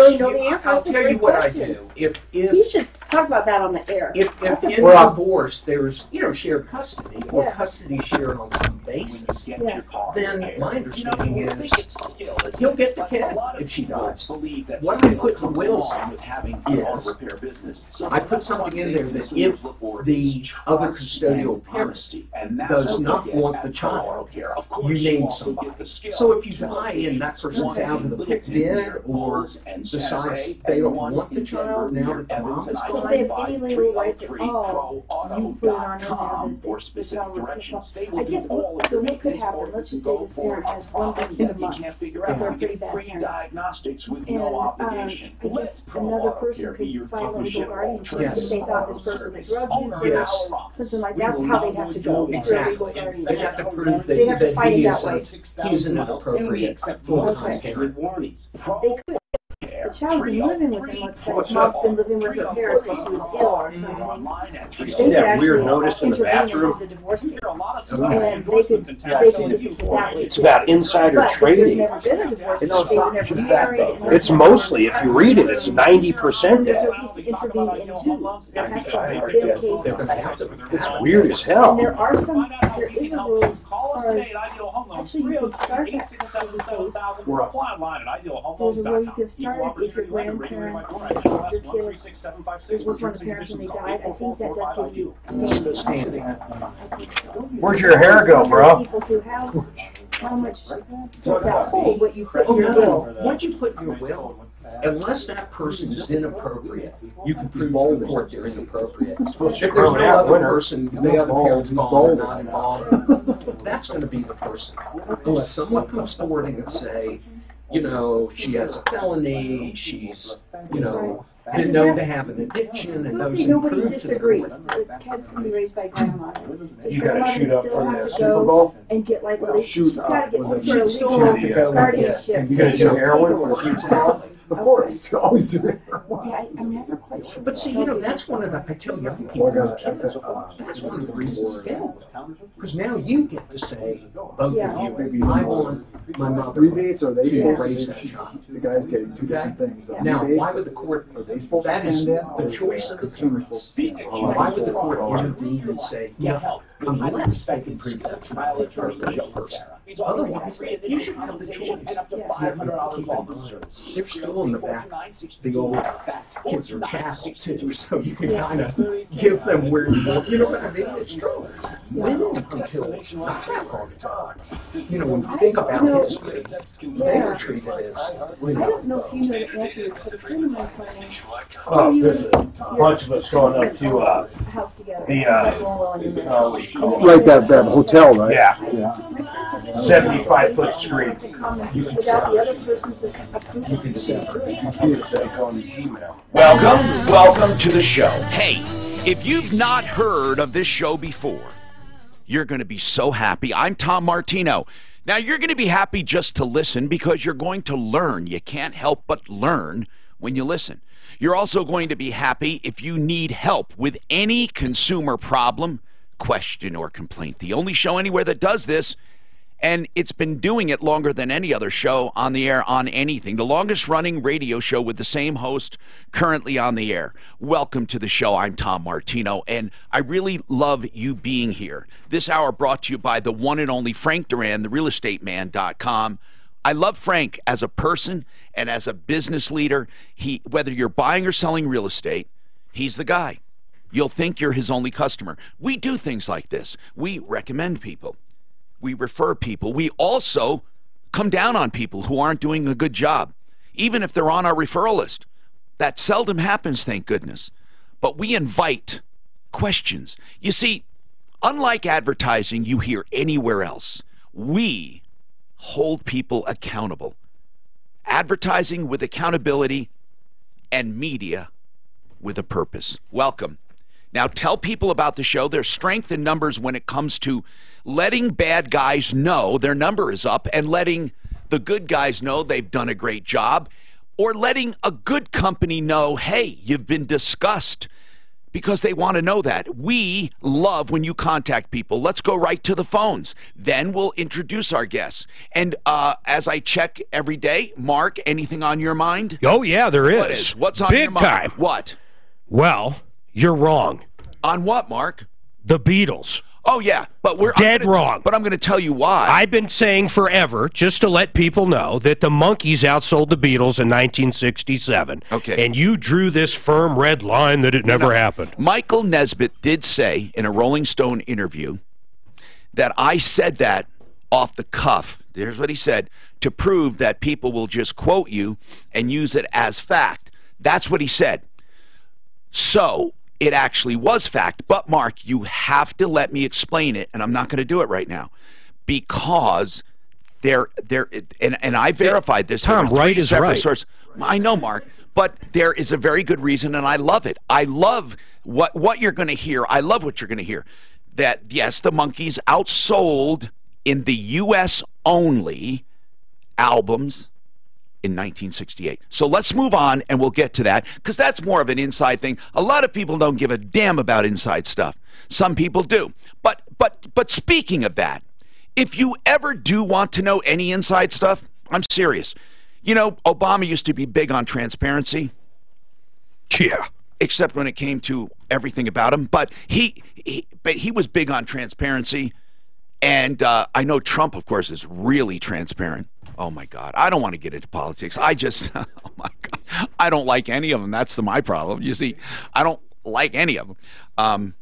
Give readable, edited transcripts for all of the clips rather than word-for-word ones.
really know the answer. I'll That's a tell you great what question. I do. If You should talk about that on the air. If in divorce there's, shared custody or Yeah. custody shared on some basis, Yeah. then my understanding is he'll get the kid if she dies. What I put in the wills is I put something in there that if the other custodial parent does not want the child, you name somebody. So if you die and that person's out of the pit or decides they don't want the child now that the mom is So if gone, they have any legal rights at all, you put it on in there that the child would take off. I guess what could happen, let's just say this parent has one big kid a month, because they're a pretty bad parent. And I guess another person could file a legal guardianship if they thought this person was a drug user, something like that. That's how they'd have to go for a legal exactly. guardianship. They have to prove They'd have to that fight it he that is way. he's an appropriate full-time parent. They could. The child's been living with him, let's say, mom's been living with her parents while she was ill or something. They could that weird actually notice in the intervene bathroom? into the divorce case. And they could get it that way. It's about insider But if trading. there's never been a divorce, You know, they were never married. and It's mostly, if you read it, it's 90% there's that. no case to intervene into. There has to be a case. They're going to have to. It's weird as And hell. there are some, there is a rule as far as, actually you can start that custody case. There's a way you can start it if your grandparents, your kids, was one of the parents when they died. I think that does give you Standing. Where's your hair go, bro? People who have how much that hold what you put in your no, will. what you put in your will, unless that person is inappropriate, you can prove to the court they're inappropriate. If there's no other person, the other parent's gone, not involved, that's going to be the person. Unless someone comes forward and can say, she has a felony, she's, been known to have an addiction, and So those see, nobody improve to the disagrees. court. The kid's gonna be raised by grandma. Does You gotta grandma shoot up still from have the to Super go Bowl? and get like, Shoot she's gotta get up. some You sort of still legal have to go and guardianship. You gonna do heroin for the future? Of course. Always do it. Yeah, I'm never quite sure. But see, that's one of the, I tell young people, that's one of the reasons it's because now you get to say, both of you, I want my mother Rebates, are they to supposed raise to, that child. the guy's getting two different things. Now, Rebates, why would the court, are they supposed to that is send in? the choice of the Consumer's parents. supposed to send in. Why would the court intervene and say, unless they can prove that's not the appropriate person? Otherwise, you should have the choice. They're still in the back, the old kids are chattel too, so you can kind of give them where you want. You know what I mean? It's true. Women until not that long ago. When you think about history, they were treated as, I don't know if you know the answer to this, but a friend of mine told me, Oh, there's a bunch of us going up to, a house together. Like that hotel, right? yeah, 75-foot screen. Without the other person's approval. you can separate. Welcome to the show. Hey, if you've not heard of this show before, you're going to be so happy. I'm Tom Martino. Now, you're going to be happy just to listen because you're going to learn. You can't help but learn when you listen. You're also going to be happy if you need help with any consumer problem, question, or complaint. The only show anywhere that does this, and it's been doing it longer than any other show on the air on anything. The longest running radio show with the same host currently on the air. Welcome to the show. I'm Tom Martino, and I really love you being here. This hour brought to you by the one and only Frank Duran, therealestateman.com. I love Frank as a person and as a business leader. Whether you're buying or selling real estate, he's the guy. You'll think you're his only customer. We do things like this. We recommend people. We refer people. We also come down on people who aren't doing a good job, even if they're on our referral list. That seldom happens, thank goodness. But we invite questions. You see, unlike advertising you hear anywhere else, we hold people accountable. Advertising with accountability and media with a purpose. Welcome. Now tell people about the show. There's strength in numbers when it comes to letting bad guys know their number is up and letting the good guys know they've done a great job, or letting a good company know, hey, you've been discussed because they want to know that. We love when you contact people. Let's go right to the phones. Then we'll introduce our guests. And as I check every day, Mark, anything on your mind? Oh, yeah, there is. What is? What's on Big your mind? time. What? Well, you're wrong. On what, Mark? The Beatles. Oh, yeah, but we're dead wrong. But I'm going to tell you why. I've been saying forever, just to let people know, that the Monkees outsold the Beatles in 1967. Okay. And you drew this firm red line that it never happened. Michael Nesbitt did say in a Rolling Stone interview that I said that off the cuff. Here's what he said, to prove that people will just quote you and use it as fact. That's what he said. So it actually was fact. But, Mark, you have to let me explain it, and I'm not going to do it right now, because and I verified this. Tom, right is right. Sources. I know, Mark, but there is a very good reason, and I love it. I love what you're going to hear. I love what you're going to hear. That, yes, the Monkees outsold in the U.S. only albums in 1968. So let's move on, and we'll get to that, because that's more of an inside thing. A lot of people don't give a damn about inside stuff. Some people do. But speaking of that, if you ever do want to know any inside stuff, I'm serious. You know, Obama used to be big on transparency. Yeah. Except when it came to everything about him. But he was big on transparency. And I know Trump, of course, is really transparent. Oh, my God. I don't want to get into politics. Oh, my God. I don't like any of them. That's my problem. You see, I don't like any of them.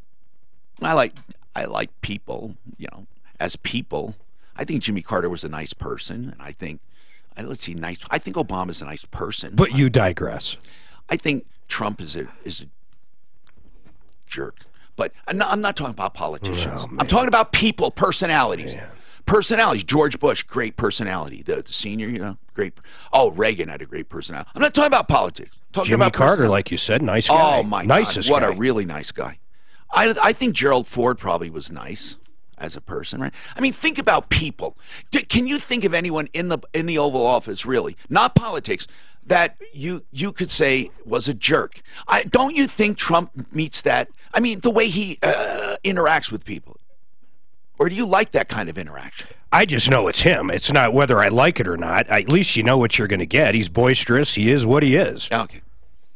I like people, you know, as people. I think Jimmy Carter was a nice person. And I think, I think Obama's a nice person. But you digress. I think Trump is a jerk. But I'm not talking about politicians. Oh, I'm talking about people, personalities. Man. Personalities. George Bush, great personality. The senior, you know, great. Oh, Reagan had a great personality. I'm not talking about politics. I'm talking Jimmy about Carter, like you said, nice guy. Oh, my Nicest God. What guy. a really nice guy. I think Gerald Ford probably was nice as a person, right? I mean, think about people. Can you think of anyone in the Oval Office, really, not politics, that you could say was a jerk? Don't you think Trump meets that? I mean, the way he interacts with people. Or do you like that kind of interaction? I just know it's him. It's not whether I like it or not. At least you know what you're going to get. He's boisterous. He is what he is. Okay.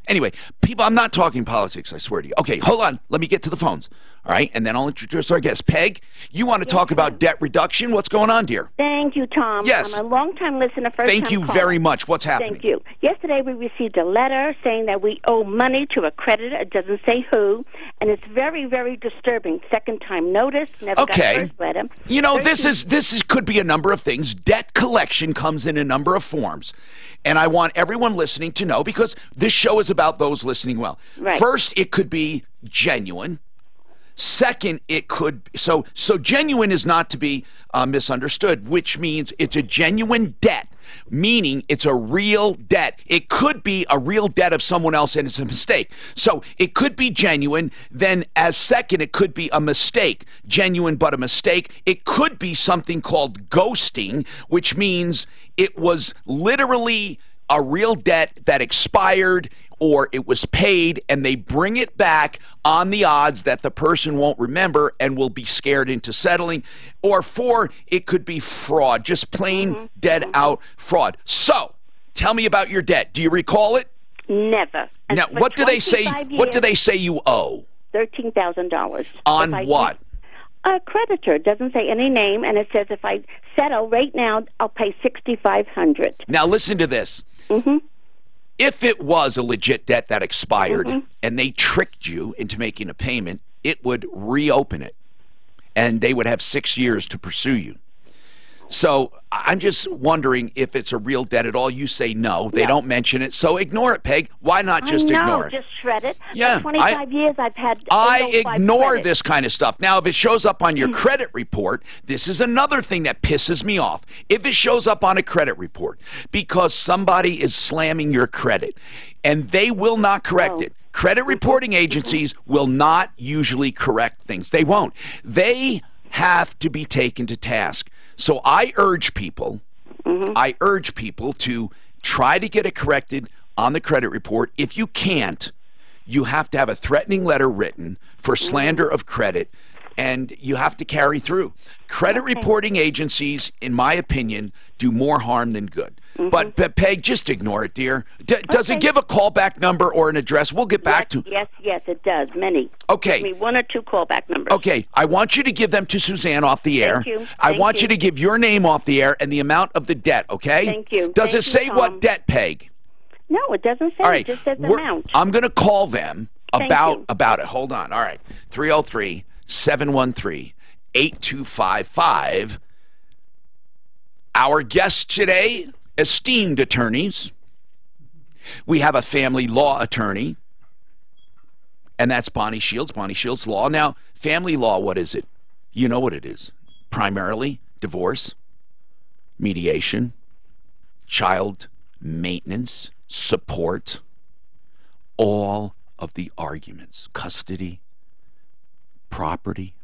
Anyway, people, I'm not talking politics, I swear to you. Okay, hold on. Let me get to the phones. All right, and then I'll introduce our guest. Peg, you want to talk about debt reduction? What's going on, dear? Thank you, Tom. Yes. I'm a long-time listener, first-time Thank you caller. very much. What's happening? Thank you. Yesterday we received a letter saying that we owe money to a creditor. It doesn't say who, and it's very, very disturbing. Second-time notice, never got first letter. You know, this could be a number of things. Debt collection comes in a number of forms. And I want everyone listening to know, because this show is about those listening well. Right. First, it could be genuine. Second, it could so genuine is not to be misunderstood, which means it's a genuine debt, meaning it's a real debt. It could be a real debt of someone else and it's a mistake. So it could be genuine. Then as second, it could be a mistake, genuine but a mistake. It could be something called ghosting, which means it was literally a real debt that expired, or it was paid and they bring it back on the odds that the person won't remember and will be scared into settling. Or four, it could be fraud, just plain dead out fraud. So, tell me about your debt. Do you recall it? Never. And now, what do they say? What do they say you owe? $13,000. On what? A creditor. Doesn't say any name, and it says if I settle right now, I'll pay $6,500. Now listen to this. Mm-hmm. If it was a legit debt that expired and they tricked you into making a payment, it would reopen it, and they would have 6 years to pursue you. So I'm just wondering if it's a real debt at all. You say no. They don't mention it. So ignore it, Peg. Why not just ignore it? Just shred it. Yeah. For 25 years I've had I ignore this kind of stuff. Now, if it shows up on your credit report, this is another thing that pisses me off. If it shows up on a credit report because somebody is slamming your credit and they will not correct it. Credit reporting agencies will not usually correct things. They won't. They have to be taken to task. So I urge people to try to get it corrected on the credit report. If you can't, you have to have a threatening letter written for slander of credit, and you have to carry through. Credit reporting agencies, in my opinion, do more harm than good. But Peg, just ignore it, dear. Does it give a callback number or an address? We'll get back to Yes, it does. Many. Okay. Give me 1 or 2 callback numbers. Okay. I want you to give them to Suzanne off the air. Thank you. I want you to give your name off the air and the amount of the debt, okay? Thank you. Does it say what debt, Peg? No, it doesn't say. All right. It just says amount. I'm going to call them about it. Hold on. All right. 303-713-8255. Our guests today, esteemed attorneys. We have a family law attorney, and that's Bonnie Shields, Bonnie Shields Law. Now, family law, what is it? You know what it is. Primarily divorce, mediation, child maintenance, support, all of the arguments, custody, property.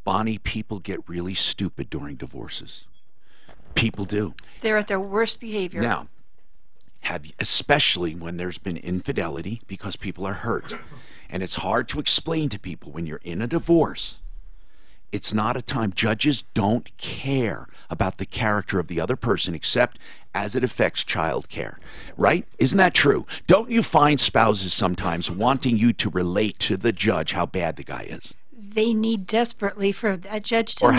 Bonnie, people get really stupid during divorces. People do. They're at their worst behavior. Now, especially when there's been infidelity, because people are hurt. And it's hard to explain to people when you're in a divorce. It's not a time. Judges don't care about the character of the other person except as it affects child care. Right? Isn't that true? Don't you find spouses sometimes wanting you to relate to the judge how bad the guy is? They need desperately for a judge to know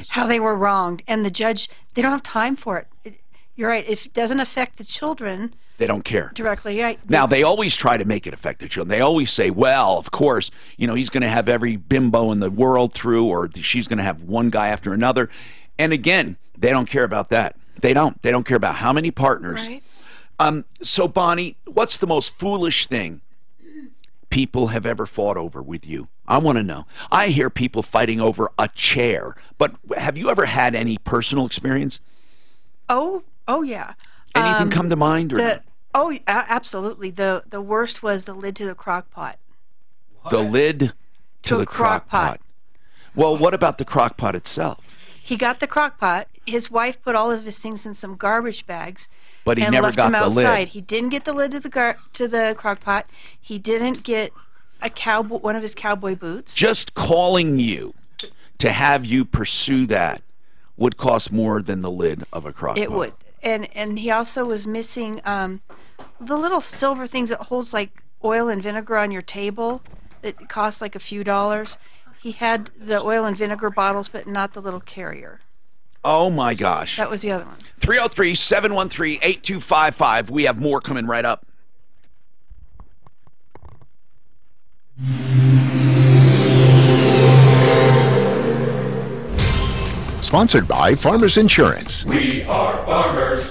how they were wronged, and the judge, they don't have time for it. You're right. If it doesn't affect the children, they don't care directly. Right? Now they always try to make it affect the children. They always say, "Well, of course, he's going to have every bimbo in the world through, or she's going to have one guy after another." And again, they don't care about that. They don't. They don't care about how many partners. Right. So Bonnie, what's the most foolish thing people have ever fought over with you? I want to know. I hear people fighting over a chair, but have you ever had any personal experience? Oh yeah. Anything come to mind? Or absolutely. The worst was the lid to the crock pot. What? The lid to the crock pot. Well, what about the crock pot itself? He got the crock pot. His wife put all of his things in some garbage bags. But he never got the lid. He didn't get the lid to the crock pot. He didn't get one of his cowboy boots. Just calling you to have you pursue that would cost more than the lid of a crock pot. It would. And he also was missing the little silver things that holds like oil and vinegar on your table. It costs like a few dollars. He had the oil and vinegar bottles, but not the little carrier. Oh, my gosh. That was the other one. 303-713-8255. We have more coming right up. Sponsored by Farmers Insurance. We are farmers.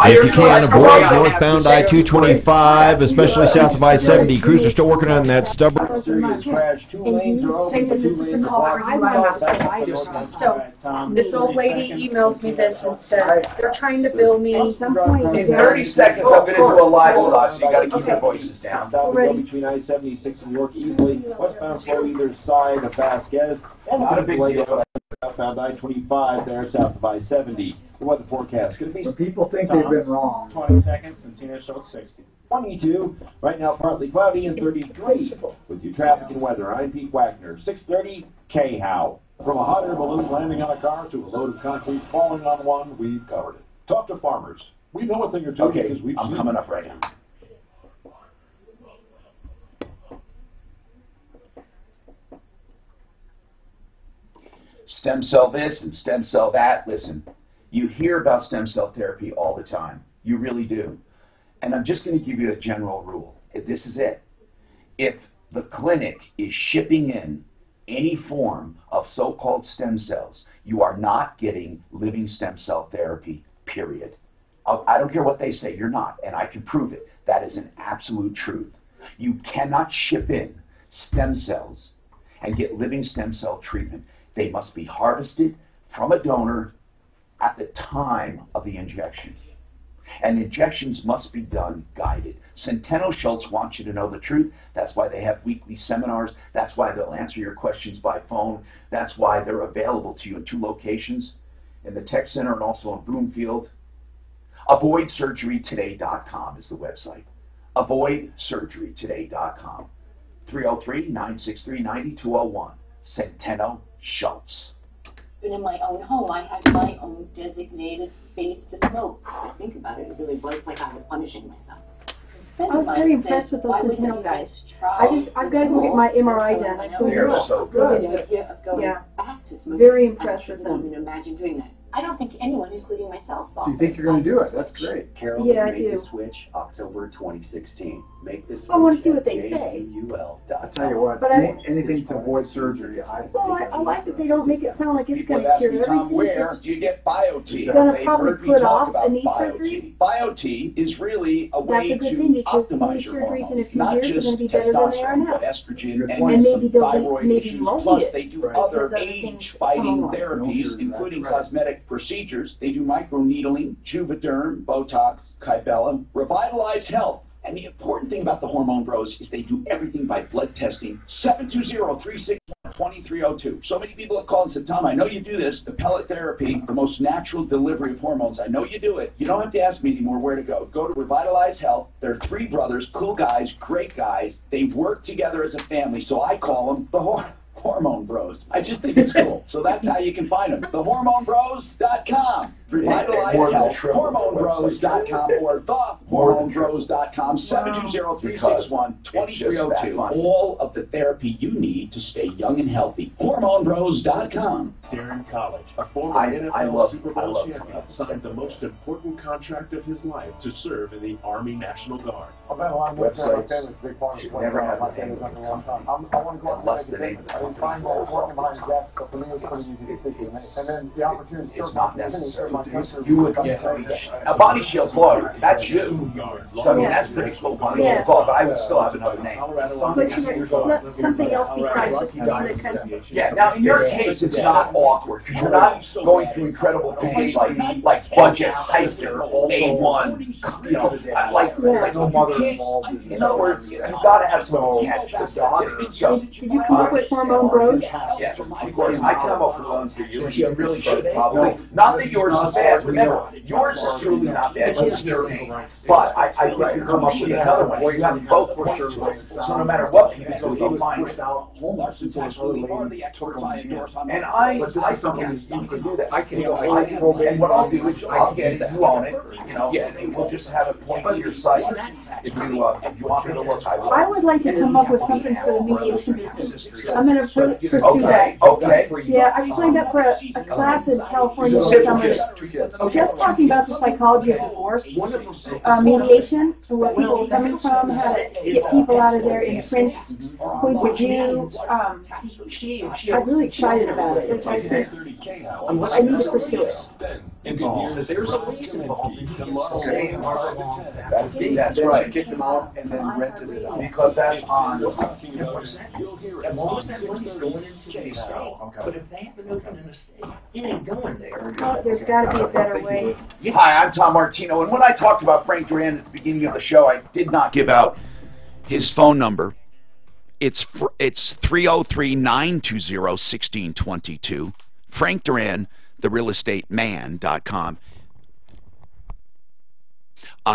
If you can, avoid northbound I-225, especially south of I-70. Crews are still working on that stubborn... So, this old lady emails me this and says, they're trying to bill me In 30 seconds, I'm going to do a live shot, so you got to keep your voices down. Between I-76 and York easily. Westbound slow either side of Vasquez. Not a big deal. Southbound I-25 there, south of I-70. The weather forecast could be. People think they've been wrong. 20 seconds, and Tina showed 60. 22. Right now, partly cloudy, and 33. With your traffic and weather, I'm Pete Wagner. 6:30. K-How. From a hot air balloon landing on a car to a load of concrete falling on one, we've covered it. Talk to farmers. We know a thing or two because we've I'm coming up right now. Stem cell this and stem cell that. Listen, you hear about stem cell therapy all the time. You really do. And I'm just going to give you a general rule. This is it. If the clinic is shipping in any form of so-called stem cells, you are not getting living stem cell therapy, period. I don't care what they say, you're not, and I can prove it. That is an absolute truth. You cannot ship in stem cells and get living stem cell treatment. They must be harvested from a donor at the time of the injection. And injections must be done guided. Centeno Schultz wants you to know the truth. That's why they have weekly seminars. That's why they'll answer your questions by phone. That's why they're available to you in 2 locations, in the Tech Center and also in Broomfield. AvoidSurgeryToday.com is the website. AvoidSurgeryToday.com. 303-963-9201. Centeno Schultz. But in my own home, I had my own designated space to smoke. I think about it, it really was like I was punishing myself. I was very impressed with those Centeno guys. I've got to go get my MRI done. They're so good. Yeah, very impressed with them. Even imagine doing that. I don't think anyone, including myself, thought. So you think you're going to do it? That's great. Carol, yeah, I make do. the switch October 2016. Make the switch. I want to see what they say. I tell you what, anything to avoid surgery, I like that they don't make it sound like it's going to cure everything. Where do you get BioT? It's going to probably put off a knee surgery. BioT is really a way That's a good to thing because optimize knee your surgeries in a hormones, few not years are just going to be better than they are testosterone, now. but estrogen And and maybe some they'll thyroid maybe issues. won't Plus, need it. they do Right. other Because other things age-fighting come along. therapies, including cosmetic procedures. They do microneedling, Juvederm, Botox, Kybella, Revitalize Health. And the important thing about the Hormone Bros is they do everything by blood testing. 720-361-2302. So many people have called and said, Tom, I know you do this, the pellet therapy, the most natural delivery of hormones. I know you do it. You don't have to ask me anymore where to go. Go to Revitalize Health. They're three brothers, cool guys, great guys. They've worked together as a family, so I call them the Hormone Bros. I just think it's cool. So that's how you can find them. TheHormoneBros.com. Revitalize Health. HormoneBros.com or TheHormoneBros.com. 720-361-2302. All of the therapy you need to stay young and healthy. HormoneBros.com. Darren College, a former NFL Super Bowl champion, signed the most important contract of his life to serve in the Army National Guard. I've been a lot more my family's a big part of Never had my family's done for a long time. I want to go out Unless and the name of the I didn't find that working behind the desk, but for me it was pretty easy to stick with. And then the opportunity to It's serve not my country, serve my country. You would get now Bonnie Shields lawyer. That's you. So I mean, that's pretty cool. Bonnie Shields law, but I would still have another name. But something else besides just being the country. Yeah. Now in your case, it's not awkward because you're not going through incredible pain like budget hiker, A1. You know, like no mother involved. in other words, you've got to have some catch. Did you come up with Hormone Bros? Yes, of course. I come up with one for you. You really should probably. Not that yours is bad. Remember, yours is truly not bad. It's your name. But I think you come up with another one. You have both for sure. So no matter what people do, you'll find it. And I something you can do that. I can and what I'll do is I'll get it. You own it. You know. Yeah. And we'll just have it point to your site. If you want me to look, I will. I would like to come up with something for the mediation business. I'm going to pursue that. Okay. Yeah, I signed up for a class in California this summer. Just talking about the psychology of divorce, mediation, and where people are coming from, how to get people out of their entrenched points of view. I'm really excited about it. I think I need to pursue it. There's a lease involved. That's right. Kicked them out and then rented it out. Because that's on. You'll hear it on 630 now. But if they haven't opened an estate, it ain't going there. Well, there's got to be a better way. Hi, I'm Tom Martino, and when I talked about Frank Duran at the beginning of the show, I did not give out his phone number. It's 303-920-1622. Frank Duran, therealestateman.com.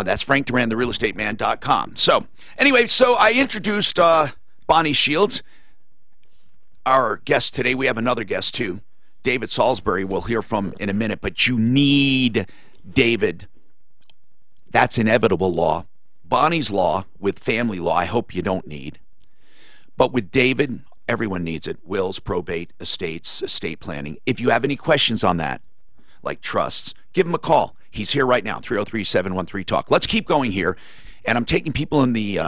That's Frank Duran, therealestateman.com. So, anyway, so I introduced Bonnie Shields, our guest today. We have another guest, too. David Salisbury we'll hear from in a minute, but you need David. That's inevitable law. Bonnie's law with family law, I hope you don't need. But with David, everyone needs it. Wills, probate, estates, estate planning. If you have any questions on that, like trusts, give him a call. He's here right now, 303-713-TALK. Let's keep going here. And I'm taking people in the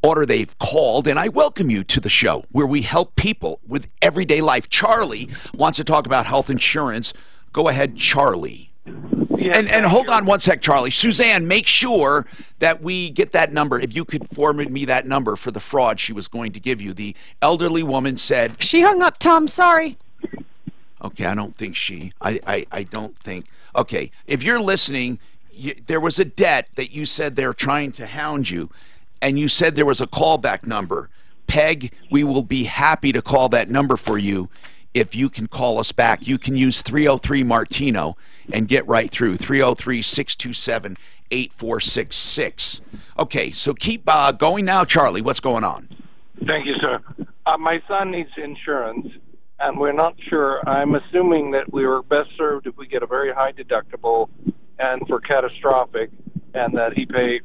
order they've called, and I welcome you to the show where we help people with everyday life. Charlie wants to talk about health insurance. Go ahead, Charlie. Yeah, and hold on one sec, Charlie. Suzanne, make sure that we get that number. If you could forward me that number for the fraud she was going to give you. The elderly woman said... She hung up, Tom. Sorry. Okay, I don't think she... I don't think... Okay, if you're listening, there was a debt that you said they're trying to hound you, and you said there was a callback number. Peg, we will be happy to call that number for you if you can call us back. You can use 303-MARTINO and get right through, 303-627-8255. 8466. Okay, so keep going now, Charlie. What's going on? Thank you, sir. My son needs insurance, and we're not sure. I'm assuming that we were best served if we get a very high deductible and for catastrophic, and that he pay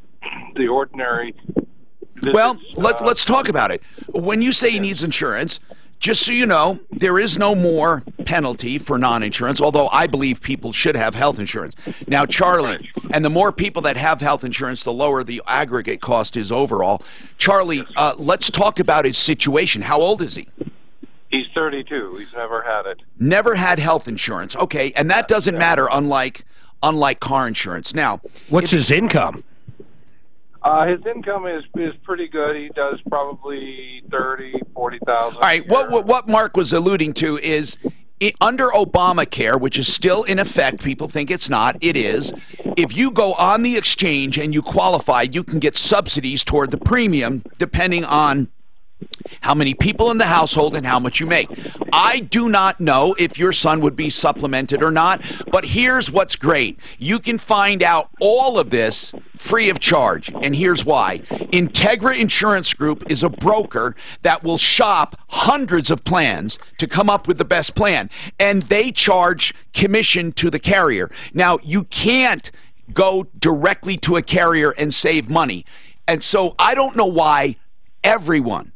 the ordinary visits. Well, let's talk about it. When you say he needs insurance, just so you know, there is no more penalty for non-insurance, although I believe people should have health insurance. Now, Charlie, and the more people that have health insurance, the lower the aggregate cost is overall. Charlie, let's talk about his situation. How old is he? He's 32. He's never had it. Never had health insurance. Okay, and that doesn't matter, unlike car insurance. Now, what's his income? His income is pretty good. He does probably $40,000. All right. What Mark was alluding to is under Obamacare, which is still in effect. People think it's not. It is. If you go on the exchange and you qualify, you can get subsidies toward the premium, depending on how many people in the household and how much you make. I do not know if your son would be supplemented or not, but here's what's great. You can find out all of this free of charge, and here's why. Integra Insurance Group is a broker that will shop hundreds of plans to come up with the best plan, and they charge commission to the carrier. Now, you can't go directly to a carrier and save money, and so I don't know why everyone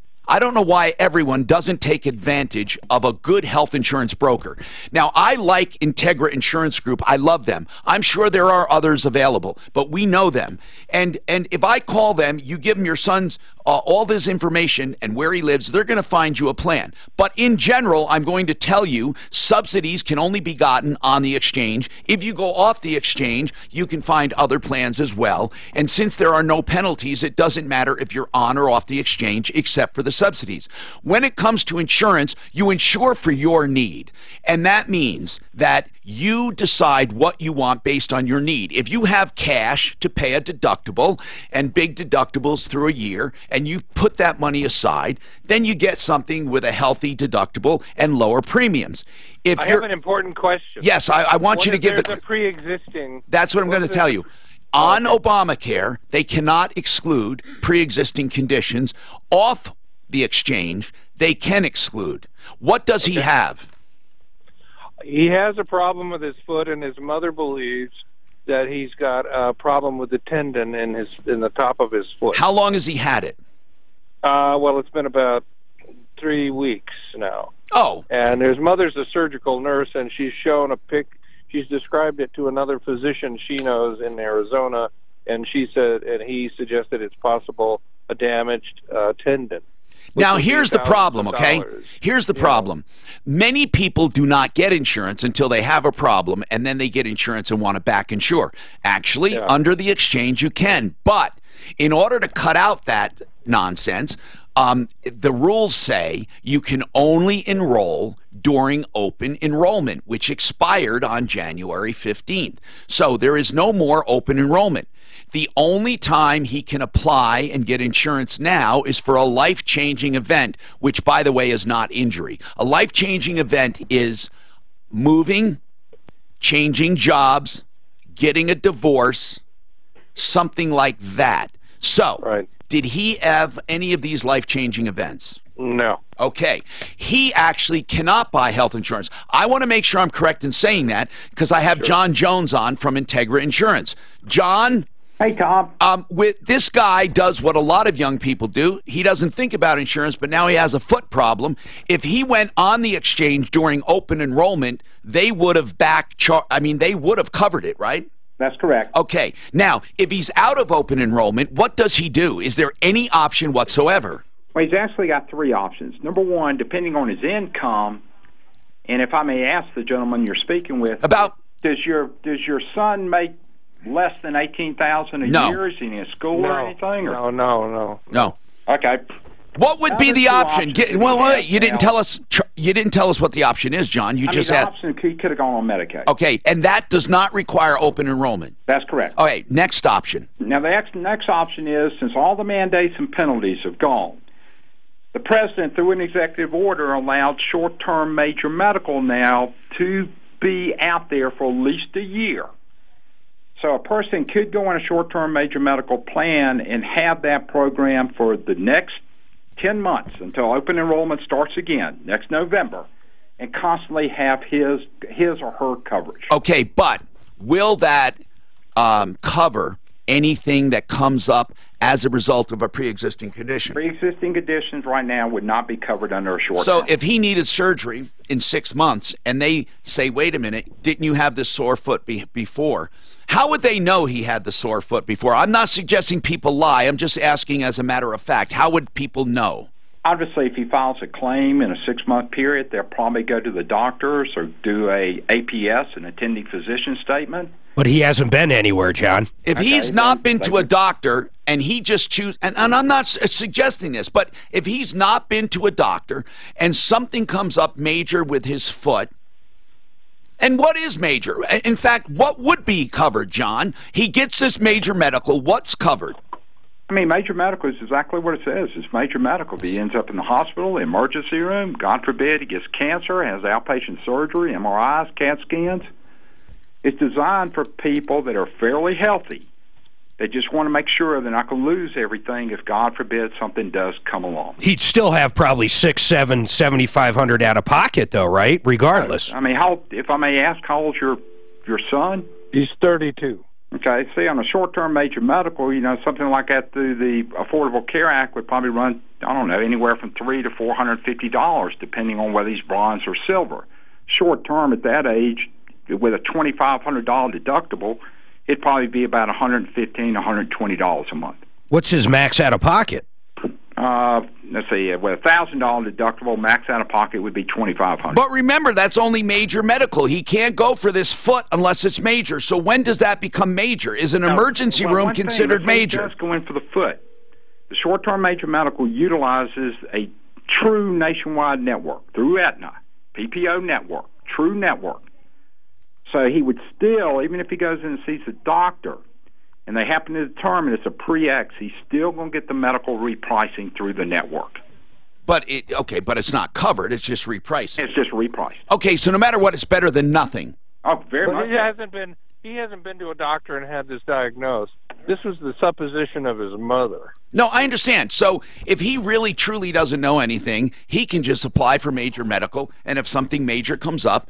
doesn't take advantage of a good health insurance broker. Now, I like Integra Insurance Group. I love them. I'm sure there are others available, but we know them. And if I call them, you give them your son's all this information and where he lives, they're going to find you a plan. But in general, I'm going to tell you, subsidies can only be gotten on the exchange. If you go off the exchange, you can find other plans as well. And since there are no penalties, it doesn't matter if you're on or off the exchange except for the subsidies. When it comes to insurance, you insure for your need. And that means that you decide what you want based on your need. If you have cash to pay a deductible, and big deductibles through a year, and you put that money aside, then you get something with a healthy deductible and lower premiums. If I have an important question. Yes, I want you to give the pre-existing. That's what I'm going to tell you. On Obamacare, they cannot exclude pre-existing conditions. Off the exchange, they can exclude. What does he have? He has a problem with his foot, and his mother believes that he's got a problem with the tendon in the top of his foot. How long has he had it? Well, it's been about 3 weeks now. Oh. And his mother's a surgical nurse, and she's shown a she's described it to another physician she knows in Arizona, and he suggested it's possible a damaged tendon. Now, here's the problem, okay? Here's the problem. Many people do not get insurance until they have a problem, and then they get insurance and want to back insure. Actually, under the exchange, you can. But in order to cut out that nonsense, the rules say you can only enroll during open enrollment, which expired on January 15th. So there is no more open enrollment. The only time he can apply and get insurance now is for a life-changing event, which, by the way, is not injury. A life-changing event is moving, changing jobs, getting a divorce, something like that. So, did he have any of these life-changing events? No. Okay. He actually cannot buy health insurance. I want to make sure I'm correct in saying that because I have John Jones on from Integra Insurance. John? Hey, Tom. This guy does what a lot of young people do. He doesn't think about insurance, but now he has a foot problem. If he went on the exchange during open enrollment, they would have they would have covered it, right? That's correct. Okay. Now, if he's out of open enrollment, what does he do? Is there any option whatsoever? Well, he's actually got 3 options. Number one, depending on his income, and if I may ask the gentleman you're speaking with, does your son make less than $18,000 a year? Is he in school or anything? No. Okay. What would be the option? Wait, you didn't tell us. You didn't tell us what the option is, John. You just the had. Option, he could have gone on Medicaid. Okay, and that does not require open enrollment. That's correct. All right, next option. Now the next option is, since all the mandates and penalties have gone, the president, through an executive order, allowed short-term major medical now to be out there for at least a year. So a person could go on a short-term major medical plan and have that program for the next 10 months until open enrollment starts again next November, and constantly have his or her coverage. Okay, but will that cover anything that comes up as a result of a pre-existing condition? Pre-existing conditions right now would not be covered under a short So term. if he needed surgery in 6 months and they say, wait a minute, didn't you have this sore foot before? How would they know he had the sore foot before? I'm not suggesting people lie. I'm just asking as a matter of fact. How would people know? Obviously, if he files a claim in a 6-month period, they'll probably go to the doctors or do a APS, an attending physician statement. But he hasn't been anywhere, John. If he's not been to a doctor and he just chooses, and I'm not suggesting this, but if he's not been to a doctor and something comes up major with his foot, and what is major? In fact, what would be covered, John? He gets this major medical. What's covered? I mean, major medical is exactly what it says. It's major medical. If he ends up in the hospital, the emergency room, God forbid he gets cancer, has outpatient surgery, MRIs, CAT scans. It's designed for people that are fairly healthy. They just want to make sure they're not going to lose everything if, God forbid, something does come along. He'd still have probably $600, $700, $7,500 out of pocket, though, right? Regardless. I mean, if I may ask, how old's your son? He's 32. Okay, see, on a short-term major medical, you know, something like that through the Affordable Care Act would probably run, I don't know, anywhere from $300 to $450, depending on whether he's bronze or silver. Short-term at that age, with a $2,500 deductible, it'd probably be about $115, $120 a month. What's his max out of pocket? Let's see, with a $1,000 deductible, max out of pocket would be $2,500. But remember, that's only major medical. He can't go for this foot unless it's major. So when does that become major? Is an emergency room considered major? Let's go in for the foot. The short-term major medical utilizes a true nationwide network through Aetna, PPO network, true network. So he would still, even if he goes in and sees a doctor, and they happen to determine it's a pre-X, he's still going to get the medical repricing through the network. But but it's not covered. It's just repricing. It's just repriced. Okay, so no matter what, it's better than nothing. Oh, very much. He hasn't been to a doctor and had this diagnosed. This was the supposition of his mother. No, I understand. So if he really truly doesn't know anything, he can just apply for major medical, and if something major comes up,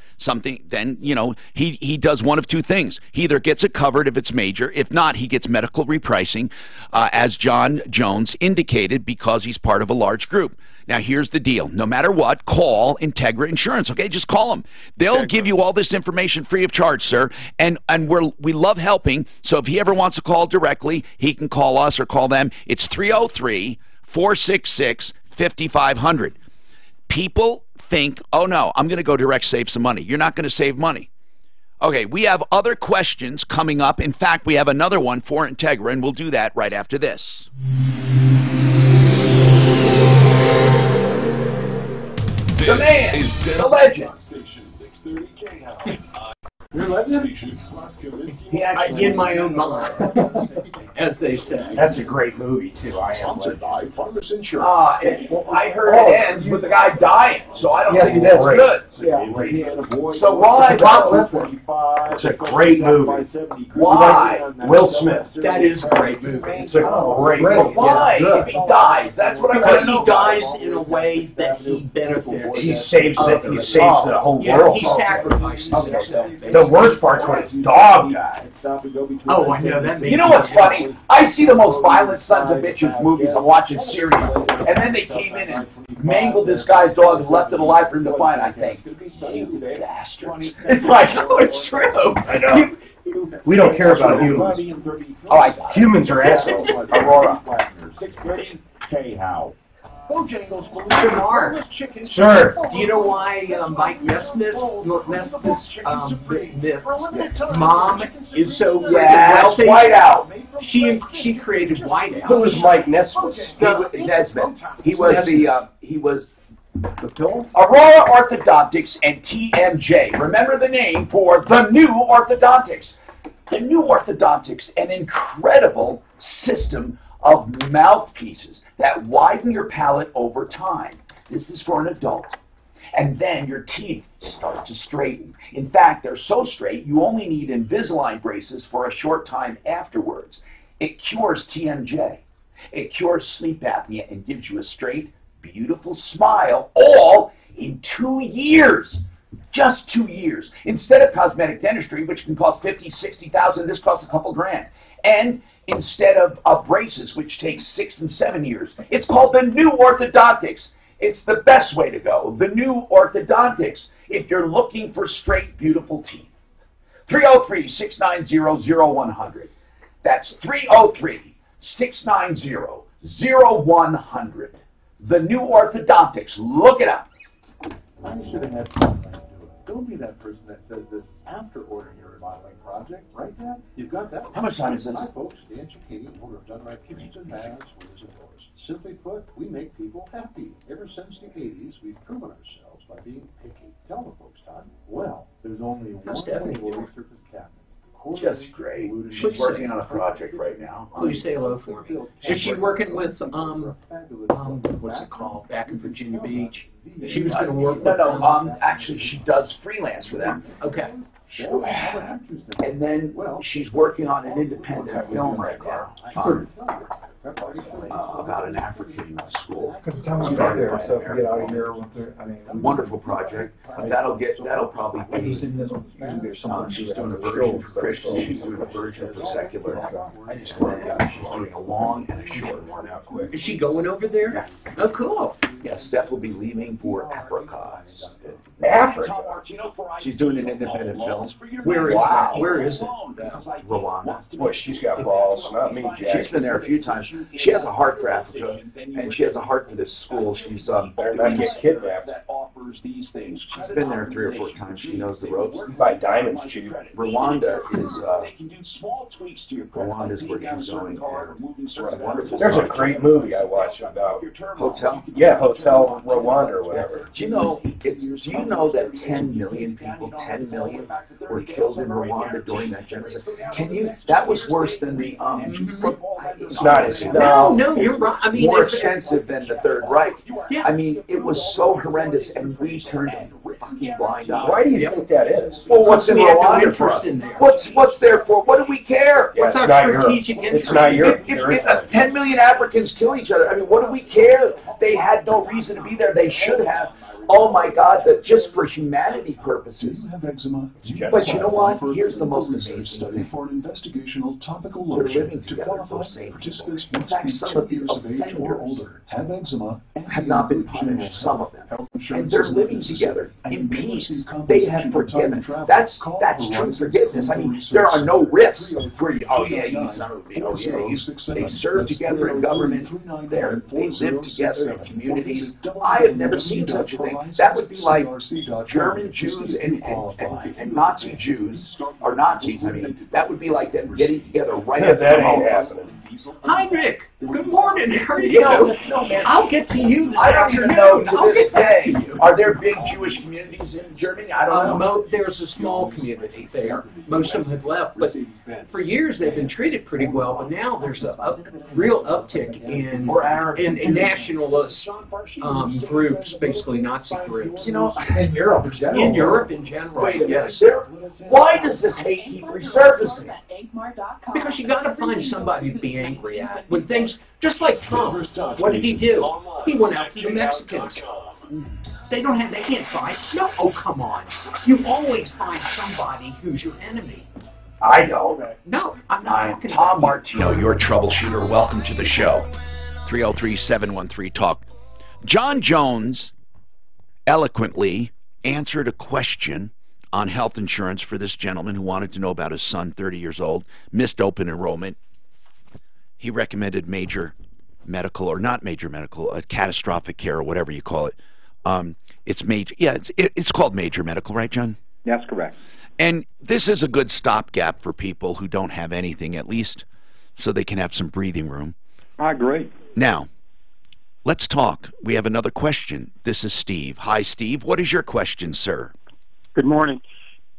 then, you know, he does one of two things. He either gets it covered if it's major. If not, he gets medical repricing, as John Jones indicated, because he's part of a large group. Now, here's the deal. No matter what, call Integra Insurance, okay? Just call them. They'll give you all this information free of charge, sir, and we love helping, so if he ever wants to call directly, he can call us or call them. It's 303-466-5500. People think, oh, no, I'm going to go direct, save some money. You're not going to save money. Okay, we have other questions coming up. In fact, we have another one for Integra, and we'll do that right after this. The man, the legend. You're legend? In my own mind, as they say. That's a great movie, too. Sponsored by Farmers Insurance. I heard it ends with the guy dying, so I don't think that's good. Yeah. So why? It's a great movie. Why? Will Smith. That is a great movie. It's a great movie. But why? If he dies, that's what I want Because to know. he dies in a way that he benefits. He saves it. He saves the whole world. He sacrifices himself. The worst part's when his dog died. Oh, I know that. You know what's funny? I see the most violent sons of bitches movies. I'm watching Syria, and then they came in and mangled this guy's dog and left it alive for him to find. I think, you bastards. It's like, oh, it's true. I know. We don't care about humans. Oh, I got it. Humans are assholes. Aurora. 6:30 K-How. Bojangles, Mark. Sir. Do you know why Mike Nesmith's mom is so wealthy? Whiteout. She created Whiteout. Who was Mike Nesmith? Nesmith. He was the film? Aurora Orthodontics and TMJ. Remember the name for the New Orthodontics. The New Orthodontics, an incredible system of mouthpieces that widen your palate over time. This is for an adult. and then your teeth start to straighten. In fact, they're so straight, you only need Invisalign braces for a short time afterwards. It cures TMJ. It cures sleep apnea and gives you a straight, beautiful smile, all in 2 years. Just 2 years. Instead of cosmetic dentistry, which can cost $50,000, $60,000, this costs a couple grand. And instead of braces, which takes 6 and 7 years. It's called the new orthodontics. It's the best way to go. The new orthodontics, if you're looking for straight, beautiful teeth. 303-690-0100. That's 303-690-0100. The new orthodontics. Look it up. I should have had something to do it. Don't be that person that says this after ordering your remodeling project. Right, Dad? You've got that. How much time is this? Hi, folks. Dan and Katie, owner of Done Right Kitchens and Baths, windows and doors. Simply put, we make people happy. Ever since the 80s, we've proven ourselves by being picky. Tell the folks, Todd. Well, there's only one fully surface cabinets. Just great. She's working on a project right now. Please say hello for me. Is she working with, what's it called, back in Virginia Beach? She was going to work with actually, she does freelance for them. Okay. And then she's working on an independent film right now about an African school. Wonderful project. That'll probably be. She's doing a version for Christian. She's doing a version for secular. She's doing a long and a short one. Is she going over there? Yeah. Oh, cool. Yeah, Steph will be leaving for Africa. Africa? She's doing an independent film. Where is that? Where is it? Rwanda. Boy, she's got balls. Not me, Jack. She's been there a few times. She has a heart for Africa, and she has a heart for this school. She's better not get kidnapped. She's been there 3 or 4 times. She knows the ropes. Buy diamonds cheap. Rwanda is Rwanda is where she's going. It's a wonderful. There's a great movie I watched about Hotel. Yeah, Hotel Rwanda or whatever. Do you know that 10 million people, 10 million, were killed in Rwanda during that genocide? That was worse than the It's not as no, you're right. I mean, more expensive than the Third Reich. Yeah. I mean, it was so horrendous, and we turned a fucking blind eye. Why do you think that is? Well, what's in Rwanda for? What's there for? What do we care? What's our strategic interest? It's not Europe. If 10 million Africans kill each other, I mean, what do we care? They had no reason to be there. They should have. Oh my God, that just for humanity purposes. Have eczema? But you know what? Here's the most amazing thing. For an investigational topical They're lotion living to together, qualify, those same people. participants In must fact, be some 10 of the years of age or offenders older, have eczema, have not been punished, some of them. And they're living together in peace. They have forgiven. That's true forgiveness. I mean, there are no rifts where you, they serve together in government. They live together in communities. I have never seen such a thing. That would be like German Jews and Nazi Jews, or Nazis, I mean, that would be like them getting together right after that ain't happening. Hi, Nick. Good morning. How are you? No, man. I'll get to you this I don't even know to this day. Are there big Jewish communities in Germany? I don't know. There's a small community there. Most of them have left, but for years they've been treated pretty well. But now there's a real uptick in nationalist groups, basically Nazi groups. You know, in Europe in general. In Europe in general. Wait a minute. Why does this hate keep resurfacing? Because you got to find somebody to be angry at when things, just like Trump. What did he do? He went after the Mexicans. They can't fight. No, oh come on. You always find somebody who's your enemy. I don't. No, I'm not. I'm Tom Martino, your troubleshooter. Welcome to the show. 303-713-TALK. John Jones eloquently answered a question on health insurance for this gentleman who wanted to know about his son, 30 years old, missed open enrollment. He recommended major medical, or not major medical, catastrophic care, or whatever you call it. It's major. Yeah, it's called major medical, right, John? That's correct. And this is a good stopgap for people who don't have anything, at least so they can have some breathing room. I agree. Now, let's talk. We have another question. This is Steve. Hi, Steve. What is your question, sir? Good morning.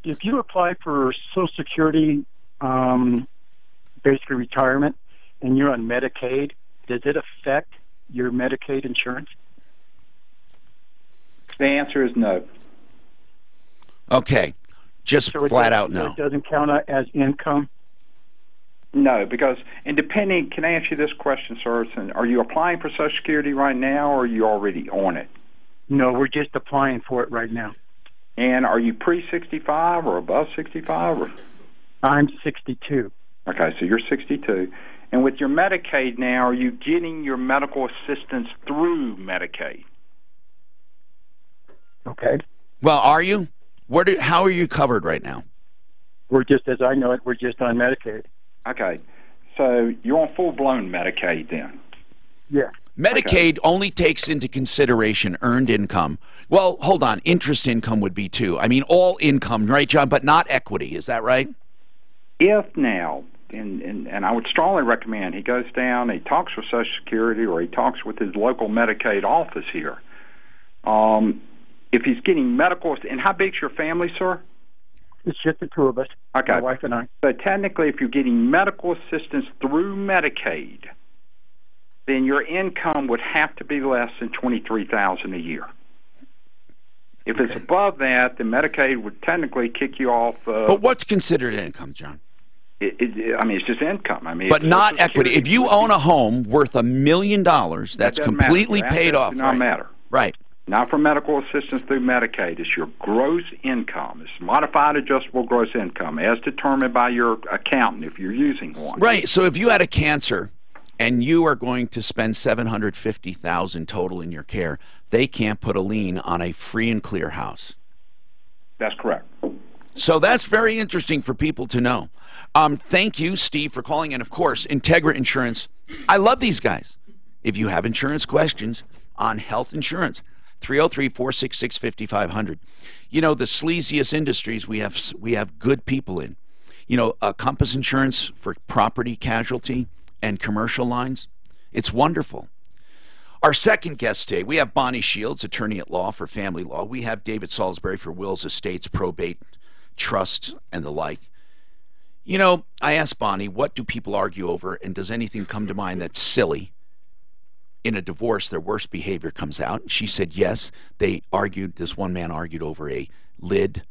If you apply for Social Security, basically retirement, and you're on Medicaid, does it affect your Medicaid insurance? The answer is no. Okay. Just So flat out no. It doesn't count as income? No, because, and depending, can I ask you this question, sir? Are you applying for Social Security right now, or are you already on it? No, we're just applying for it right now. And are you pre-65 or above 65? Or? I'm 62. Okay, so you're 62. And with your Medicaid now, are you getting your medical assistance through Medicaid? Okay. Well, are you? How are you covered right now? We're just, as I know it, we're just on Medicaid. Okay. So you're on full-blown Medicaid then? Yeah. Medicaid only takes into consideration earned income. Well, hold on. Interest income would be too. I mean, all income, right, John? But not equity. Is that right? If now, and I would strongly recommend he goes down, he talks with Social Security, or he talks with his local Medicaid office here. If he's getting medical, and how big's your family, sir? It's just the two of us, okay. My wife and I. So technically, if you're getting medical assistance through Medicaid, then your income would have to be less than $23,000 a year. If it's above that, then Medicaid would technically kick you off. But what's considered income, John? I mean, it's just income. I mean, but not equity. If you own a home worth $1 million, that's completely paid off. Does not matter. Right. Not for medical assistance through Medicaid. It's your gross income. It's modified adjustable gross income as determined by your accountant if you're using one. Right. So if you had a cancer and you are going to spend $750,000 total in your care, they can't put a lien on a free and clear house. That's correct. So that's very interesting for people to know. Thank you, Steve, for calling. And, of course, Integra Insurance. I love these guys. If you have insurance questions on health insurance, 303-466-5500. You know, the sleaziest industries we have good people in. You know, Compass Insurance for property casualty and commercial lines. It's wonderful. Our second guest today, we have Bonnie Shields, attorney at law for family law. We have David Salisbury for wills, estates, probate, trust, and the like. You know, I asked Bonnie, what do people argue over, and does anything come to mind that's silly? In a divorce, their worst behavior comes out. She said yes. They argued, this one man argued over a lid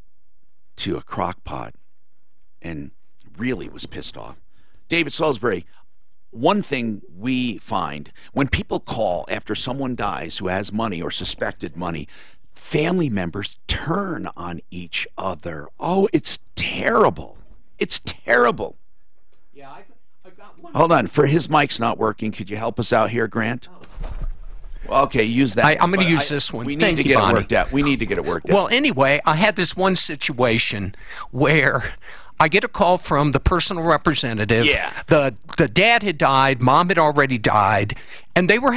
to a crock pot and really was pissed off. David Salisbury, one thing we find, when people call after someone dies who has money or suspected money, family members turn on each other. Oh, it's terrible. It's terrible. Yeah, I've got one. Hold on. For his mic's not working. Could you help us out here, Grant? Well, okay, use that. I'm going to use this one. We need to get it worked out. We need to get it worked out. Well, anyway, I had this one situation where I get a call from the personal representative. Yeah. The dad had died, mom had already died, and there were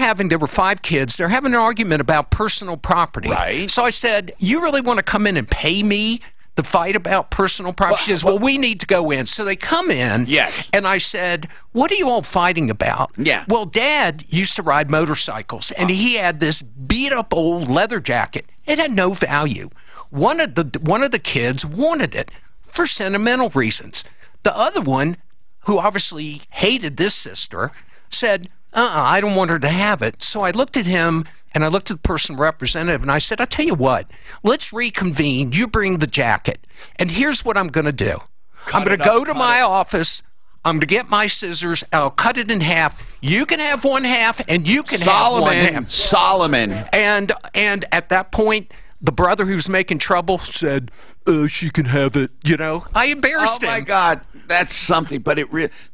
5 kids. They're having an argument about personal property. Right. So I said, you really want to come in and pay me to fight about personal property? She says, well, we need to go in. So they come in, yes. And I said, what are you all fighting about? Yeah. Well, Dad used to ride motorcycles, and he had this beat-up old leather jacket. It had no value. One of the kids wanted it for sentimental reasons. The other one, who obviously hated this sister, said, I don't want her to have it. So I looked at him, and I looked at the personal representative, and I said, I tell you what, let's reconvene. You bring the jacket. And here's what I'm going to do. I'm going to go to my office. I'm going to get my scissors, and I'll cut it in half. You can have one half, and you can have one half. Solomon. And at that point, the brother who's making trouble said, she can have it, you know. I embarrassed him. Oh, my God. That's something. But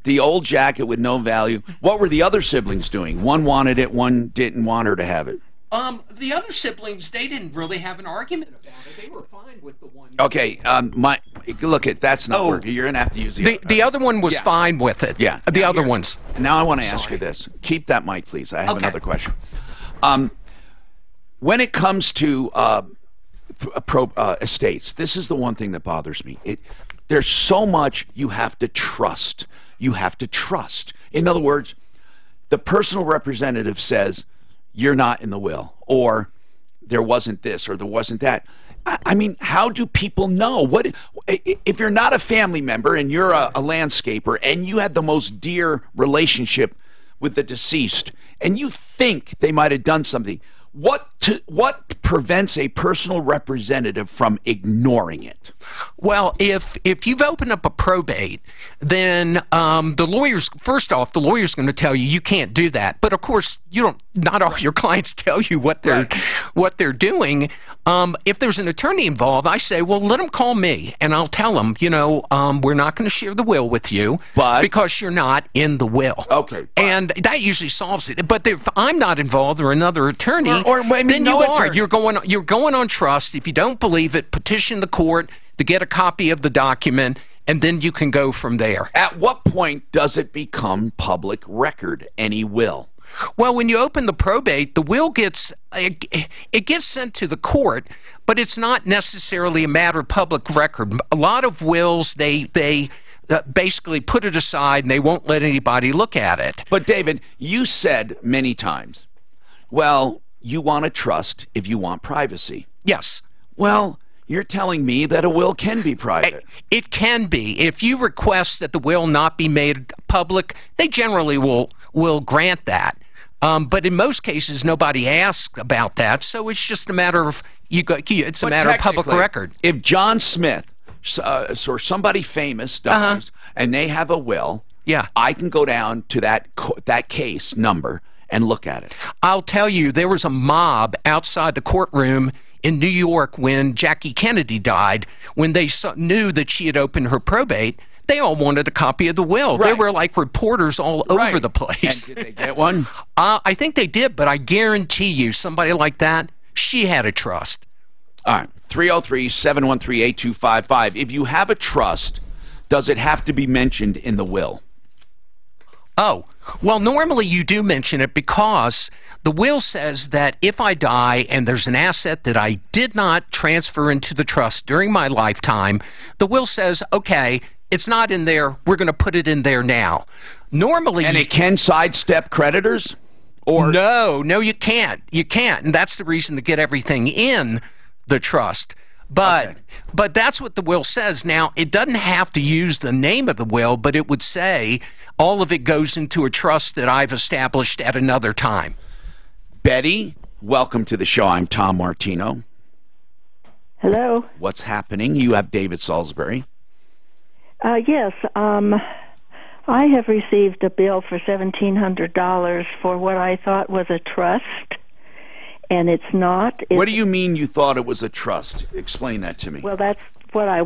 the old jacket with no value. What were the other siblings doing? One wanted it, one didn't want her to have it. The other siblings, they didn't really have an argument about it. They were fine with the one. Okay, that's not working. You're going to have to use the other one was fine with it. Yeah. The other ones. Now I want to ask you this. Keep that mic, please. I have another question. When it comes to estates, this is the one thing that bothers me. There's so much you have to trust. You have to trust. In other words, the personal representative says, you're not in the will, or there wasn't this, or there wasn't that. I mean, how do people know? If you're not a family member and you're a landscaper and you had the most dear relationship with the deceased and you think they might have done something, What prevents a personal representative from ignoring it? Well, if you've opened up a probate, then the lawyer's going to tell you can't do that. But of course, not all your clients tell you what they're doing. If there's an attorney involved, I say, well, let them call me, and I'll tell them, we're not going to share the will with you because you're not in the will. Okay. And that usually solves it. But if I'm not involved or another attorney, then you are. You're going on trust. If you don't believe it, petition the court to get a copy of the document, and then you can go from there. At what point does it become public record, any will? Well, when you open the probate, the will gets sent to the court, but it's not necessarily a matter of public record. A lot of wills, they basically put it aside and they won't let anybody look at it. But David, you said many times, well, you want a trust if you want privacy. Yes. Well, you're telling me that a will can be private. It can be. If you request that the will not be made public, they generally will grant that. But in most cases, nobody asks about that, so it's just a matter of it's a matter of public record. If John Smith or somebody famous dies and they have a will, I can go down to that case number and look at it. I'll tell you, there was a mob outside the courtroom in New York when Jackie Kennedy died. When they knew that she had opened her probate, they all wanted a copy of the will. There were like reporters all over the place. And did they get one? I think they did, but I guarantee you, somebody like that, she had a trust. All right, 303-713-8255. If you have a trust, does it have to be mentioned in the will? Oh, well, normally you do mention it because the will says that if I die and there's an asset that I did not transfer into the trust during my lifetime, the will says, okay, it's not in there, we're going to put it in there now. Normally... And it can sidestep creditors? Or No, you can't. You can't, and that's the reason to get everything in the trust. But that's what the will says. Now, it doesn't have to use the name of the will, but it would say all of it goes into a trust that I've established at another time. Betty, welcome to the show. I'm Tom Martino. Hello. What's happening? You have David Salisbury. Yes. I have received a bill for $1,700 for what I thought was a trust, and it's not. What do you mean you thought it was a trust? Explain that to me. Well, that's what I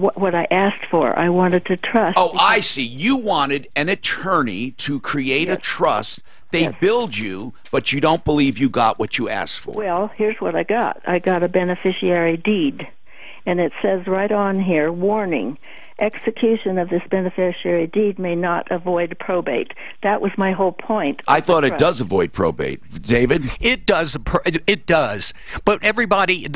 asked for. I wanted to trust. Oh, I see. You wanted an attorney to create a trust. They billed you, but you don't believe you got what you asked for. Well, here's what I got. I got a beneficiary deed, and it says right on here, warning, execution of this beneficiary deed may not avoid probate. That was my whole point. I thought it does avoid probate. David? It does. It does. But everybody...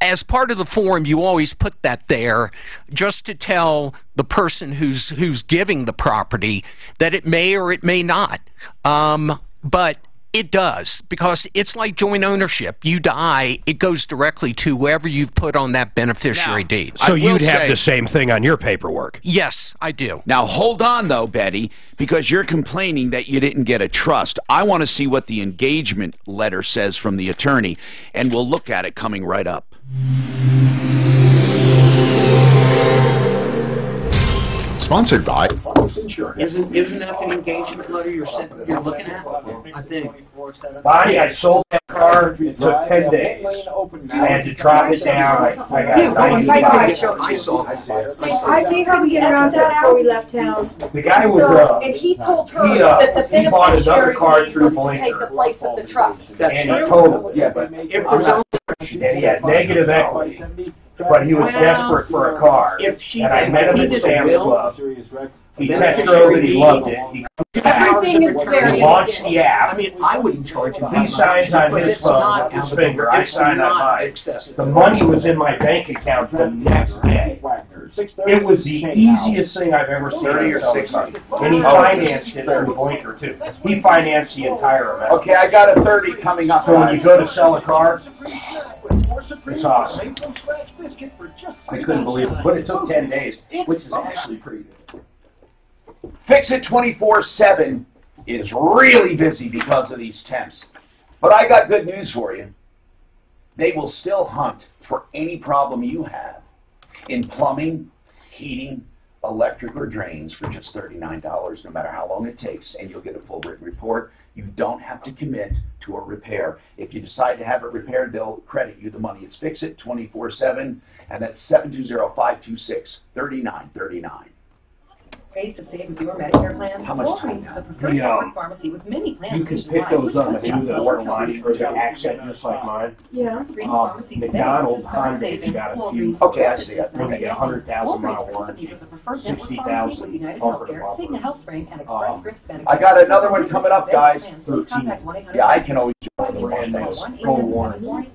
as part of the form, you always put that there just to tell the person who's giving the property that it may or it may not. But it does, because it's like joint ownership. You die, it goes directly to whoever you've put on that beneficiary deed. So you'd have the same thing on your paperwork? Yes, I do. Now, hold on, though, Betty, because you're complaining that you didn't get a trust. I want to see what the engagement letter says from the attorney, and we'll look at it coming right up. Sponsored by Isn't that the engagement letter you're looking at? I think. Bonnie, I sold that car. It took 10 days. I had to drop it down. I see how we get around that before we left town. The guy was, and he told her that the beneficiary was to take the place of the trust. And he told, but if there's only, and he had negative equity. But he was desperate for a car, and I met him at Sam's Club. He test drove it, he loved it. He launched the app. I mean, I wouldn't charge him. He signs on his phone with his finger. I sign on mine. The money was in my bank account the next day. It was the easiest thing I've ever seen. 30 or 60. And he financed it through Boinker, too. He financed the entire amount. Okay, I got a 30 coming up. So when you go to sell a car, it's awesome. I couldn't believe it. But it took 10 days, which is actually pretty good. Fix It 24/7 is really busy because of these temps. But I got good news for you. They will still hunt for any problem you have in plumbing, heating, electric, or drains for just $39, no matter how long it takes, and you'll get a full written report. You don't have to commit to a repair. If you decide to have it repaired, they'll credit you the money. It's Fix It 24/7, and that's 720-526-3939. Ways to save with your Medicare plan? How much Walgreens is a preferred network pharmacy with many plans. You can pick those up and do the work line or the accent just like mine. Yeah. McDonald's Congress got a few. Okay, I see it. They get 100,000-mile warranty, 60,000 Cigna Health Spring and Express Scripts Medicare. I got another one coming up, guys. 13. Yeah, I can always brand new full warranty. 20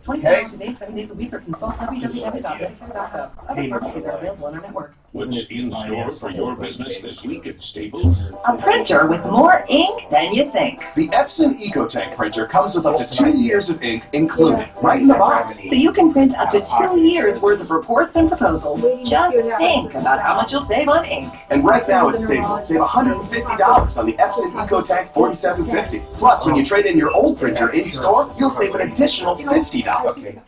Okay. hours a day, 7 days a week, or consult www.medicare.gov. Other pharmacies are available on our network. What's in store for your business this week at Staples? A printer with more ink than you think. The Epson EcoTank printer comes with up to 2 years of ink included, right in the box. So you can print up to 2 years worth of reports and proposals. Just think about how much you'll save on ink. And right now at Staples, save $150 on the Epson EcoTank 4750. Plus, when you trade in your old printer in store, you'll save an additional $50. Okay.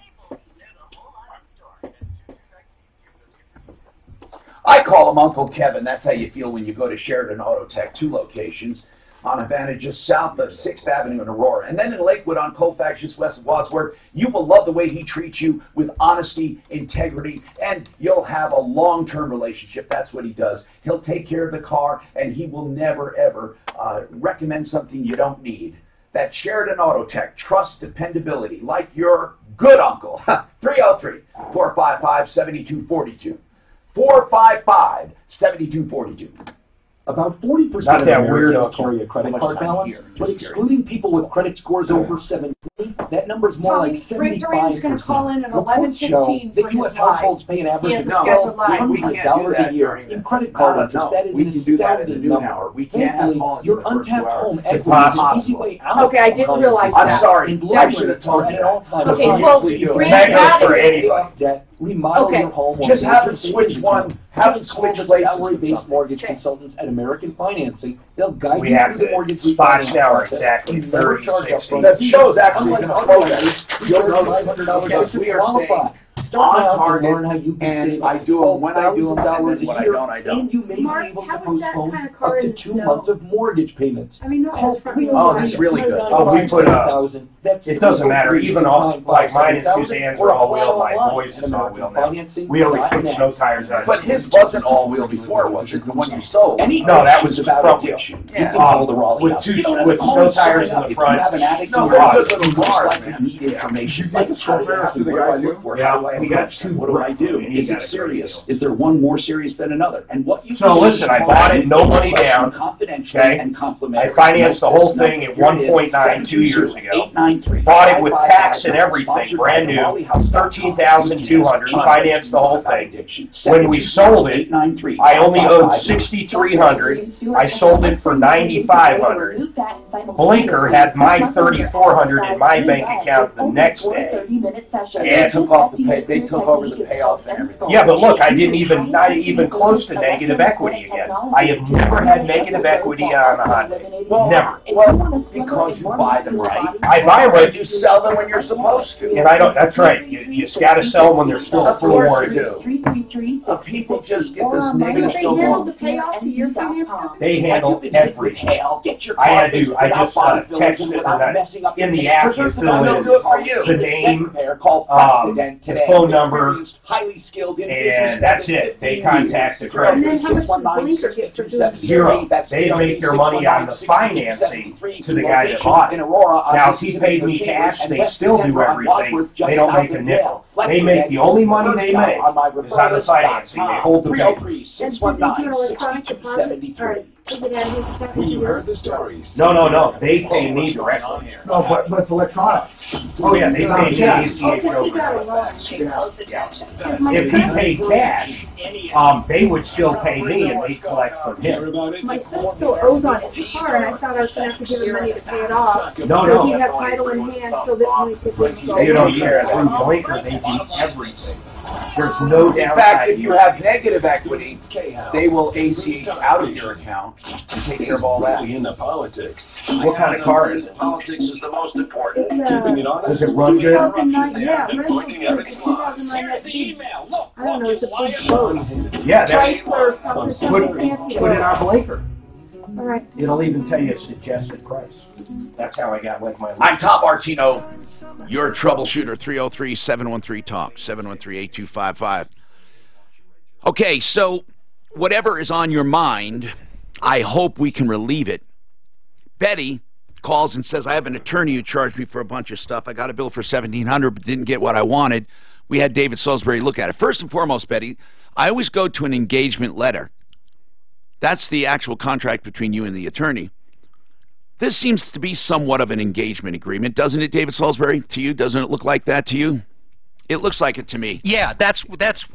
I call him Uncle Kevin. That's how you feel when you go to Sheridan Auto Tech, 2 locations on Havana, just south of 6th Avenue in Aurora. And then in Lakewood on Colfax, just west of Wadsworth. You will love the way he treats you with honesty, integrity, and you'll have a long-term relationship. That's what he does. He'll take care of the car, and he will never, ever recommend something you don't need. That Sheridan Auto Tech, trust, dependability, like your good uncle. 303-455-7242. 455-7242. About 40% of Americans carry a credit card balance, but excluding people with credit scores over 720, that number's more like 75%. Ryan's going to call in at 11:15 for U.S. households pay an average of $1,200 a year in credit card interest. That is an astounding number. We can't have your untapped home equity is an easy way out. Okay, I didn't realize that. I'm sorry. I should have told you. Okay, well, that goes for anybody. Remodel your home. Just have them switch one. Have them switch salary-based mortgage consultants at American Financing. They'll guide you through the mortgage spots now are exactly 30, 60. That show's actually going to flow that. You'll know $500 we are staying on target, and I do them when I do them, and then when I don't, I don't. And you may be able to postpone up to 2 months of mortgage payments. I mean, that's really good. Oh, we put it doesn't matter. Even all, like mine and Suzanne's are all-wheel, my boys is all-wheel now. We always put snow tires on. But his wasn't all-wheel before, was it? The one you sold? No, that was the front wheel. With snow tires in the front. No, they're good little cars, man. Need information. Like, we got 2. What do I do? Is it serious? Is there one more serious than another? And what you So listen, I bought it, no money down. Confidentially and complimentary. I financed the whole thing at 1.9 2 years ago. Bought it with tax and everything, brand new, $13,200. Financed the whole thing. When we sold it, I only owed $6,300. I sold it for $9,500. Blinker had my $3,400 in my bank account the next day. And took off the pay. They took over the payoff and everything. Yeah, but look, I didn't even, not even close to negative equity again. I have never had negative equity on a Hyundai. Never. Well, because you buy them right. I buy them right. You sell them when you're supposed to. And I don't, that's right. You got to sell them when they're still full warranty. People just get this negative so long. They handle everything. I had to, I just texted in the app, you fill in the name, the phone number, and that's it. They contact the credit. And then how much does Blinker get for doing 0. They make their money on the financing to the guy that bought it. Now, if he paid me cash, they still do everything. They don't make a nickel. They make, the only money they make is on the financing. They hold the paper. You heard the stories. No. They pay me directly. No, but it's electronic. Oh, yeah, they pay me ACH over. If he paid cash, they would still pay me and they collect from him. My son still owes on his car, and I thought I was going to have to give him money to pay it off. No. So he had title in hand so that when he could You don't care. Through Blinker, they do everything. There's no downside. In fact, if you have negative equity, they will ACH out of your account and take care of all that. Into politics. What kind of car is it? Politics is the most important. Keeping it honest. Does it run good? 2009, yeah. Collecting evidence laws. 2009 the email. Look, I don't know, it's a big boat. Yeah, that's Chrysler, something fancy. put in our blinker. All right. It'll even tell you a suggested price. That's how I got with my. I'm Tom Martino, your troubleshooter. 303-713-TALK, 713-8255. Okay, so whatever is on your mind, I hope we can relieve it. Betty calls and says, I have an attorney who charged me for a bunch of stuff. I got a bill for $1,700 but didn't get what I wanted. We had David Salisbury look at it. First and foremost, Betty, I always go to an engagement letter. That's the actual contract between you and the attorney. This seems to be somewhat of an engagement agreement, doesn't it, David Salisbury? To you, doesn't it look like that to you? It looks like it to me. Yeah, that's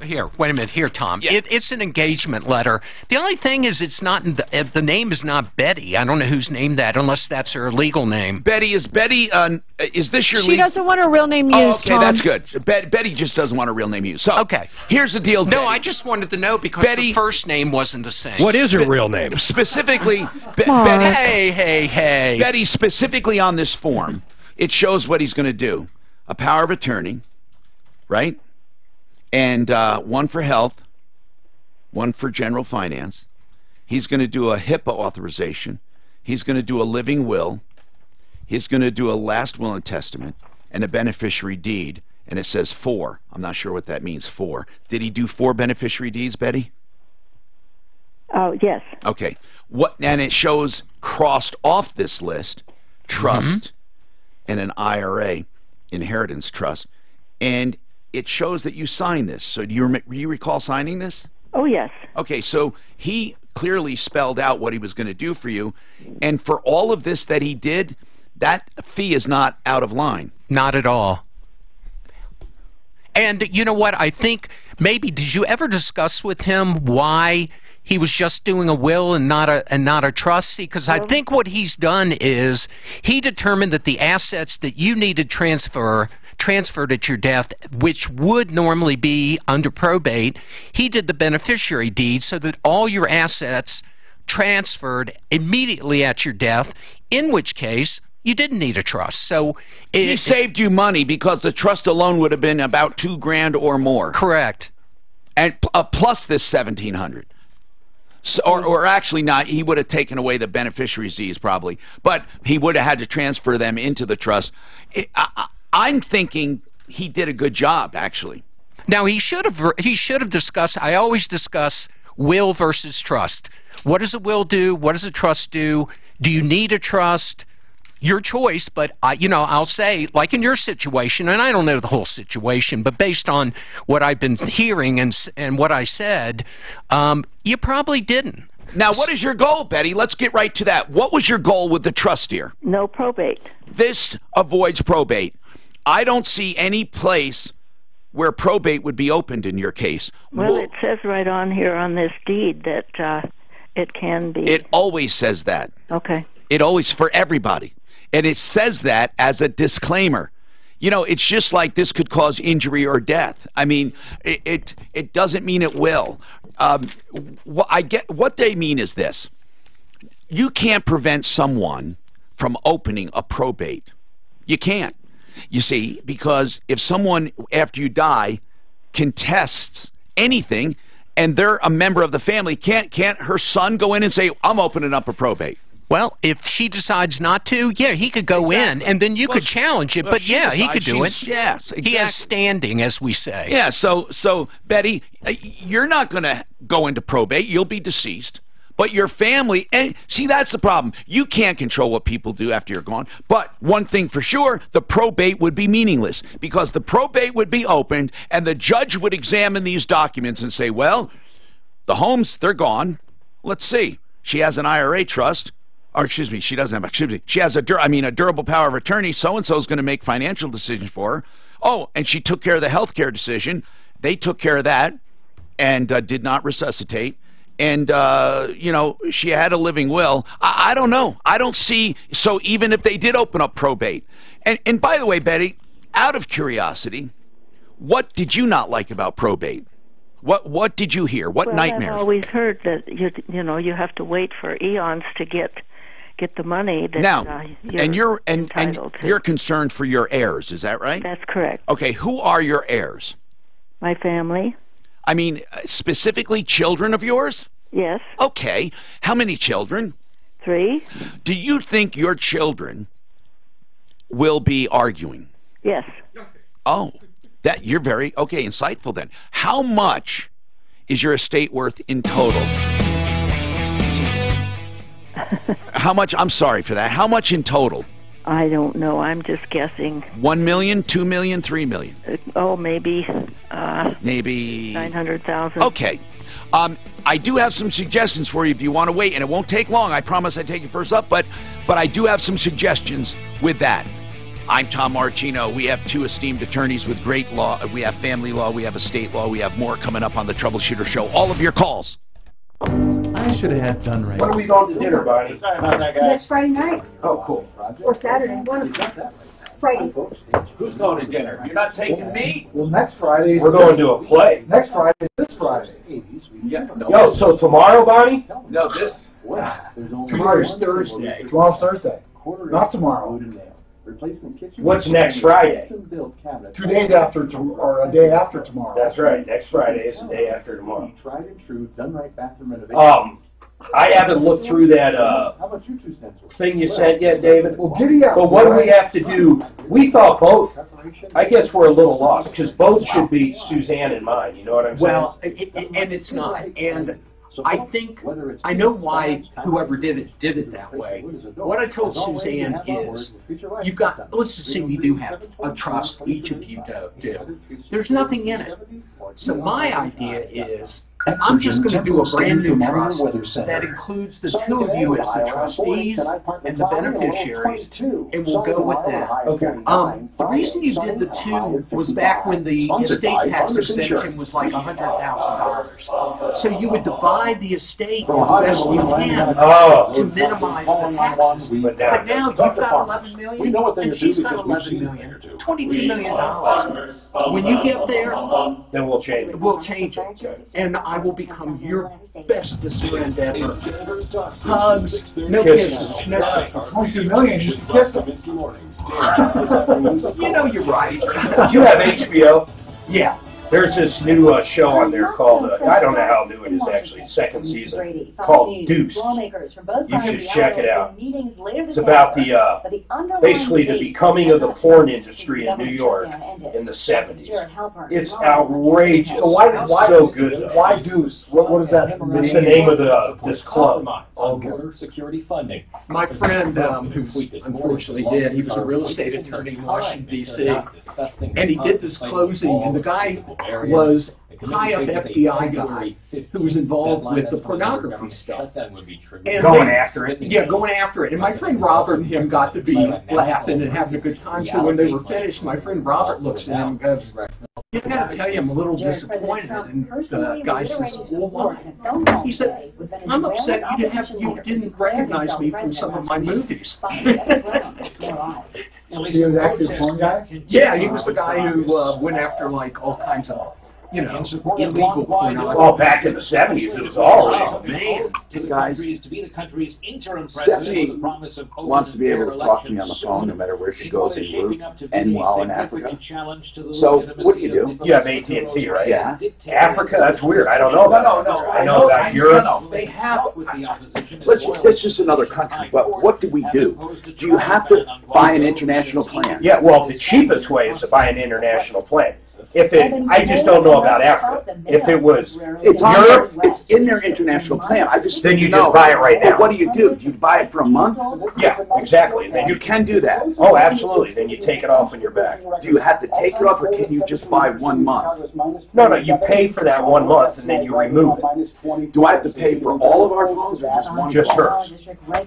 here. Wait a minute, here, Tom. Yeah. It's an engagement letter. The only thing is, it's not the name is not Betty. I don't know who's named that, unless that's her legal name. Betty is this your? She doesn't want her real name used. Okay, Tom. that's good. Betty just doesn't want her real name used. So okay, here's the deal. No, Betty. I just wanted to know because the first name wasn't the same. What is her real name? Specifically, Betty. Hey. Betty, specifically on this form, it shows what he's going to do: a power of attorney, right? And one for health, one for general finance. He's going to do a HIPAA authorization. He's going to do a living will. He's going to do a last will and testament and a beneficiary deed. And it says 4. I'm not sure what that means, 4. Did he do 4 beneficiary deeds, Betty? Oh, yes. Okay. And it shows crossed off this list, trust and an IRA, inheritance trust. And it shows that you signed this. So do you recall signing this? Oh, yes. Okay, so he clearly spelled out what he was going to do for you. And for all of this that he did, that fee is not out of line. Not at all. And you know what? I think maybe, did you ever discuss with him why he was just doing a will and not a trust? See, because I think what he's done is he determined that the assets that you needed transferred at your death, which would normally be under probate, he did the beneficiary deed so that all your assets transferred immediately at your death, in which case you didn't need a trust. So he saved you money because the trust alone would have been about $2,000 or more. Correct. And plus this $1,700. So, or actually not, he would have taken away the beneficiaries deeds probably, but he would have had to transfer them into the trust. I'm thinking he did a good job, actually. Now he should have discussed. I always discuss will versus trust. What does a will do? What does a trust do? Do you need a trust? Your choice, but I'll say, like in your situation, and I don't know the whole situation, but based on what I've been hearing and what I said, you probably didn't. Now, what is your goal, Betty? Let's get right to that. What was your goal with the trust here? No probate. This avoids probate. I don't see any place where probate would be opened in your case. Well, it says right on here on this deed that it can be. It always says that. Okay. It always, for everybody. And it says that as a disclaimer. You know, it's just like this could cause injury or death. I mean, it doesn't mean it will. What they mean is this. You can't prevent someone from opening a probate. You can't. You see, because if someone, after you die, contests anything, and they're a member of the family, can't her son go in and say, I'm opening up a probate? Well, if she decides not to, yeah, he could go in, and then you could challenge it. But yeah, he could do it. Yes, exactly. He has standing, as we say. Yeah. So Betty, you're not going to go into probate. You'll be deceased. But your family, and see, that's the problem. You can't control what people do after you're gone. But one thing for sure, the probate would be meaningless because the probate would be opened, and the judge would examine these documents and say, well, the homes, they're gone. Let's see. She has an IRA trust. Or excuse me, she doesn't have. Excuse me, she has a durable power of attorney. So and so is going to make financial decisions for her. Oh, and she took care of the health care decision. They took care of that, and did not resuscitate. And she had a living will. I don't know. I don't see. So even if they did open up probate, and by the way, Betty, out of curiosity, What did you not like about probate? What did you hear? What nightmares? I've always heard that you have to wait for eons to get the money that now, you're and you're concerned for your heirs, is that right? That's correct. Okay, who are your heirs? My family. I mean, specifically children of yours? Yes. Okay. How many children? 3. Do you think your children will be arguing? Yes. Oh, that you're very insightful then. How much is your estate worth in total? How much? I'm sorry for that. How much in total? I don't know. I'm just guessing. 1 million, 2 million, 3 million. Maybe. Maybe 900,000. Okay. I do have some suggestions for you if you want to wait, and it won't take long. I promise I take it first up, but I do have some suggestions with that. I'm Tom Martino. We have 2 esteemed attorneys with great law. We have family law. We have estate law. We have more coming up on the Troubleshooter Show. All of your calls. I should have had done right. When are we going to dinner, Bonnie? Sorry about that, guys. Next Friday night. Oh, cool. Or Saturday. One of Friday. Who's going to dinner? You're not taking me? Well, next Friday. We're going to a play. Next Friday is this Friday. Yo, so tomorrow, Bonnie? No, this. Tomorrow's Thursday. Tomorrow's Thursday. Not tomorrow. What's next Friday? 2 days after, or a day after tomorrow. That's right. Next Friday is the day after tomorrow. Tried and true, done right bathroom renovation. I haven't looked through that thing you sent yet, David. Well, giddy up. But what do we have to do? We thought both. I guess we're a little lost because both should be Suzanne and mine. You know what I'm saying? Well, and it's not. And I think I know why whoever did it that way. What I told Suzanne is, you've got. Let's just say you do have a trust. Each of you do. There's nothing in it. So my idea is, I'm just going to do a brand new trust that includes the 2 of you as the trustees and the beneficiaries, and we'll go with that. Okay. The reason you did the 2 was back when the estate tax percentage was like $100,000. So you would divide the estate as best you can to minimize the taxes. But now you've got $11 million, and she's got $11 million, $22 million. When you get there, then we'll change it. We'll change it, and I will become your bestest friend ever. Hugs, no kisses, no kisses. 22 million, you should kiss them. You know you're right. Do you have HBO? Yeah. There's this new show on there called, I don't know how new it is actually, 2nd season, called Deuce. You should check it out. It's about basically the becoming of the porn industry in New York in the 70s. It's outrageous. So why so good though. Why Deuce? What is that? It's the name of this club. Border security funding. My friend, who's unfortunately dead, he was a real estate attorney in Washington, D.C., and he did this closing, and the guy was high up FBI guy who was involved with the pornography stuff. And going after it? Yeah, going after it. And my friend Robert and him got to be laughing and having a good time. So when they were finished, my friend Robert looks at him and goes, "I gotta tell you, I'm a little disappointed." And the guy says, "Well, why?" He said, "I'm upset you didn't recognize me from some of my movies." He was actually a porn guy? Yeah, he was the guy who went after like all kinds of, illegal pornography. Oh, back in the 70s, it was all illegal. Man. Hey guys, Stephanie wants to be able to talk to me on the phone no matter where she goes en route and while in Africa. So, what do you do? You have AT&T, right? Yeah. Africa? That's weird. I don't know about Africa. I know about Europe. They have That's just another country, but what do we do? Do you have to buy an international plan? Yeah, well, the cheapest way is to buy an international plan. I just don't know about Africa. If it was Europe, it's in their international plan. Then you just buy it right now. But what do? Do you buy it for a month? Yeah, exactly. Then you can do that. Oh, absolutely. Then you take it off on your back. Do you have to take it off, or can you just buy 1 month? No, you pay for that 1 month and then you remove it. Do I have to pay for all of our phones or just one? Just hers.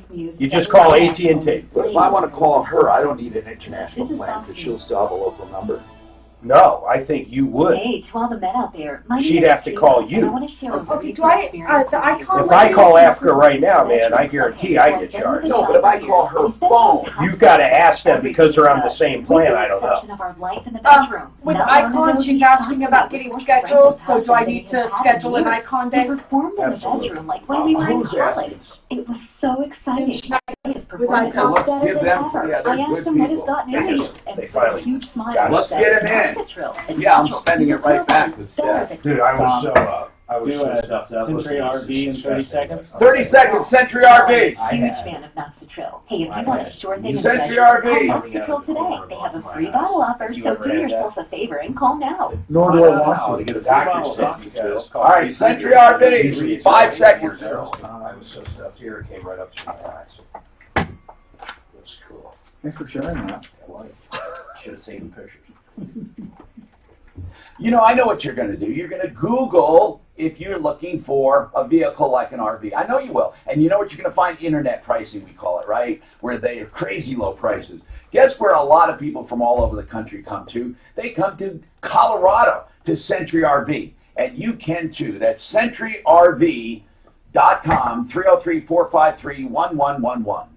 You just call AT&T. But if I want to call her, I don't need an international plan because she'll still have a local number. No, I think you would. Hey, to all the men out there, She'd have to call you. Okay, do I, the icon... If I call Africa right now, man, I guarantee I get charged. No, but if I call her phone, you've got to ask them because they're on the same plan. I don't know. With icon, she's asking about getting scheduled, so do I need to schedule an icon day? Performed in the bedroom like when we were in college. It was so exciting. With icon, let's give them, yeah, they're I good asked him what his people. thought marriage, and They finally a huge smile. Let's said, get him in. Yeah, I'm spending it right back with Steph. Dude, I was so stuffed up. Century RV in 30 seconds. 30 seconds, Century RV. Huge fan of Knox the Trill. Hey, if you want a short thing in the Century bedroom, RV. call Knox the Trill today. They have a free bottle offer, so do yourself a favor and call now. Nor do I want to. To get a doctor's because All right, Century RV. 5 seconds. I was so stuffed here, it came right up to my eyes. It was cool. Thanks for sharing that. Should have taken pictures. You know, I know what you're going to do. You're going to Google if you're looking for a vehicle like an RV. I know you will. And you know what you're going to find? Internet pricing, we call it, right? Where they have crazy low prices. Guess where a lot of people from all over the country come to? They come to Colorado, to Century RV. And you can too. That's CenturyRV.com, 303-453-1111.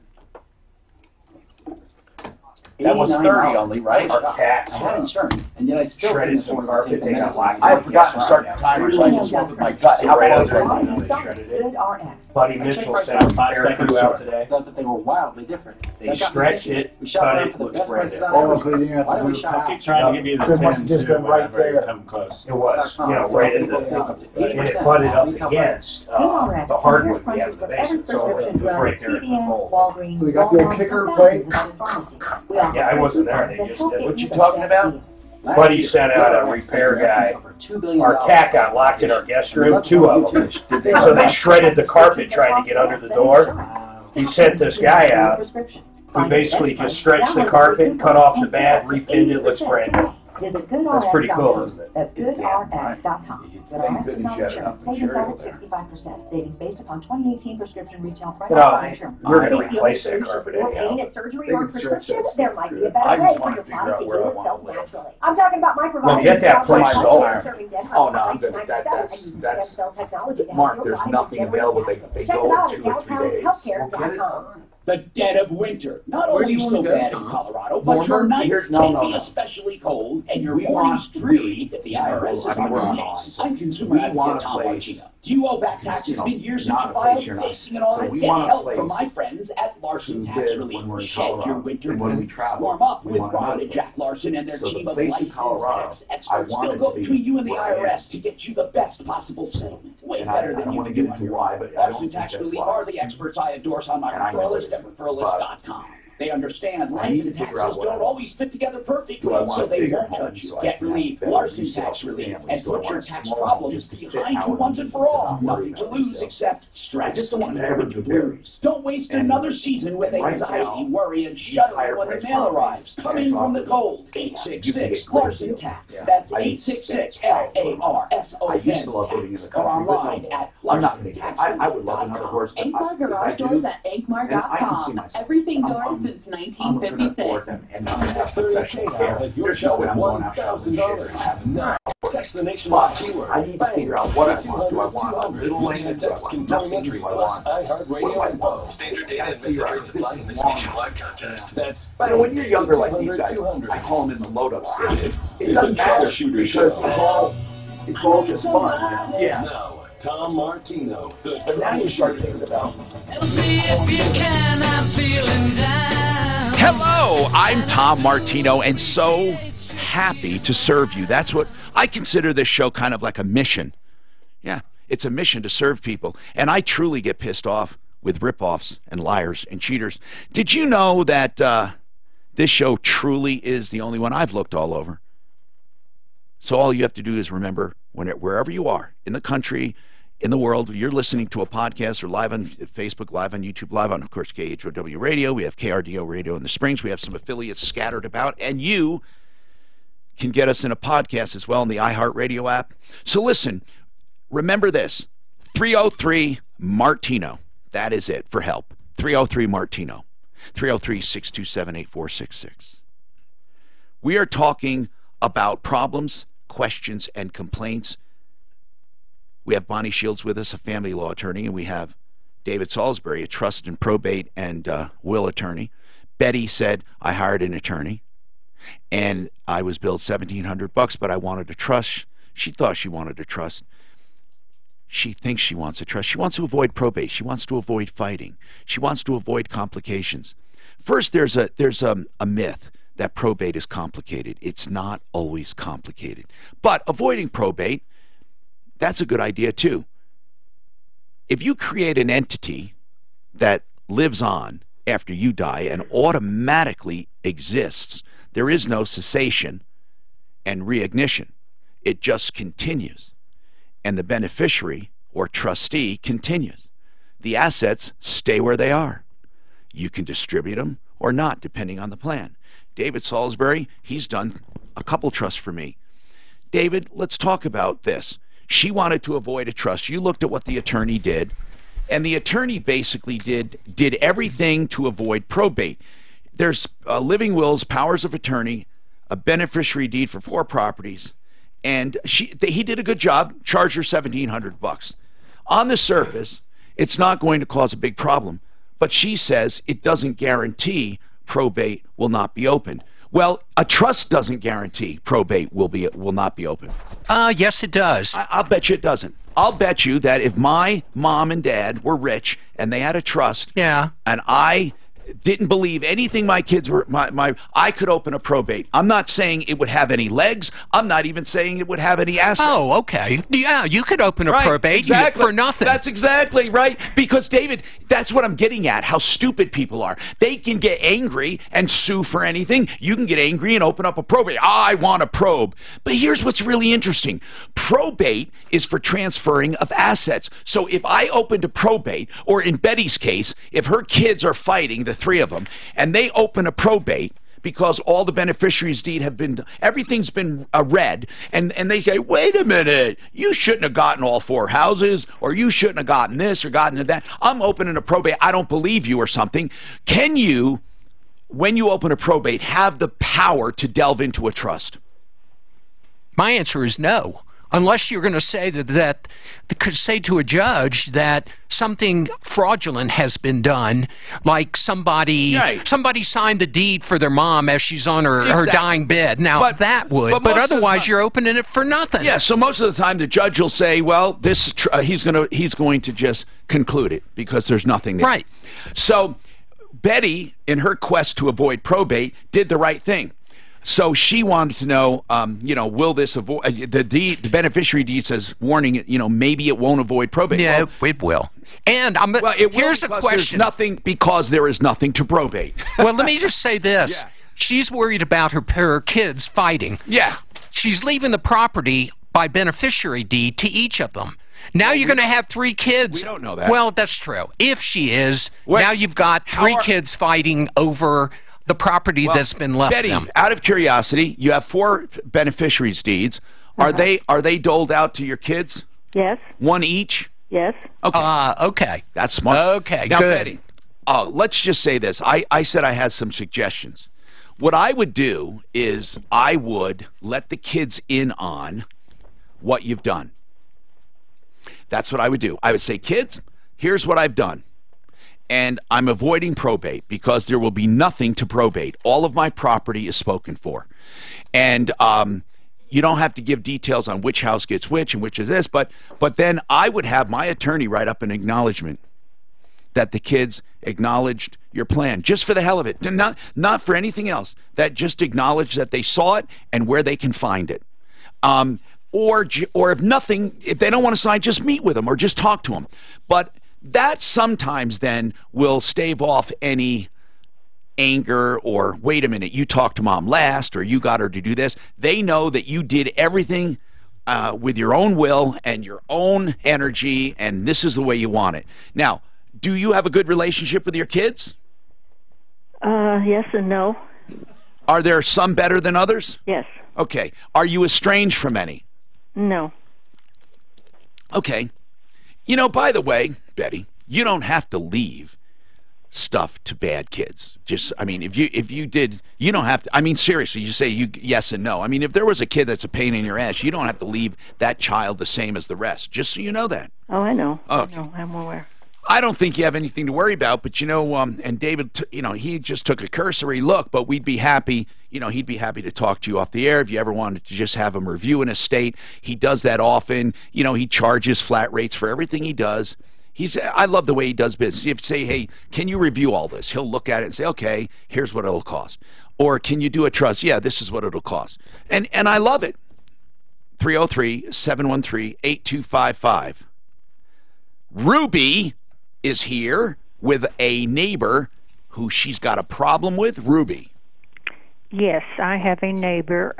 That was 30 only, right? I had insurance, and yet I still shredded some carpet. They got locked. I had forgotten to start the timer, so I just went with my gut. How Right was out it? they shredded it. Good RX. Buddy Mitchell sent 5 seconds out today. thought that they were wildly different. They stretched it, cut it, looks brand new. Honestly, you have Why to do do we shop? I keep trying to give you the It must have 10 just too, been right whenever you there. come close. It was, right in the, and it butted up against the hardwood we have in the basement, so it was right there in the hole. Walgreens, We got the old kicker plate. Yeah, I wasn't there, they just did. What you talking about? Buddy sent out a repair guy. Our cat got locked in our guest room, 2 of them. So they shredded the carpet trying to get under the door. He sent this guy out who basically just stretched the carpet, cut off the bed, repinned it, looks brand new. Visit That's pretty cool, isn't it? That's goodrx.com. GoodRx is not insurance. Savings over 65%. Savings based upon 2018 prescription retail price. We're going to replace that carpet anyhow. Pain at surgery or prescription, there might be a better way for your body to heal itself naturally. I'm talking about my provider. Well, get that place sold. Oh, no, I'm good. That's Mark, there's nothing available. They go in 2 or 3 days. Healthcare.com. The dead of winter. Not only are you so bad in Colorado, but your nights can be especially cold, and your mornings dreary if the IRS is on your case. I'm consumer advocate Tom Martino. Do you owe back taxes mid-year since you filed? Facing it all? Get help from my friends at Larson Tax Relief. Shed your winter blues. Warm up with Robin and Jack Larson and their team of licensed tax experts. They'll go between you and the IRS to get you the best possible settlement. Way better than you can do on your own. Larson Tax Relief are the experts I endorse on my referral list at referralist.com. They understand life and taxes don't always fit together perfectly, so they won't judge you. Get relief, Larson Tax Relief, and put your tax problems behind you once and for all. Nothing to lose except stress and overdue blues. Don't waste another season with anxiety, worry, and shuddering when the mail arrives. Come in from the cold. 866 Larson Tax. That's 866 LARSON or online at larsontax. I would love another horse. Ankmar Garage Doors at ankmar.com. Everything doors since 1956. Your show with $1,000. Now, text the nationwide keyword. I need to figure out what I want. Do I want a little lane lane? text complimentary plus iHeartRadio info. Standard data and message rates apply in this nationwide contest. That's when you're younger like these guys, I call them in the load-up stage. It doesn't matter because it's all just fun. Yeah. Now, Tom Martino, the but now you start thinking about. Hello, I'm Tom Martino, and so happy to serve you. That's what I consider this show kind of like a mission. Yeah, it's a mission to serve people, and I truly get pissed off with rip-offs and liars and cheaters. Did you know that this show truly is the only one I've looked all over? So all you have to do is remember, wherever you are, in the country, in the world, you're listening to a podcast or live on Facebook, live on YouTube, live on, of course, KHOW Radio. We have KRDO Radio in the Springs. We have some affiliates scattered about. And you can get us in a podcast as well in the iHeartRadio app. So listen, remember this, 303-MARTINO. That is it for help. 303-MARTINO. 303-627-8466. We are talking about problems, questions, and complaints. We have Bonnie Shields with us, a family law attorney, and we have David Salisbury, a trust and probate and will attorney. Betty said, I hired an attorney, and I was billed $1,700, but I wanted a trust. She thought she wanted a trust. She thinks she wants a trust. She wants to avoid probate. She wants to avoid fighting. She wants to avoid complications. First, there's a myth that probate is complicated. It's not always complicated. But avoiding probate, that's a good idea too. If you create an entity that lives on after you die and automatically exists, there is no cessation and reignition. It just continues. And the beneficiary or trustee continues. The assets stay where they are. You can distribute them or not, depending on the plan. David Salisbury, he's done a couple trusts for me. David, let's talk about this. She wanted to avoid a trust. You looked at what the attorney did, and the attorney basically did everything to avoid probate. There's living wills, powers of attorney, a beneficiary deed for 4 properties, and he did a good job, charged her $1,700. On the surface, it's not going to cause a big problem, but she says it doesn't guarantee probate will not be opened. Well, a trust doesn't guarantee probate will not be open. Yes, it does. I'll bet you it doesn't. I'll bet you that if my mom and dad were rich and they had a trust, yeah, and I didn't believe anything my kids were, I could open a probate. I'm not saying it would have any legs. I'm not even saying it would have any assets. Oh, okay. Yeah, you could open a probate for nothing. That's exactly right. Because, David, that's what I'm getting at, how stupid people are. They can get angry and sue for anything. You can get angry and open up a probate. I want a probe. But here's what's really interesting. Probate is for transferring of assets. So if I opened a probate, or in Betty's case, if her kids are fighting, the 3 of them, and they open a probate because all the beneficiaries' deed have been, everything's been read, and they say, wait a minute, you shouldn't have gotten all 4 houses, or you shouldn't have gotten this or gotten that. I'm opening a probate. I don't believe you or something. Can you, when you open a probate, have the power to delve into a trust? My answer is no. Unless you're going to say that say to a judge that something fraudulent has been done, like somebody signed the deed for their mom as she's on her dying bed. Now that would, but otherwise you're opening it for nothing. Yeah. So most of the time the judge will say, well, this he's going to just conclude it because there's nothing there. Right. So Betty, in her quest to avoid probate, did the right thing. So she wanted to know, will this avoid the beneficiary deed says warning, maybe it won't avoid probate. Yeah, it will. And here's the question: because there is nothing to probate. Well, let me just say this: she's worried about her kids fighting. Yeah, she's leaving the property by beneficiary deed to each of them. Now you're going to have 3 kids. We don't know that. Well, that's true. If she is, now you've got 3 kids fighting over the property that's been left Betty, them. Out of curiosity, you have 4 beneficiaries' deeds. Are they doled out to your kids? Yes. 1 each? Yes. Okay. Okay. That's smart. Okay, now, good. Betty, let's just say this. I said I had some suggestions. What I would do is I would let the kids in on what you've done. That's what I would do. I would say, kids, here's what I've done. And I'm avoiding probate because there will be nothing to probate. All of my property is spoken for. And you don't have to give details on which house gets which and which is this, but then I would have my attorney write up an acknowledgement that the kids acknowledged your plan, just for the hell of it, not for anything else, that just acknowledged that they saw it and where they can find it. Or if they don't want to sign, just meet with them or just talk to them. But that sometimes then will stave off any anger or, wait a minute, you talked to mom last or you got her to do this. They know that you did everything with your own will and your own energy, and this is the way you want it. Now, do you have a good relationship with your kids? Yes and no. Are there some better than others? Yes. Okay. Are you estranged from any? No. Okay. By the way, Betty, you don't have to leave stuff to bad kids. Just, I mean, if you did, you don't have to. I mean, seriously, you say yes and no. I mean, if there was a kid that's a pain in your ass, you don't have to leave that child the same as the rest. Just so you know that. Oh, I know. Okay. I know. I'm aware. I don't think you have anything to worry about, but and David, he just took a cursory look, but we'd be happy, he'd be happy to talk to you off the air if you ever wanted to just have him review an estate. He does that often. He charges flat rates for everything he does. I love the way he does business. You have to say, hey, can you review all this? He'll look at it and say, okay, here's what it'll cost. Or can you do a trust? Yeah, this is what it'll cost. And I love it. 303-713-8255. Ruby is here with a neighbor who she's got a problem with. Ruby. Yes, I have a neighbor,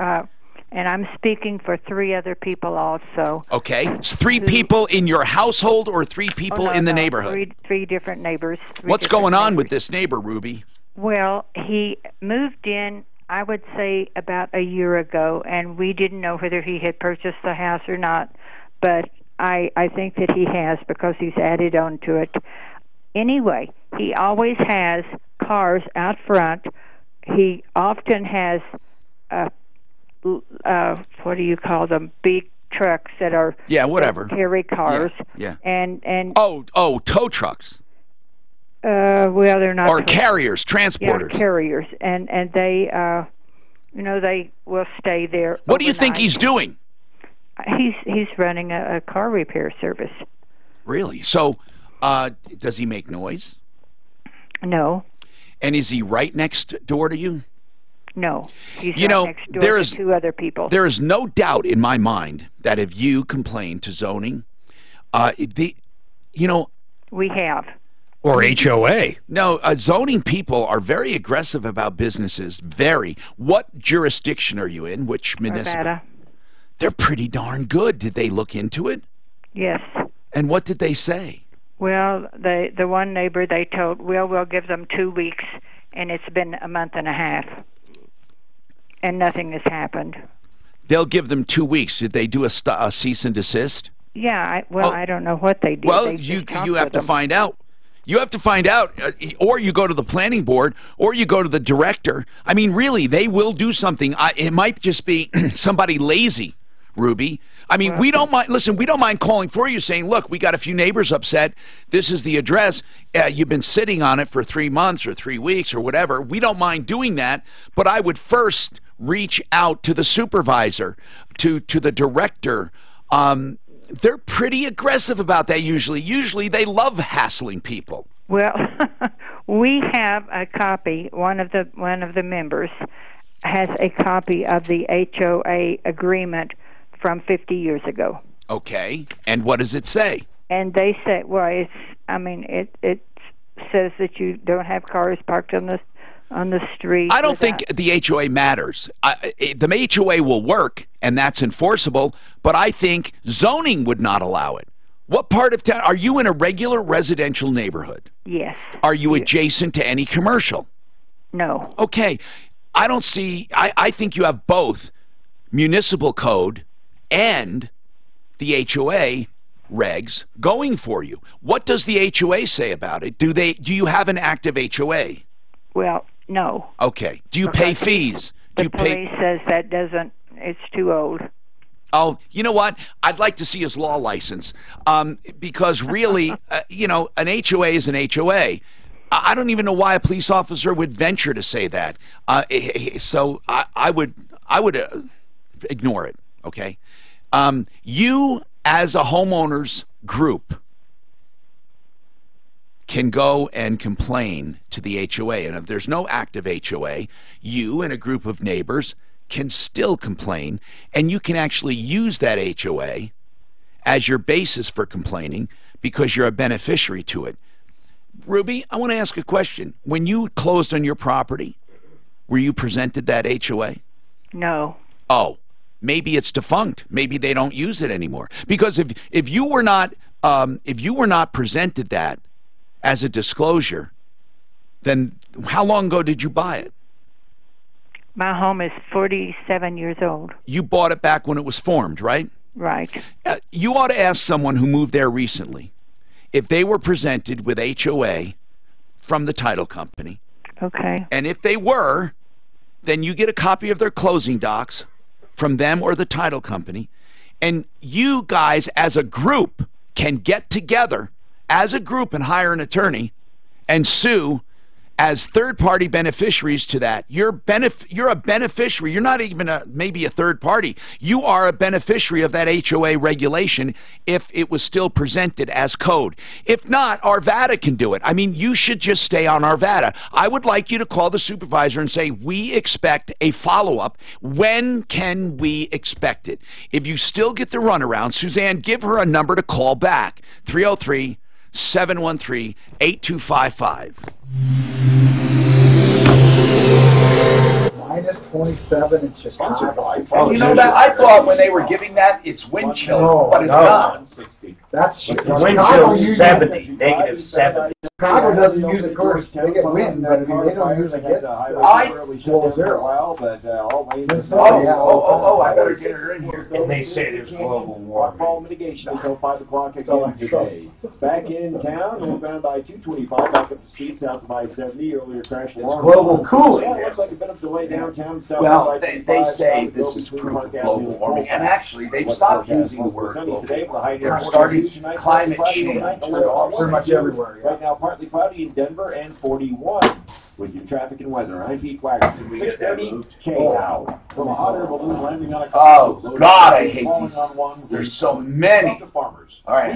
and I'm speaking for 3 other people also. Okay. It's 3 people in your household or 3 people in the neighborhood? Three different neighbors. What's going on with this neighbor, Ruby? Well, he moved in, I would say, about a year ago, and we didn't know whether he had purchased the house or not, but I think that he has because he's added on to it. Anyway, he always has cars out front. He often has, what do you call them, big trucks that are carry cars. Yeah. And tow trucks. Well, they're not. Or carriers, transporters. Yeah, carriers, and they, they will stay there. What do you think he's doing? He's running a car repair service. Really? So, does he make noise? No. And is he right next door to you? No. He's right next door to 2 other people. There is no doubt in my mind that if you complain to zoning, we have. Or HOA. No, zoning people are very aggressive about businesses. Very. What jurisdiction are you in? Which municipal? Nevada. They're pretty darn good. Did they look into it? Yes. And what did they say? Well, the one neighbor, they told, we'll give them 2 weeks, and it's been a month and a half, and nothing has happened. They'll give them 2 weeks. Did they do a cease and desist? Yeah, I don't know what they did. Well, you have to find out. You have to find out, or you go to the planning board, or you go to the director. I mean, really, they will do something. It might just be somebody lazy, Ruby. I mean, we don't mind. Listen, we don't mind calling for you, saying, "Look, we got a few neighbors upset. This is the address. You've been sitting on it for 3 months or 3 weeks or whatever." We don't mind doing that, but I would first reach out to the supervisor, to the director. They're pretty aggressive about that usually. Usually, they love hassling people. Well, we have a copy. One of the members has a copy of the HOA agreement from 50 years ago. Okay, and what does it say? And they say, well, it says that you don't have cars parked on the street. I don't think the HOA matters. The HOA will work, and that's enforceable, but I think zoning would not allow it. What part of town? Are you in a regular residential neighborhood? Yes. Are you adjacent to any commercial? No. Okay. I think you have both municipal code and the HOA regs going for you. What does the HOA say about it? Do you have an active HOA? Well, no. Okay. Do you pay fees? The police says that it's too old. Oh, you know what? I'd like to see his law license. Because really, an HOA is an HOA. I don't even know why a police officer would venture to say that. So I would ignore it, okay? You, as a homeowners group, can go and complain to the HOA. And if there's no active HOA, you and a group of neighbors can still complain, and you can actually use that HOA as your basis for complaining because you're a beneficiary to it. Ruby, I want to ask a question. When you closed on your property, were you presented that HOA? No. Oh, maybe it's defunct. Maybe they don't use it anymore. Because if you were not presented that as a disclosure, then how long ago did you buy it? My home is 47 years old. You bought it back when it was formed, right? Right. You ought to ask someone who moved there recently if they were presented with HOA from the title company. Okay. And if they were, then you get a copy of their closing docs from them or the title company. And you guys as a group can get together as a group and hire an attorney and sue as third-party beneficiaries to that. You're a beneficiary. You're not even maybe a third party. You are a beneficiary of that HOA regulation if it was still presented as code. If not, Arvada can do it. I mean, you should just stay on Arvada. I would like you to call the supervisor and say, we expect a follow-up. When can we expect it? If you still get the runaround, Suzanne, give her a number to call back. 303-713-8255. Minus 27 in Chicago. And you know that I thought when they were giving that it's wind chill, but it's not. That's wind chill 70, negative 70. Chicago doesn't use the course. They get wind, but they don't usually get below zero. I better get her in here. And they say there's global warming. Fall mitigation until 5 o'clock again today. Back in town, northbound I-225, back up the street south of I-70, earlier crash alarm. Global cooling. Yeah, looks like a bit of delay downtown. Well, they say this is proof of global warming, and actually they've stopped using the word global. They're starting climate change pretty much everywhere. Right now, partly cloudy in Denver and 41. With your traffic and weather, I'm Pete Wagner. 6:30 K-How. From a hot air balloon landing on a car. Oh, God, I hate these. There's so many. Farmers. All right.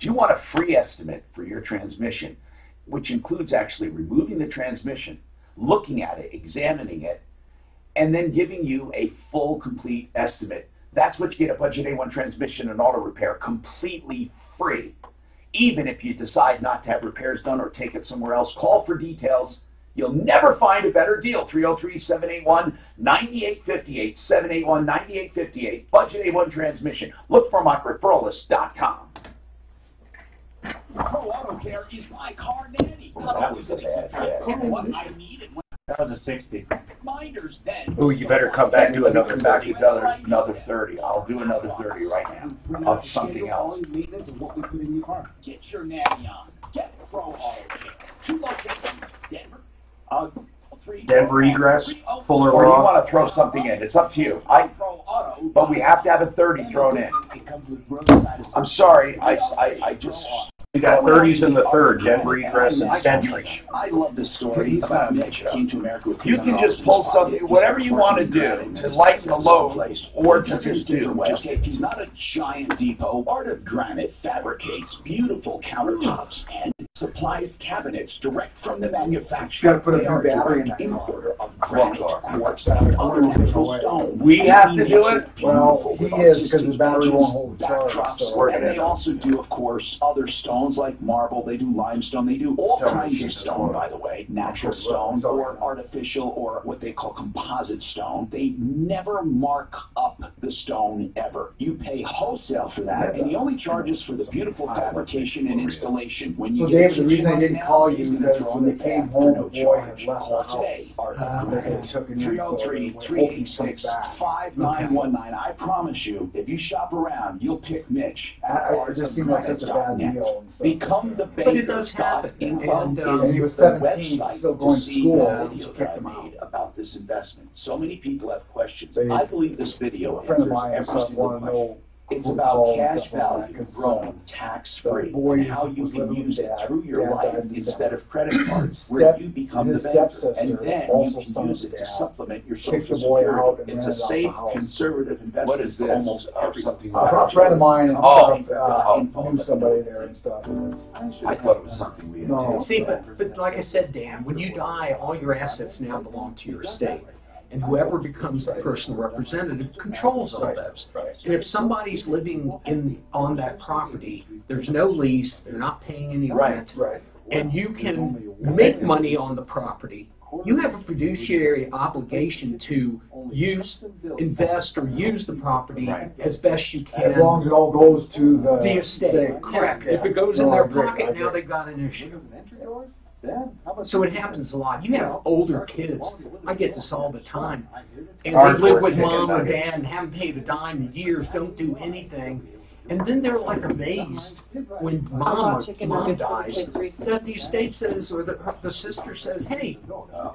Do you want a free estimate for your transmission, which includes actually removing the transmission, looking at it, examining it, and then giving you a full, complete estimate? That's what you get at Budget A1 Transmission and Auto Repair, completely free. Even if you decide not to have repairs done or take it somewhere else, call for details. You'll never find a better deal. 303-781-9858, 781-9858, Budget A1 Transmission. Look for them on referralist.com. Pro Auto Care is my car nanny. That was a bad what I need and when. That was a 60. Reminders then. Ooh, you better come back and do another 30. Another 30. I'll do another 30 right now of something else. Maintenance of what we put in your car. Get your nanny on. Get Pro Auto Care. 2 locations, Denver. Denver egress, Fuller Or you Rock. want to throw something in. It's up to you. But we have to have a 30 thrown in. I'm sorry. I just... We got 30s in the third, Denver egress and Century. I love this story about Mitch came to America with You can just pull something, whatever you want to do to lighten the load, or to just do. He's not a giant depot. Art of Granite fabricates beautiful countertops and supplies cabinets direct from the manufacturer. Got to put a new battery in that importer of granite, quartz, and other natural stone. We have to do it? Well, he is, because the battery won't hold the charge. And they also do, of course, other stones like marble. They do limestone. They do all kinds of stone, by the way. Natural stone or artificial or what they call composite stone. They never mark up the stone ever. You pay wholesale for that, and he only charges for the beautiful fabrication and installation. When you Dave, the reason I didn't call you is because when they came home, the boy had left the house. They took him in, so 303-386-5919. I promise you, if you shop around, you'll pick Mitch. It just seemed like such a bad deal. Become the But it does happen. Info and he was 17, still going to school, and he kicked him out. About this investment. So many people have questions. I believe this video a friend of mine answers every single question. It's about cash value growing tax-free and how you can use it through your life instead of credit cards, where you become the banker, and then you can use it to supplement your social security. It's a safe, conservative investment. What is this? Almost Something a friend of mine knew somebody there and stuff. I thought it was something we had to do. See, but like I said, Dan, when you die, all your assets now belong to your estate. And whoever becomes the personal representative controls all those. And if somebody's living on that property, there's no lease, they're not paying any rent, and you can make money on the property, you have a fiduciary obligation to invest or use the property as best you can. As long as it all goes to the estate. Correct. If it goes in their pocket, now they've got an issue. So it happens a lot. You have older kids. I get this all the time. And they live with mom or dad and haven't paid a dime in years, don't do anything. And then they're like amazed when mom dies that the estate says, or the sister says, hey,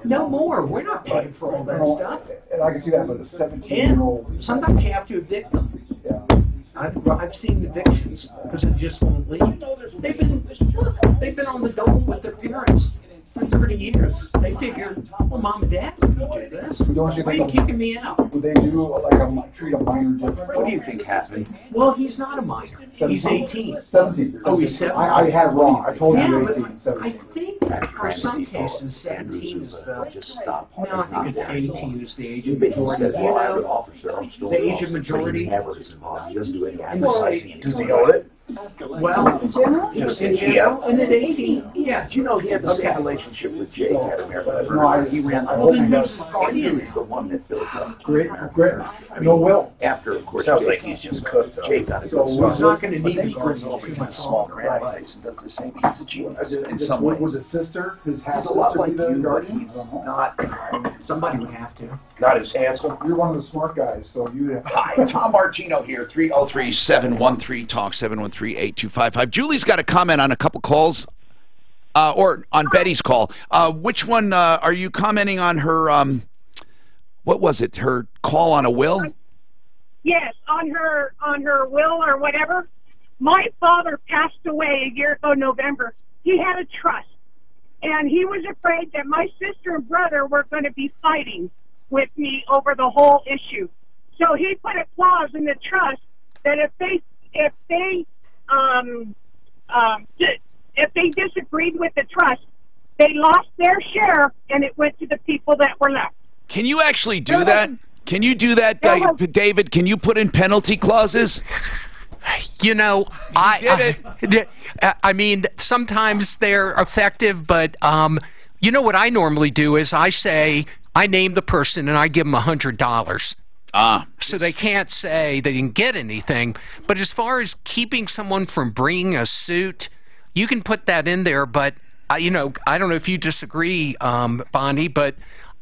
no more. We're not paying for all that stuff. And I can see that with a 17-year-old. And sometimes you have to evict them. I've seen evictions because they just won't leave. They've been on the dole with their parents for 30 years. They figure, well, mom and dad can do this. Why are you kicking me out? Would they do like treat a minor different? What do you think happened? Well, he's not a minor. He's 18. 17. Oh, he's 17. I had wrong. I told you 18. 17. I think for some cases 17 is the. No, I think it's 18 is the age of majority. You know, the age of majority. In the state. Does he own it? Well, in general, and at 18, yeah. Do you know he had the same relationship with Jake? I don't remember. No, he ran the whole thing. He was the one that built up. Great. No will. After, of course, sounds like he's just cooked. Jake got it. So we're not going to need to bring too much small grandkids and does the same. He's a genius in some ways. Was his sister, his half sister, a lot like you, but he's not. Somebody would have to. Not as handsome. You're one of the smart guys, so you have. Hi, Tom Martino here. 303-713-TALK 713-8255. Julie's got a comment on a couple calls, or on Betty's call. Which one are you commenting on? Her what was it? Her call on a will? Yes, on her will or whatever. My father passed away a year ago, November. He had a trust, and he was afraid that my sister and brother were going to be fighting with me over the whole issue. So he put a clause in the trust that if they disagreed with the trust, they lost their share, and it went to the people that were left. Can you actually do that? Can you do that, David? Can you put in penalty clauses? You know, I mean, sometimes they're effective, but you know what I normally do is I name the person and I give them $100. So they can't say they didn't get anything. But as far as keeping someone from bringing a suit, you can put that in there. But you know, I don't know if you disagree, Bonnie, but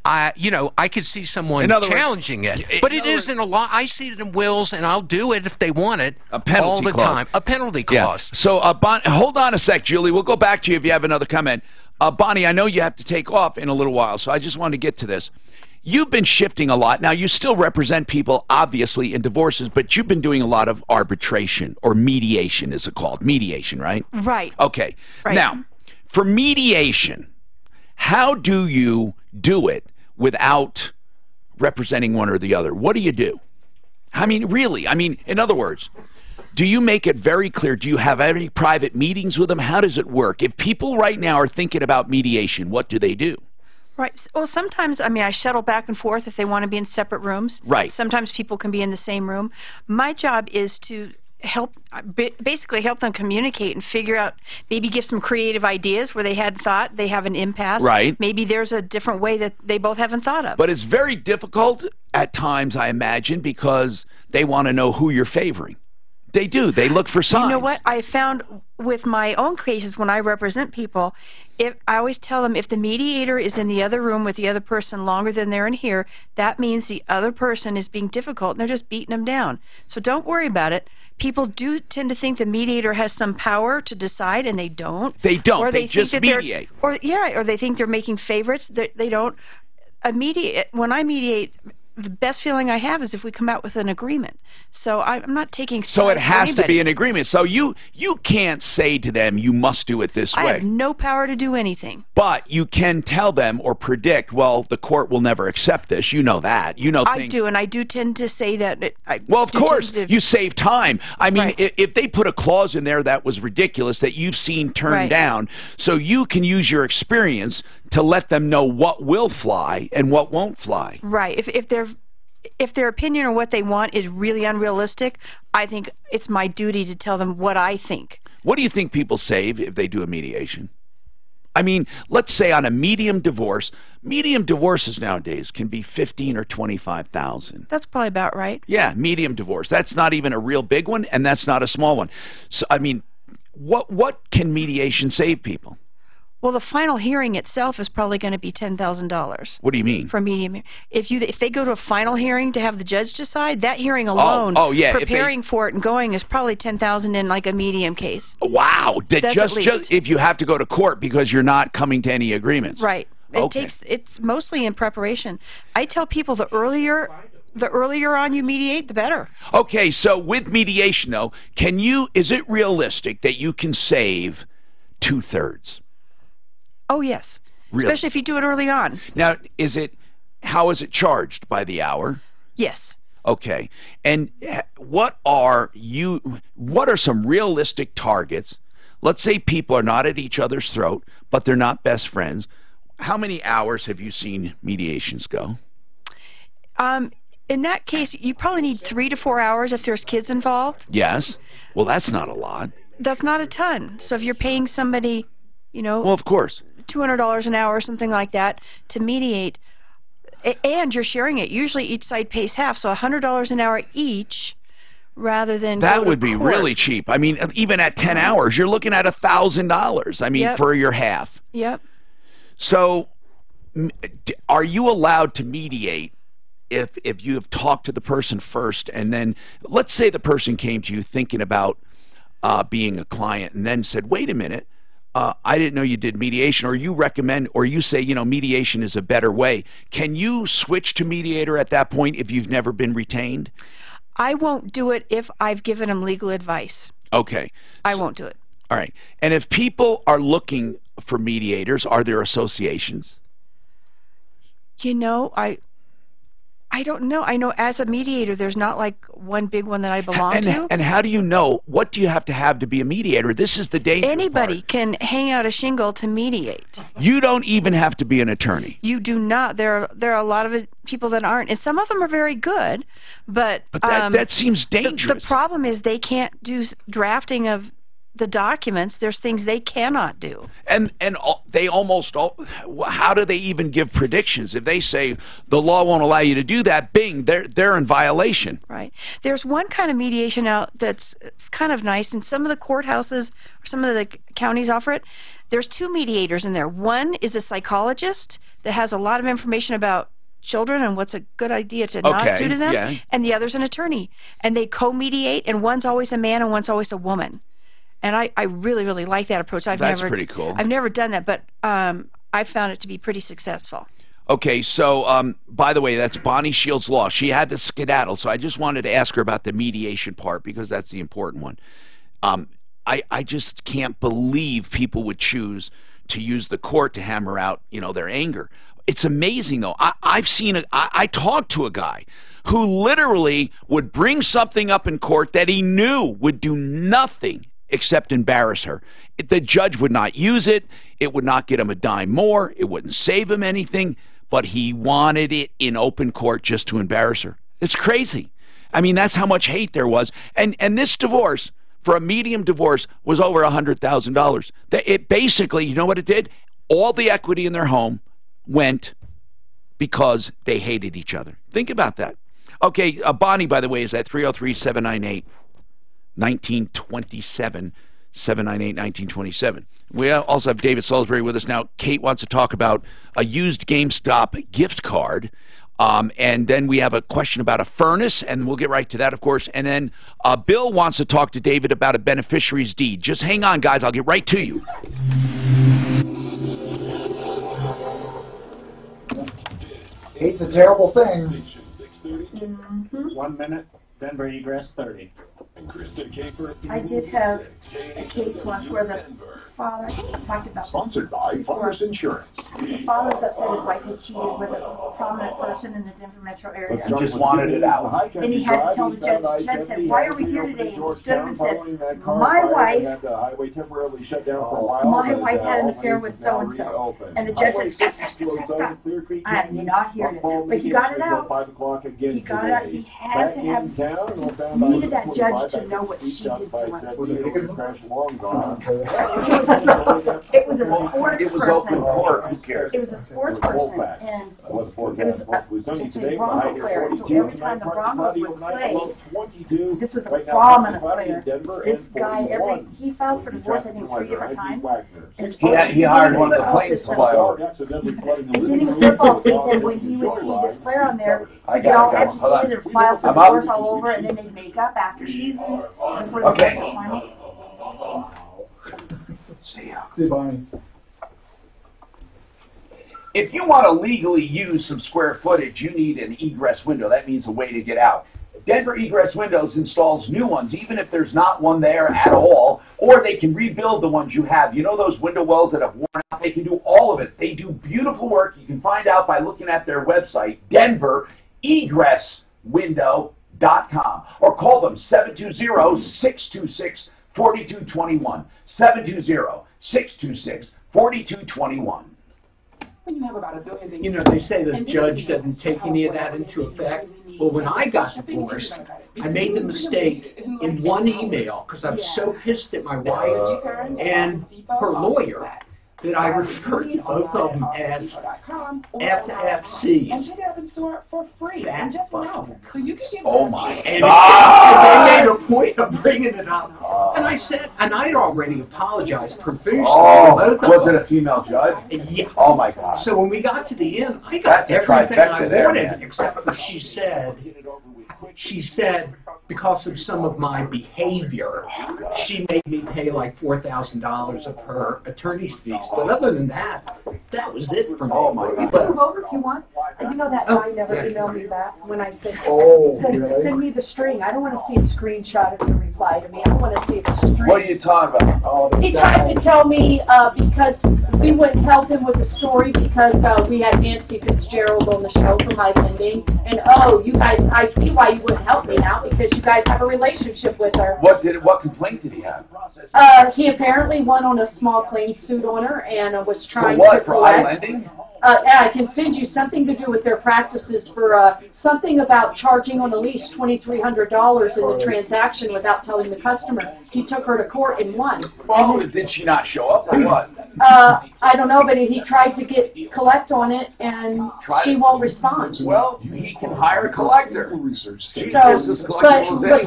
I could see someone challenging it. But it isn't a lot. I see it in wills, and I'll do it if they want it. A penalty all the clause. time. A penalty clause. Yeah. So, hold on a sec, Julie. We'll go back to you if you have another comment. Bonnie, I know you have to take off in a little while, so I just want to get to this. You've been shifting a lot. Now, you still represent people, obviously, in divorces, but you've been doing a lot of arbitration, or mediation, is it called? Mediation, right? Right. Okay. Right. Now, for mediation, how do you do it without representing one or the other? What do you do? I mean, really, in other words, do you make it very clear? Do you have any private meetings with them? How does it work? If people right now are thinking about mediation, what do they do? Right. Well, sometimes, I shuttle back and forth if they want to be in separate rooms. Right. Sometimes people can be in the same room. My job is to basically help them communicate and figure out, maybe give some creative ideas where they hadn't thought, they have an impasse. Right. Maybe there's a different way that they both haven't thought of. But it's very difficult at times, I imagine, because they want to know who you're favoring. They do. They look for signs. You know what? I found with my own cases when I represent people, I always tell them if the mediator is in the other room with the other person longer than they're in here, that means the other person is being difficult and they're just beating them down. So don't worry about it. People do tend to think the mediator has some power to decide, and they don't. They don't. Or they just mediate. Or they think they're making favorites. They don't. When I mediate, the best feeling I have is if we come out with an agreement. So I'm not taking sides. So it has to be an agreement. So you can't say to them, you must do it this way. I have no power to do anything. But you can tell them or predict, well, the court will never accept this. You know that. You know I do, and I do tend to say that. Well, of course, you save time. I mean, if they put a clause in there that was ridiculous that you've seen turned down, so you can use your experience to let them know what will fly and what won't fly. Right. If their opinion or what they want is really unrealistic, I think it's my duty to tell them what I think. What do you think people save if they do a mediation? I mean, let's say on a medium divorces nowadays can be $15,000 or $25,000. That's probably about right. Yeah, medium divorce. That's not even a real big one, and that's not a small one. So, I mean, what can mediation save people? Well, the final hearing itself is probably going to be $10,000. What do you mean? For medium. If they go to a final hearing to have the judge decide, that hearing alone, yeah, preparing for it and going is probably $10,000 in like a medium case. Wow! Just if you have to go to court because you're not coming to any agreements. Right. It's mostly in preparation. I tell people the earlier on you mediate, the better. Okay, so with mediation though, is it realistic that you can save 2/3? Oh yes. Really? Especially if you do it early on. Now, how is it charged? By the hour? Yes. Okay. And what are some realistic targets? Let's say people are not at each other's throat, but they're not best friends. How many hours have you seen mediations go? In that case, you probably need 3 to 4 hours if there's kids involved. Yes. Well, that's not a lot. That's not a ton. So if you're paying somebody, well, of course, $200 an hour or something like that to mediate, and you're sharing it. Usually each side pays half, so $100 an hour each, rather than that would be really cheap. I mean, even at 10 hours, you're looking at $1,000. I mean, for your half. Yep. So, are you allowed to mediate if you have talked to the person first, and then let's say the person came to you thinking about being a client, and then said, "Wait a minute, I didn't know you did mediation," or you recommend, or you say, mediation is a better way. Can you switch to mediator at that point if you've never been retained? I won't do it if I've given them legal advice. Okay. I won't do it. All right. And if people are looking for mediators, are there associations? I don't know. I know as a mediator, there's not like one big one that I belong to. And how do you know? What do you have to be a mediator? This is the dangerous Anybody part. can hang out a shingle to mediate. You don't even have to be an attorney. You do not. There are a lot of people that aren't, and some of them are very good, but that seems dangerous. The problem is they can't do drafting of the documents. There's things they cannot do. And they almost all, how do they even give predictions? If they say the law won't allow you to do that, bing, they're in violation. Right. There's one kind of mediation out that's kind of nice, and some of the courthouses or some of the counties offer it. There's 2 mediators in there. One is a psychologist that has a lot of information about children and what's a good idea to not do to them, and the other's an attorney. And they co-mediate, and one's always a man and one's always a woman. And I really, really like that approach. That's pretty cool. I've never done that, but I found it to be pretty successful. Okay, so by the way, that's Bonnie Shields Law. She had to skedaddle, so I just wanted to ask her about the mediation part because that's the important one. I just can't believe people would choose to use the court to hammer out, their anger. It's amazing, though. I talked to a guy who literally would bring something up in court that he knew would do nothing except embarrass her. The judge would not use it. It would not get him a dime more. It wouldn't save him anything. But he wanted it in open court just to embarrass her. It's crazy. I mean, that's how much hate there was. And this divorce, for a medium divorce, was over $100,000. It basically, you know what it did? All the equity in their home went because they hated each other. Think about that. Okay, Bonnie, by the way, is at 303-798-1927, 798-1927. We also have David Salisbury with us now. Kate wants to talk about a used GameStop gift card. And then we have a question about a furnace, and we'll get right to that, of course. And then Bill wants to talk to David about a beneficiary's deed. Just hang on, guys. I'll get right to you. Hate's a terrible thing. 1 minute. Denver egress 30. I did have a case once where the father talked about. Sponsored by Farmers Insurance. The father was upset his wife had cheated with a prominent person in the Denver metro area. And just wanted it out. And he had to tell the judge. The judge said, "Why are we here today?" And he stood up and said, "My wife had an affair with so and so." And the judge said, "Stop. I am not here today." But he got it out. He got it out. He had to have needed that judge to know what she did to him. It was a sports It was open person. court. Who cares? It was a sports person, and it was a Bronco player. So every time the Broncos would play, this was a prominent player. This guy, he filed for divorce, I think, 3 different times. He hired one of the planes to fly over. Beginning of football season, when he would see this player on there, he'd get all agitated and file for divorce all over, and then they'd make up after season. Okay. See you, Barney. If you want to legally use some square footage, you need an egress window. That means a way to get out. Denver Egress Windows installs new ones, even if there's not one there at all, or they can rebuild the ones you have. You know those window wells that have worn out? They can do all of it. They do beautiful work. You can find out by looking at their website, denveregresswindow.com, or call them 720-626-4221. 720-626-4221. You know, they say the judge doesn't take any of that into effect. Well, when I got divorced, I made the mistake in one email, because I was so pissed at my wife and her lawyer, that I referred to both of them as FFCs. Oh my and God! they made a point of bringing it up. And I said, and I'd already apologized profusely to both of them. Was it a female judge? Yeah. Oh my God. So when we got to the end, I got everything I wanted, except for she said, because of some of my behavior, she made me pay like $4,000 of her attorney's fees. But other than that, that was it for me. Oh my You God. can come over if you want. You know that guy never emailed me back when I said, send me the string. I don't want to see a screenshot of your reply to me. I want to see the string. What are you talking about? He tried to tell me because we wouldn't help him with the story because we had Nancy Fitzgerald on the show for my lending. And you guys, I see why you wouldn't help me now because you guys have a relationship with her. What complaint did he have? He apparently won on a small claims suit on her and was trying for what? to For collect. lending? I can send you something to do with their practices for something about charging on the lease $2,300 in the transaction without telling the customer. He took her to court and won. Well, did she not show up or what? I don't know, but he tried to collect on it and she won't respond. Well, he can hire a collector. But what's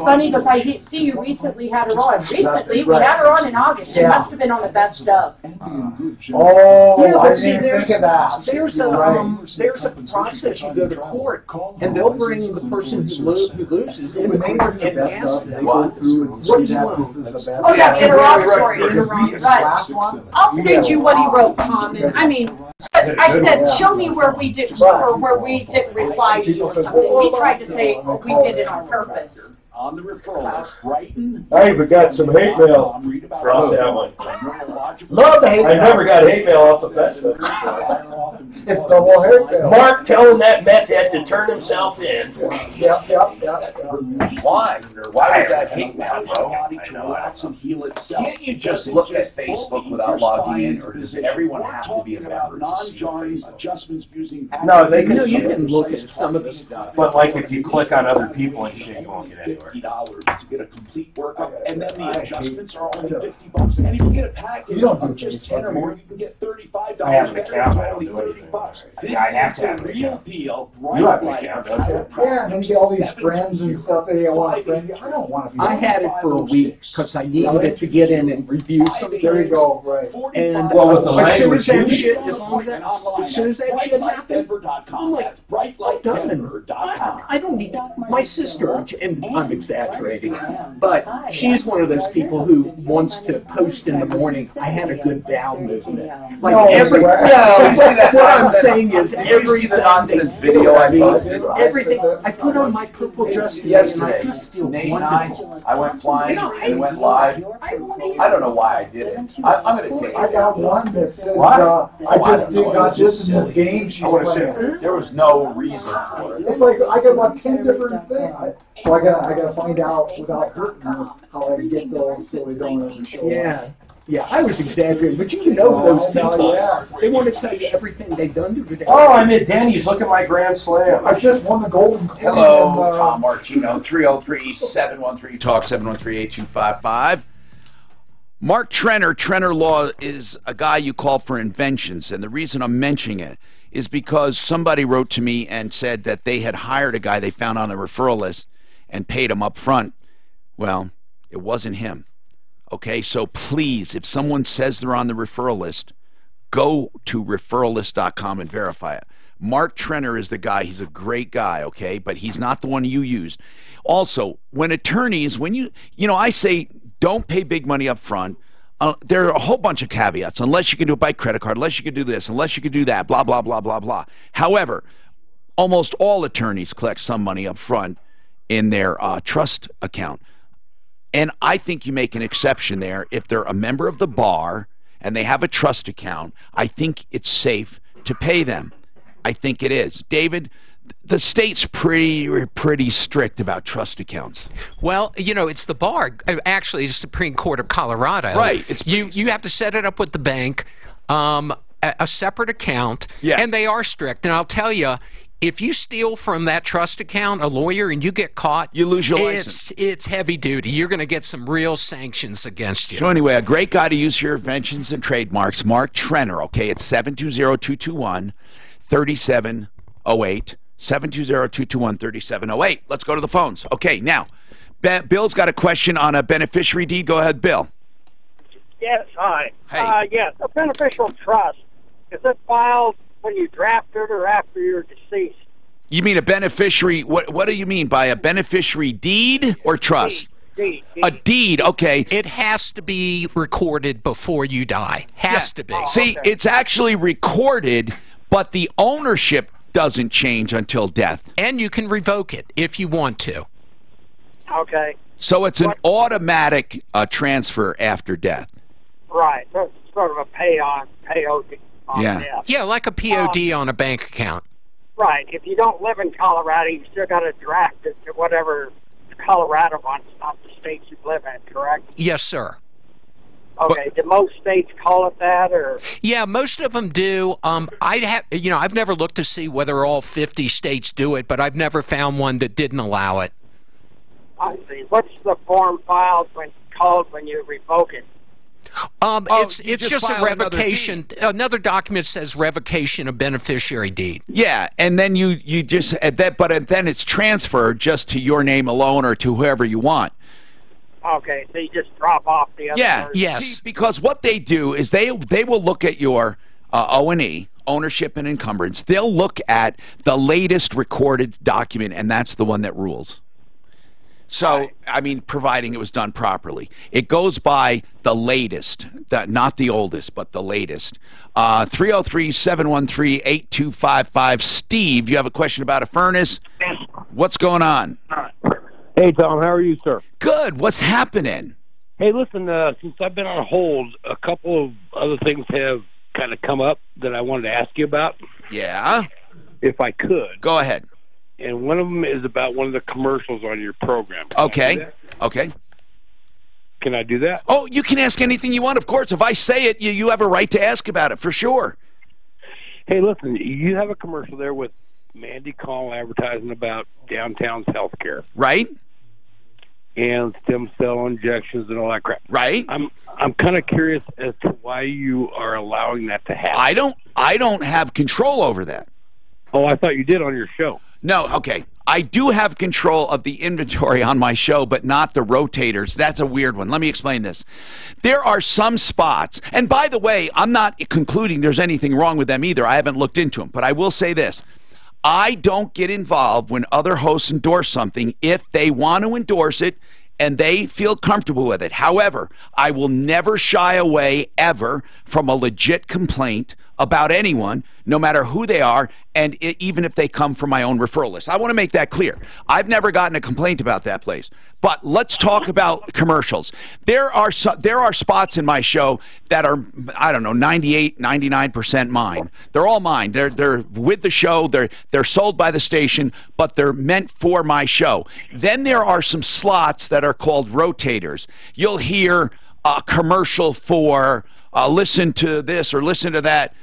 funny because I see you recently had her on. Recently, we had her on in August. She must have been on the best of. I didn't think of that. There's a process. You go to court, and they'll bring the person who loses in court and ask them, what do you want? Oh yeah, interrogatory. Right. I'll send you what he wrote, Tom. And I mean, I said, show me where we didn't reply to you or something. He tried to say we did it on purpose. On the referrals, Brighton. I even got some hate mail from that one. Love the hate mail. I never got hate mail off the festival. It's double hate mail. Mark telling that meth head to turn himself in. Yep. Why? Why was that hate mail, bro? Can't you just look at Facebook without logging in, or does everyone have to be a member to see adjustments using? No, they can. You can look at some of the stuff. But like if you click on other people and shit, you won't get anywhere. $50 to get a complete workup, and then the adjustments are only $50. And if you get a package of just 10 or more, you can get $35. I have an account. I don't only do $30. anything. I have to have a an real account. deal. You have an account, don't you? Yeah, and then you get all these friends and stuff. They want to friend you. I don't want to be. I had it for a week because I needed it to get in and review something. There you go. Right. And well, with the as soon as that language, shit, as soon as that shit happened, I'm like, done. I don't need that. My sister, and I'm exaggerating, but she's one of those people who wants to post in the morning, I had a good bowel movement. Like what I'm saying is everything, the nonsense video I posted? Everything, I put on my purple dress today and I just feel wonderful. I went flying and went live. I don't know why I did it. I'm going to take it. I got one that says, I just got this in this game she's playing. There was no reason for it. It's like, I got about 10 different things. So I gotta find out without hurting them how I can get those so they don't ever show up. Yeah, I was exaggerating, but you know those people. They want to tell you everything they've done to today. Oh, I'm at Denny's. Look at my grand slam. I just won the golden coin. Hello, Tom Martino, 303-713-TALK, 713-8255. Mark Trenner, Trenner Law, is a guy you call for inventions, and the reason I'm mentioning it is because somebody wrote to me and said that they had hired a guy they found on the referral list and paid him up front. Well, it wasn't him. Okay, so please, if someone says they're on the referral list, go to referrallist.com and verify it. Mark Trenner is the guy. He's a great guy, okay, but he's not the one you used. Also, when attorneys, I say don't pay big money up front. There are a whole bunch of caveats, unless you can do it by credit card, unless you can do this, unless you can do that, blah, blah, blah, blah, blah. However, almost all attorneys collect some money up front in their trust account. And I think you make an exception there. If they're a member of the bar and they have a trust account, I think it's safe to pay them. I think it is. David, the state's pretty strict about trust accounts. Well, it's the bar. Actually, the Supreme Court of Colorado. Right. You have to set it up with the bank, a separate account, and they are strict. And I'll tell you, if you steal from that trust account, a lawyer, and you get caught, you lose your license. It's heavy duty. You're going to get some real sanctions against you. So anyway, a great guy to use your inventions and trademarks, Mark Trenner. Okay, it's 720-221-3708. 720-221-3708. Let's go to the phones. Okay, now, Bill's got a question on a beneficiary deed. Go ahead, Bill. Yes, hi. Hey. Yes, a beneficial trust, is it filed when you draft it or after you're deceased? You mean a beneficiary, what do you mean by a beneficiary deed or trust? Deed. A deed, okay. It has to be recorded before you die. Has to be. See, it's actually recorded, but the ownership doesn't change until death. And you can revoke it if you want to. Okay. So it's an automatic transfer after death. Right. So it's sort of a POD on death. Yeah, like a POD on a bank account. Right. If you don't live in Colorado, you still got to draft it to whatever Colorado wants, not the states you live in, correct? Yes, sir. Okay, do most states call it that, or? Yeah, most of them do. I've never looked to see whether all 50 states do it, but I've never found one that didn't allow it. I see. What's the form filed when you revoke it? It's just a revocation. Another document says revocation of beneficiary deed. Yeah, and then you just then it's transferred just to your name alone or to whoever you want. Okay, so you just drop off the other person. Yes. See, because what they do is they will look at your O&E, ownership and encumbrance. They'll look at the latest recorded document, and that's the one that rules. So, I mean, providing it was done properly. It goes by the latest, not the oldest, but the latest. 303-713-8255. Steve, you have a question about a furnace? What's going on? Hey, Tom, how are you, sir? Good. What's happening? Hey, listen, since I've been on hold, a couple of other things have kind of come up that I wanted to ask you about. Yeah? If I could. Go ahead. And one of them is about one of the commercials on your program. Okay. Okay. Can I do that? Oh, you can ask anything you want, of course. If I say it, you have a right to ask about it, for sure. Hey, listen, you have a commercial there with Mandy Call advertising about downtown's healthcare. Right. And stem cell injections and all that crap. Right. I'm kind of curious as to why you are allowing that to happen. I don't have control over that. Oh, I thought you did on your show. No, okay. I do have control of the inventory on my show, but not the rotators. That's a weird one. Let me explain this. There are some spots, and by the way, I'm not concluding there's anything wrong with them either. I haven't looked into them, but I will say this. I don't get involved when other hosts endorse something if they want to endorse it and they feel comfortable with it. However, I will never shy away ever from a legit complaint about anyone, no matter who they are, and even if they come from my own referral list. I want to make that clear. I've never gotten a complaint about that place. But let's talk about commercials. There are spots in my show that are, I don't know, 98, 99% mine. They're all mine. They're with the show. They're sold by the station, but they're meant for my show. Then there are some slots that are called rotators. You'll hear a commercial for listen to this or listen to that,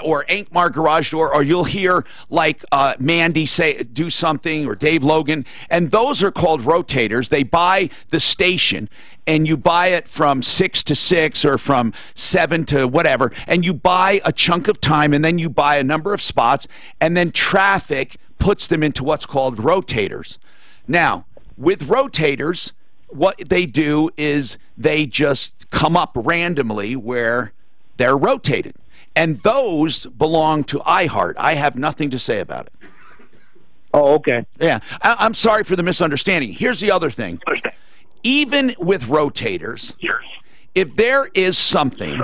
or Ankmar Garage Door, or you'll hear like Mandy do something, or Dave Logan, and those are called rotators. They buy the station, and you buy it from 6 to 6 or from 7 to whatever, and you buy a chunk of time, and then you buy a number of spots, and then traffic puts them into what's called rotators. Now, with rotators, what they do is they just come up randomly where they're rotated. And those belong to iHeart. I have nothing to say about it. Oh, okay. Yeah. I'm sorry for the misunderstanding. Here's the other thing. Even with rotators, if there is something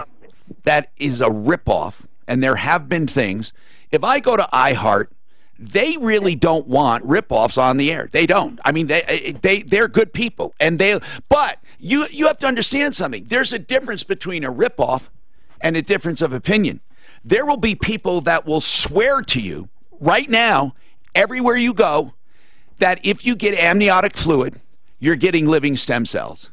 that is a ripoff, and there have been things, if I go to iHeart, they really don't want ripoffs on the air. They don't. I mean, they're good people, and but you have to understand something. There's a difference between a ripoff and a difference of opinion. There will be people that will swear to you right now, everywhere you go, that if you get amniotic fluid, you're getting living stem cells.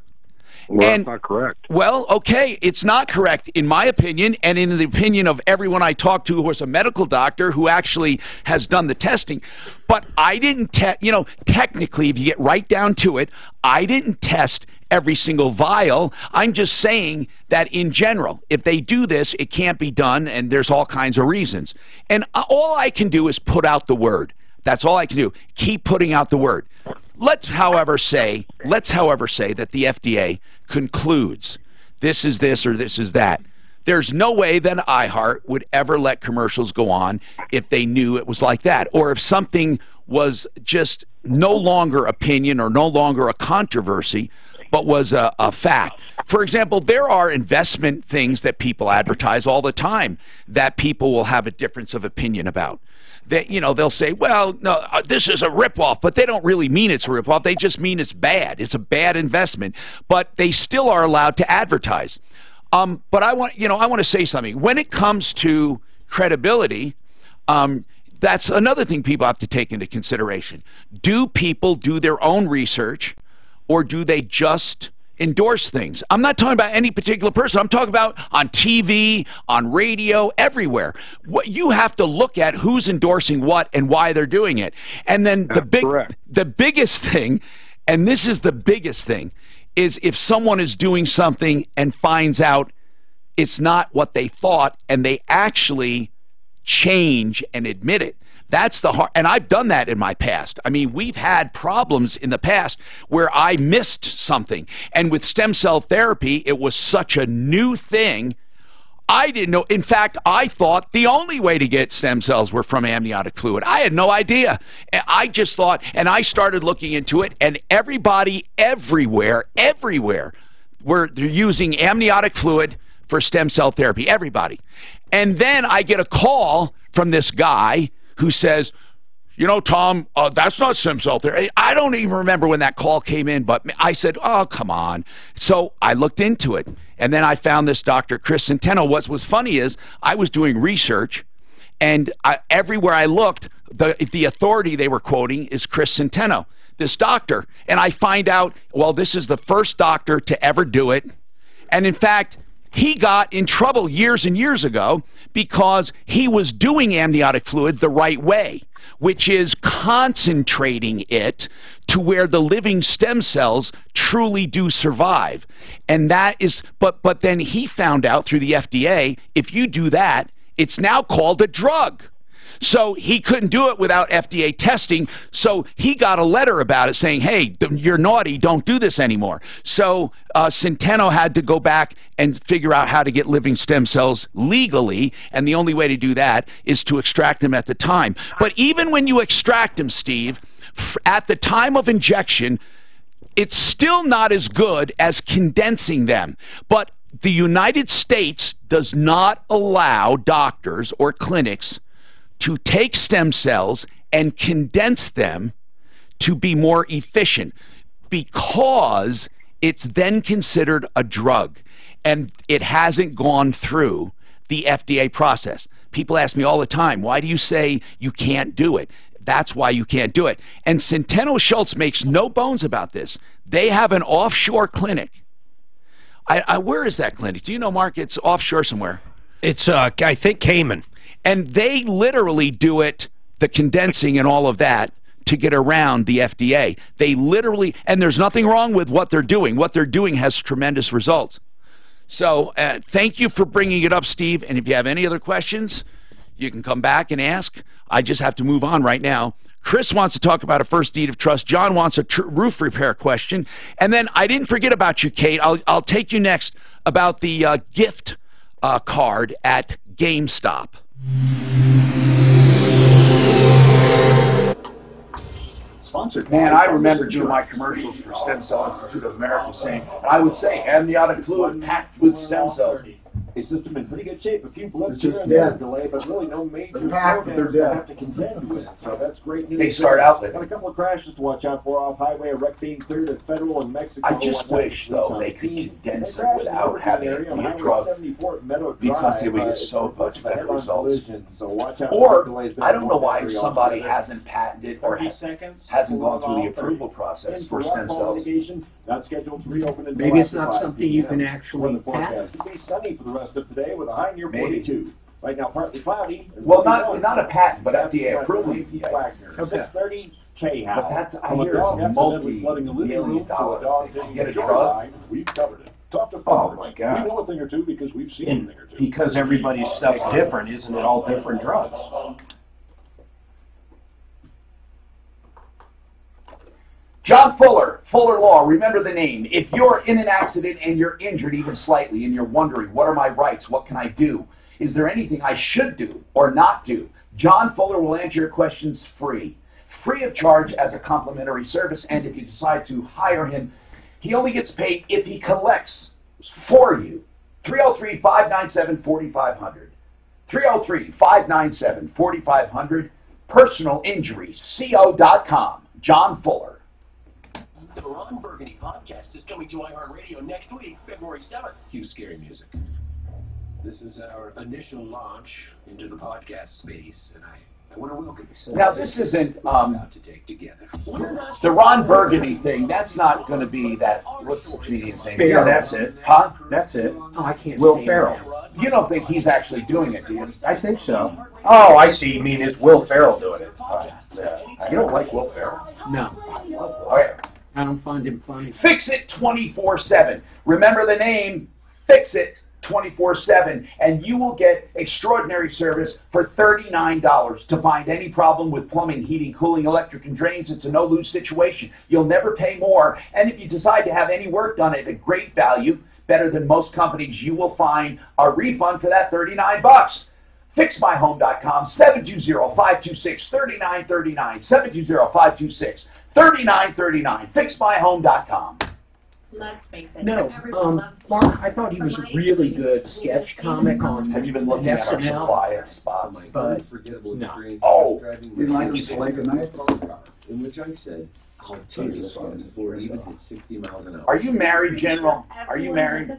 Well, that's not correct. Well, okay, it's not correct in my opinion, and in the opinion of everyone I talked to who was a medical doctor who actually has done the testing. But I didn't technically, if you get right down to it, I didn't test every single vial. I'm just saying that in general, if they do this, it can't be done, and there's all kinds of reasons. And all I can do is put out the word. That's all I can do. Keep putting out the word. Let's, however, say that the FDA concludes this is this or this is that. There's no way that iHeart would ever let commercials go on if they knew it was like that, or if something was just no longer opinion or no longer a controversy, but was a fact. For example, there are investment things that people advertise all the time that people will have a difference of opinion about. They'll say, well, no, this is a ripoff, but they don't really mean it's a ripoff. They just mean it's bad. It's a bad investment, but they still are allowed to advertise. But I want to say something. When it comes to credibility, that's another thing people have to take into consideration. Do people do their own research, or do they just endorse things? I'm not talking about any particular person. I'm talking about on TV, on radio, everywhere. You have to look at who's endorsing what and why they're doing it. And then the biggest thing, and this is the biggest thing, is if someone is doing something and finds out it's not what they thought, and they actually change and admit it. That's the hard, and I've done that in my past. I mean, we've had problems in the past where I missed something. And with stem cell therapy, it was such a new thing, I didn't know. In fact, I thought the only way to get stem cells were from amniotic fluid. I had no idea. I just thought, and I started looking into it, and everybody everywhere, they're using amniotic fluid for stem cell therapy. Everybody. And then I get a call from this guy who says, you know, Tom, that's not stem cell therapy. I don't even remember when that call came in, but I said, oh, come on. So I looked into it, and then I found this Dr. Chris Centeno. What was funny is I was doing research, and everywhere I looked, the authority they were quoting is Chris Centeno, this doctor. And I find out, well, this is the first doctor to ever do it. And in fact, he got in trouble years and years ago because he was doing amniotic fluid the right way, which is concentrating it to where the living stem cells truly do survive. And that is, but then he found out through the FDA, if you do that, it's now called a drug. So he couldn't do it without FDA testing, so he got a letter about it saying, hey, you're naughty, don't do this anymore. So Centeno had to go back and figure out how to get living stem cells legally, and the only way to do that is to extract them at the time. But even when you extract them, Steve, at the time of injection, it's still not as good as condensing them. But the United States does not allow doctors or clinics to take stem cells and condense them to be more efficient, because it's then considered a drug, and it hasn't gone through the FDA process. People ask me all the time, why do you say you can't do it? That's why you can't do it. And Centeno Schultz makes no bones about this. They have an offshore clinic. Where is that clinic? Do you know, Mark? It's offshore somewhere. It's, I think, Cayman. And they literally do it, the condensing and all of that, to get around the FDA. They literally, and there's nothing wrong with what they're doing. What they're doing has tremendous results. So thank you for bringing it up, Steve. And if you have any other questions, you can come back and ask. I just have to move on right now. Chris wants to talk about a first deed of trust. John wants a roof repair question. And then I didn't forget about you, Kate. I'll take you next about the gift card at GameStop. Sponsored. Man, I remember doing my commercials for Stem Cell Institute of America saying, I would say, amniotic fluid packed with stem cells. A system in pretty good shape. A few blips It's here just and there dead. delay, but really no major They're packed, but they're programs to dead. have to contend with. So that's great news. They start out with. And a couple of crashes to watch out for off highway. A wreck being cleared at Federal in Mexico. I just wish, though, they could condense it without having it be a drug, because they would get so much better results. So watch out Or, for delays. I don't know why somebody hasn't patented or hasn't gone through the approval process for stem cells. Not scheduled to reopen until Maybe it's after not 5 something you can p.m. actually The forecast could be sunny for the rest of today with a high near 42. Right now, partly cloudy. Well, not a patent, but FDA approval. Okay. 630 K-How. But that's, I hear it's multi-million dollars. You get a drug? We've covered it. Talk to Oh, my God. We know a thing or two because we've seen a thing or two. Because everybody's stuff's different, isn't it all different drugs? John Fuller, Fuller Law, remember the name. If you're in an accident and you're injured even slightly and you're wondering, what are my rights, what can I do? Is there anything I should do or not do? John Fuller will answer your questions free of charge as a complimentary service, and if you decide to hire him, he only gets paid if he collects for you. 303-597-4500. 303-597-4500. PersonalInjuryCO.com. John Fuller. The Ron Burgundy podcast is coming to iHeartRadio next week, February 7th. Cue scary music. This is our initial launch into the podcast space, and I want to welcome you. Now, this isn't to take together. the Ron Burgundy thing. That's not going to be that. What's the comedian's name? Yeah, that's it. Huh? That's it. Oh, I can't Will stand Ferrell. that. You don't think he's actually doing it, do you? I think so. Oh, I see. You mean is Will Ferrell doing it? You don't like Will Ferrell? No, All right. I don't find him funny. Fix It 24/7. Remember the name, Fix It 24/7, and you will get extraordinary service for $39 to find any problem with plumbing, heating, cooling, electric, and drains. It's a no-lose situation. You'll never pay more, and if you decide to have any work done at a great value, better than most companies, you will find a refund for that $39. FixMyHome.com, 720-526-3939, 720-526-3939, FixMyHome.com. Let's face it. No, Mark, I thought he was a really good sketch comic on Have you been looking at our SNL, supply of spots? but No. Oh, You like his leg of nights? In which I said, I'll take this one before it even hits 60 miles an hour. are you married, General? Are you married?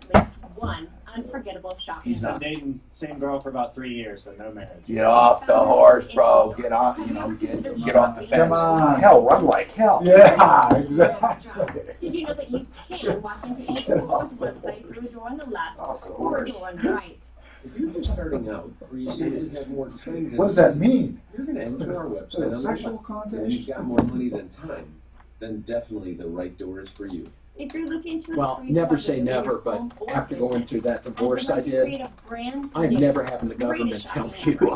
One unforgettable shopping. He's not. Been dating same girl for about 3 years, but no marriage. Get off the horse, bro. Get on, get off the fence. Come on. Hell, run like hell. Yeah, exactly. Did you know that you can walk into any store's website through a door on the left or a door on the right? If you're just starting out, or you say you have more time than What does that mean? you're going to enter our Is it website a on sexual the left, connotation? and you've got more money than time, then definitely the right door is for you. If you're looking to well, never say never, but after going through that divorce I did, I'm never having the government tell me who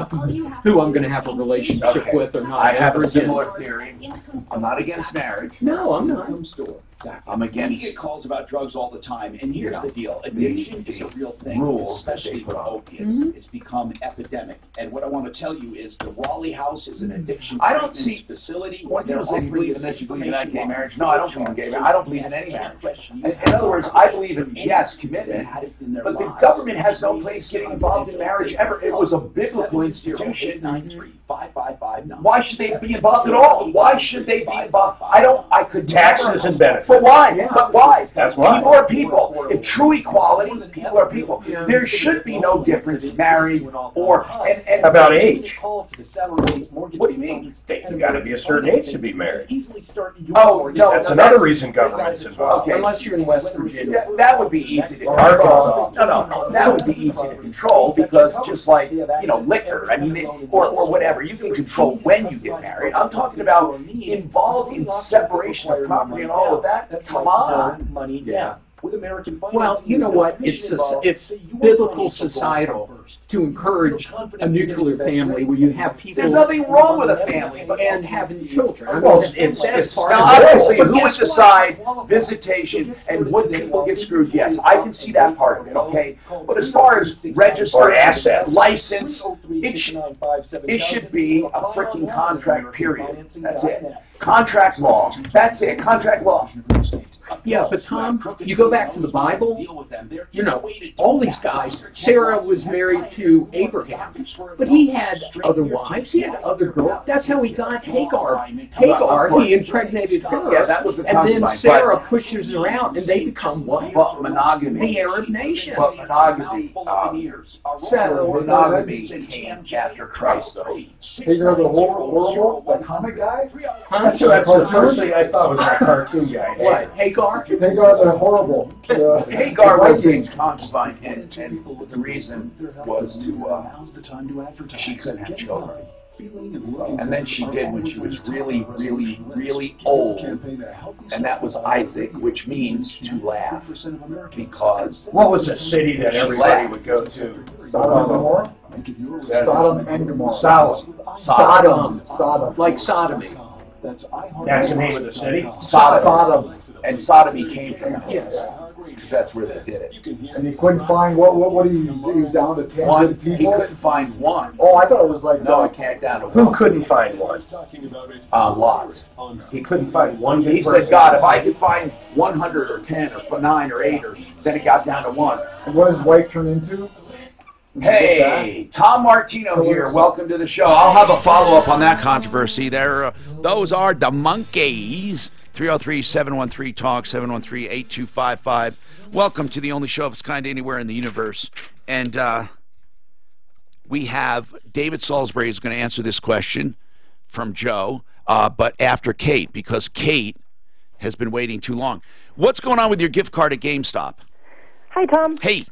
I'm going to have a relationship Okay. with or not. I have ever a again. similar theory. I'm not against marriage. No, I'm not. I'm We against get calls about drugs all the time, and here's the deal. Addiction is a real thing, rules that especially they with put on. opiates. It's become epidemic. And what I want to tell you is the Raleigh House is an addiction I don't treatment see- facility. When They're people say you offering believe in this this, you believe in that gay information marriage. No, I don't believe in gay marriage. I don't believe in any Ask marriage. question. In other words, I believe in, yes, commitment, but the government has no place getting involved in marriage ever. It was a biblical institution. 893-5559. Why should they be involved at all? Why should they be involved? I could Taxes and benefits. But why? Yeah. But why? That's why. People are people. If true equality, people are people. There should be no difference married or and about age. What do you mean? You got to be a certain age to be married. Oh no, that's another reason government's involved. Okay. Unless you're in West Virginia. That would be easy to Arkansas. No, that would be easy to control because just like liquor, I mean, or whatever, you can control when you get married. I'm talking about involved in separation of property and all of that. Come on. Yeah. Well, you know what? It's biblical societal to encourage a nuclear family where you have people. There's nothing wrong with a family, and having children. I Well, mean, it's part now, of it. obviously, who would decide visitation and would people get screwed? Yes, I can see that part of it, okay? But as far as register or assets, license, it should be a freaking contract, period. That's it. Contract law. That's it. Contract law. Yeah, but Tom, you go back to the Bible, you know, all these guys, Sarah was married to Abraham, but he had other wives, he had other girls. That's how he got Hagar. Hagar, he impregnated her. Yeah, that was a and then concubine, Sarah pushes her out, and they become what? Well, monogamy. The Arab nation. But monogamy, monogamy came after Christ, though. Hagar the horrible, the comic guy? Huh? That's the first thing I thought was that cartoon guy. What? Hagar? Hagar the horrible. Hagar was a concubine, and the reason was to she couldn't have children. And then she did when she was really, really, really old, and that was Isaac, which means to laugh, because what was the city that everybody would go to? Sodom and Gomorrah? Sodom and Gomorrah. Sodom. Like sodomy. That's the name of the city? Sodom. And sodomy came from it. Yes. Because that's where they did it. And he couldn't find, what he was down to 10 one, people? He couldn't find one. Oh, I thought it was like... No, it can't down to Who one. couldn't find one? Lot. He couldn't find one. He said, God, if I could find 100 or 10 or 9 or 8, or then it got down to 1. And what his wife turned into? Hey, Tom Martino here. Welcome to the show. I'll have a follow-up on that controversy there. Those are the monkeys. 303-713-TALK, 713-8255. Welcome to the only show of its kind anywhere in the universe. And we have David Salisbury is going to answer this question from Joe, but after Kate, because Kate has been waiting too long. What's going on with your gift card at GameStop? Hi, Tom. Hey.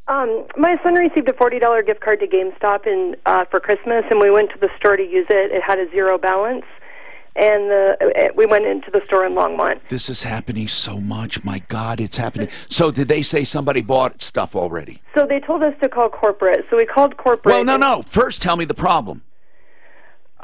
My son received a $40 gift card to GameStop for Christmas, and we went to the store to use it. It had a zero balance, and we went into the store in Longmont. This is happening so much. My God, it's happening. So did they say somebody bought stuff already? So they told us to call corporate. So we called corporate. Well, no. First, tell me the problem.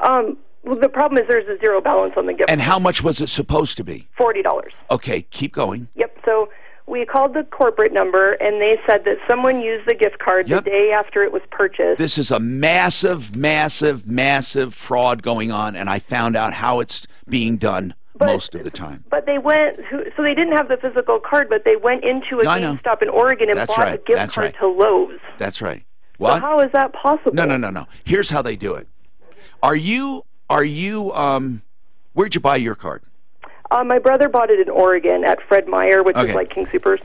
Well, the problem is there's a zero balance on the gift card. And how much was it supposed to be? $40. Okay, keep going. Yep. So we called the corporate number, and they said that someone used the gift card the day after it was purchased. This is a massive, massive, massive fraud going on, and I found out how it's being done most of the time. But they went, so they didn't have the physical card, but they went into a GameStop in Oregon and bought a gift card to Lowe's. That's right. What? So how is that possible? No. Here's how they do it. Where'd you buy your card? My brother bought it in Oregon at Fred Meyer, which is like King Soopers.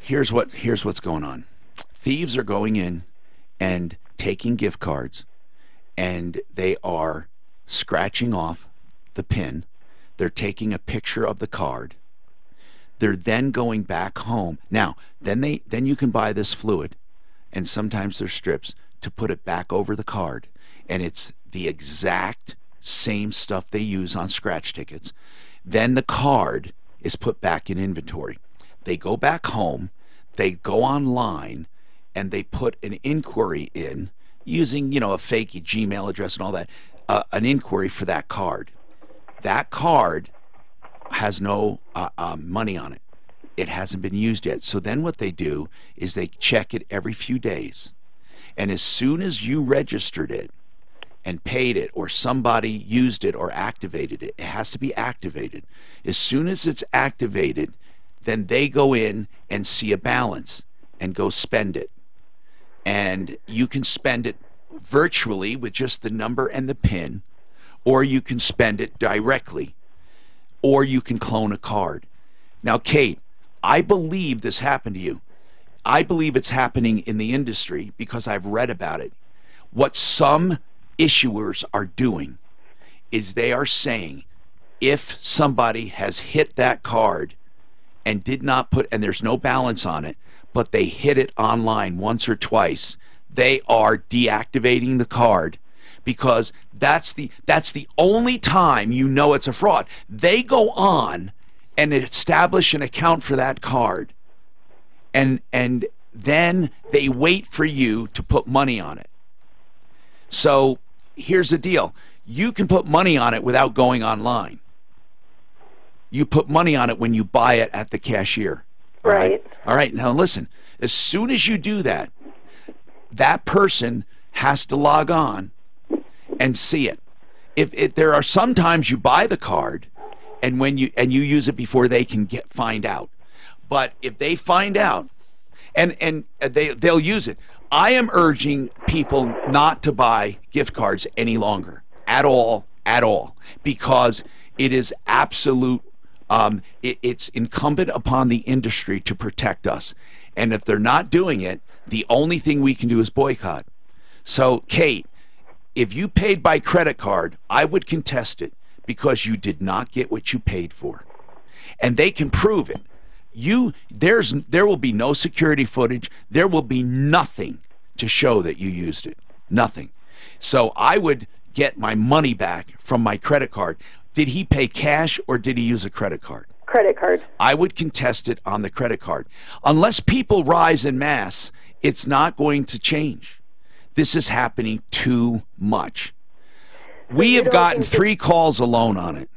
Here's what's going on. Thieves are going in and taking gift cards, and they are scratching off the pin. They're taking a picture of the card. They're then going back home. Now, then you can buy this fluid, and sometimes there's strips to put it back over the card, and it's the exact same stuff they use on scratch tickets. Then the card is put back in inventory. They go back home, they go online, and they put an inquiry in using, a fake Gmail address and all that, an inquiry for that card. That card has no money on it. It hasn't been used yet. So then what they do is they check it every few days. And as soon as you registered it, and paid it, or somebody used it or activated it, it has to be activated. As soon as it's activated, then they go in and see a balance and go spend it. And you can spend it virtually with just the number and the PIN, or you can spend it directly, or you can clone a card. Now, Kate, I believe this happened to you. I believe it's happening in the industry because I've read about it. What some issuers are doing is they are saying if somebody has hit that card and did not put, and there's no balance on it, but they hit it online once or twice, they are deactivating the card because that's the only time you know it's a fraud. They go on and establish an account for that card, and then they wait for you to put money on it. So here's the deal. You can put money on it without going online. You put money on it when you buy it at the cashier. Right. All right. Now listen, as soon as you do that, that person has to log on and see it. If there are sometimes you buy the card and when you use it before they can find out. But if they find out and they'll use it. I am urging people not to buy gift cards any longer at all, because it is absolute. It's incumbent upon the industry to protect us, and if they're not doing it, the only thing we can do is boycott. So, Kate, if you paid by credit card, I would contest it because you did not get what you paid for, and they can prove it. There will be no security footage. There will be nothing to show that you used it. Nothing. So I would get my money back from my credit card. Did he pay cash or did he use a credit card? Credit card. I would contest it on the credit card. Unless people rise en masse, it's not going to change. This is happening too much. We have gotten 3 calls alone on it.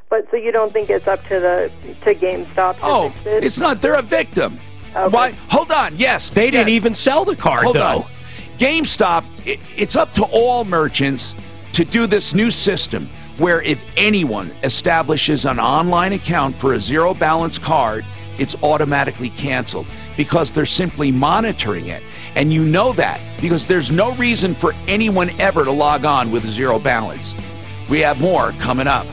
But so you don't think it's up to GameStop to fix it? It's not. They're a victim. Okay. Why? Hold on. Yes. They didn't even sell the card, Hold though. on. GameStop, it's up to all merchants to do this new system where if anyone establishes an online account for a zero balance card, it's automatically canceled because they're simply monitoring it. And you know that because there's no reason for anyone ever to log on with a zero balance. We have more coming up.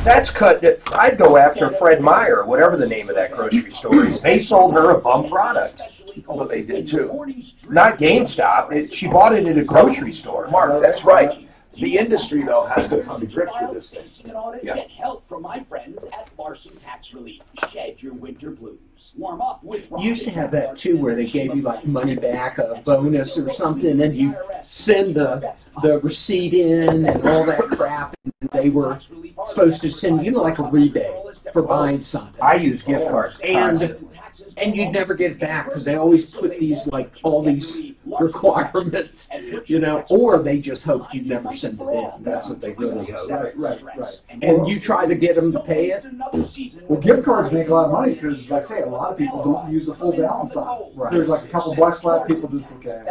That's cut. I'd go after Fred Meyer, whatever the name of that grocery store is. They sold her a bum product. Well, they did too. Not GameStop. She bought it at a grocery store. Mark, that's right. The industry, though, has to come to grips with this thing. Get help from my friends at Larson Tax Relief. Shed your winter blues. Warm up with You used to have that too, where they gave you like money back, a bonus or something, and you send the receipt in and all that crap, and they were supposed to send you like a rebate for buying something. I use gift cards. And you'd never get it back because they always put these like all these requirements, you know, or they just hoped you'd never send it in. That's what they really hope. Right. And you try to get them to pay it. Well, gift cards make a lot of money because, like I say, a lot of people don't use the full balance on it. There's like a couple bucks left. People just okay.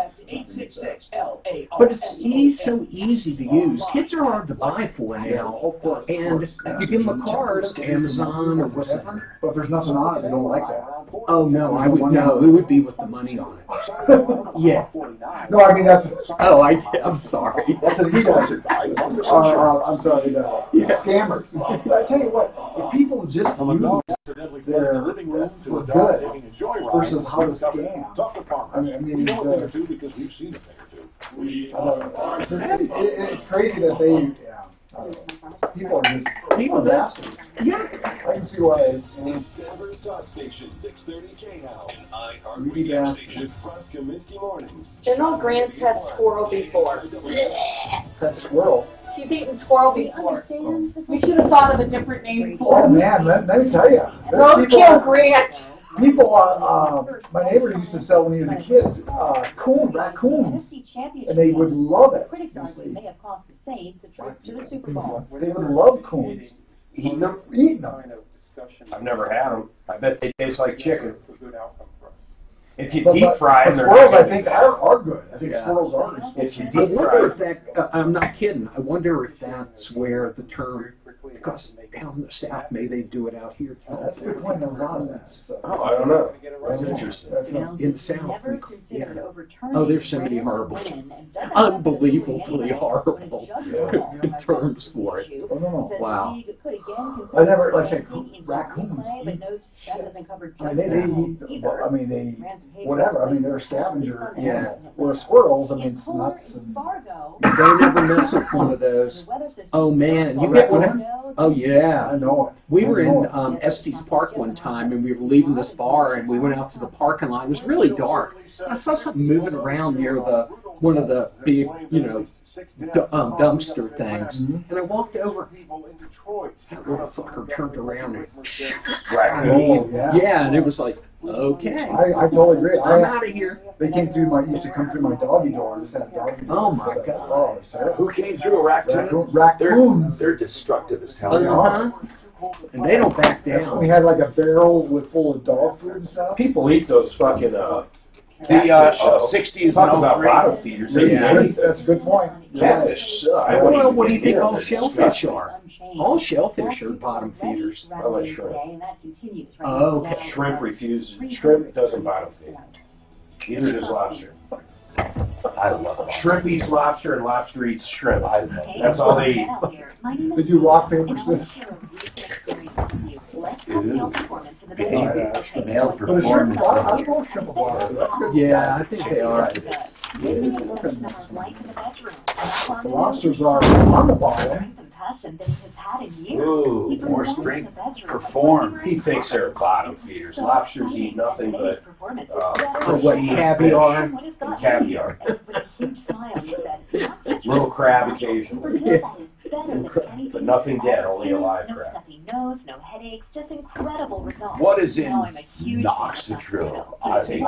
But it's so easy to use. Kids are hard to buy for now. Of course. And you give them a card, Amazon or whatever. But if there's nothing on it, they don't like that. Oh no, I would no. It would be with the money on it. Yeah. No, I mean that's. Oh, I'm sorry. That's a legal. I'm sorry. Scammers. But I tell you what, if people just use their living room for good versus how to scam. I mean, it's crazy that they. Yeah. People are just bastards. Yeah. I can see why it's. Denver's Talk Station 630 K-Now and Really iHeartRadio is Press Kaminsky Mornings. General Grant's had squirrel before. That's squirrel. He's eaten squirrel before. We should have thought of a different name for Oh him. man, let me tell you. Roadkill Grant. People, my neighbor used to sell when he was a kid, raccoons, and they would love it. may have cost the same to trip to the Super Bowl. They would love coons. Eating them? Eating them. I've never had them. I bet they taste like chicken. If you But deep fry them, they're squirrels, not I think, are good. I think squirrels are. If you I deep wonder fry if that, I'm not kidding, I wonder if that's where the term Because down in the South, maybe they do it out here. That's a good point. A lot of that stuff. Oh, I don't know. That's interesting. In the South, there's so many horrible, unbelievably horrible terms for it. Oh, no. Wow. I never, like I say, raccoons eat shit. I mean, they eat, I mean, they, whatever. I mean, they're a scavenger animal. Whereas squirrels, I mean, it's nuts. And They never mess with one of those. Oh, man. You get one. Oh, yeah. I know it. We were in Estes Park one time, and we were leaving this bar, and we went out to the parking lot. It was really dark. I saw something moving around near one of the big, dumpster things. And I walked over. That little fucker turned around and yeah, and it was like, okay. I totally agree. I'm out of here. They came through used to come through my doggy door. I just had a doggy door. Oh, my God. Oh, it's terrible. Who came through a raccoon? Raccoons. They're destructive as hell. They are. And they don't back down. We had like a barrel full of dog food and stuff. People eat those fucking, the 60s talk about bottom feeders. That's a good point. Catfish. Well, what do you think all shellfish are? All shellfish are bottom feeders. I like shrimp. Oh, okay. Shrimp refuses. Shrimp doesn't bottom feed. Neither does lobster. I love it. Shrimp eats lobster and lobster eats shrimp. That's all they eat. Did you rock, paper, scissors? Male performance. I love shrimp water. That's good. Yeah, I think they are. The lobsters are on the bottom. Ooh, more strength. Perform. He thinks they're bottom feeders. Lobsters eat nothing but caviar. And caviar. Little crab occasionally. But nothing dead, only alive crab. What is in Noxidrill? I think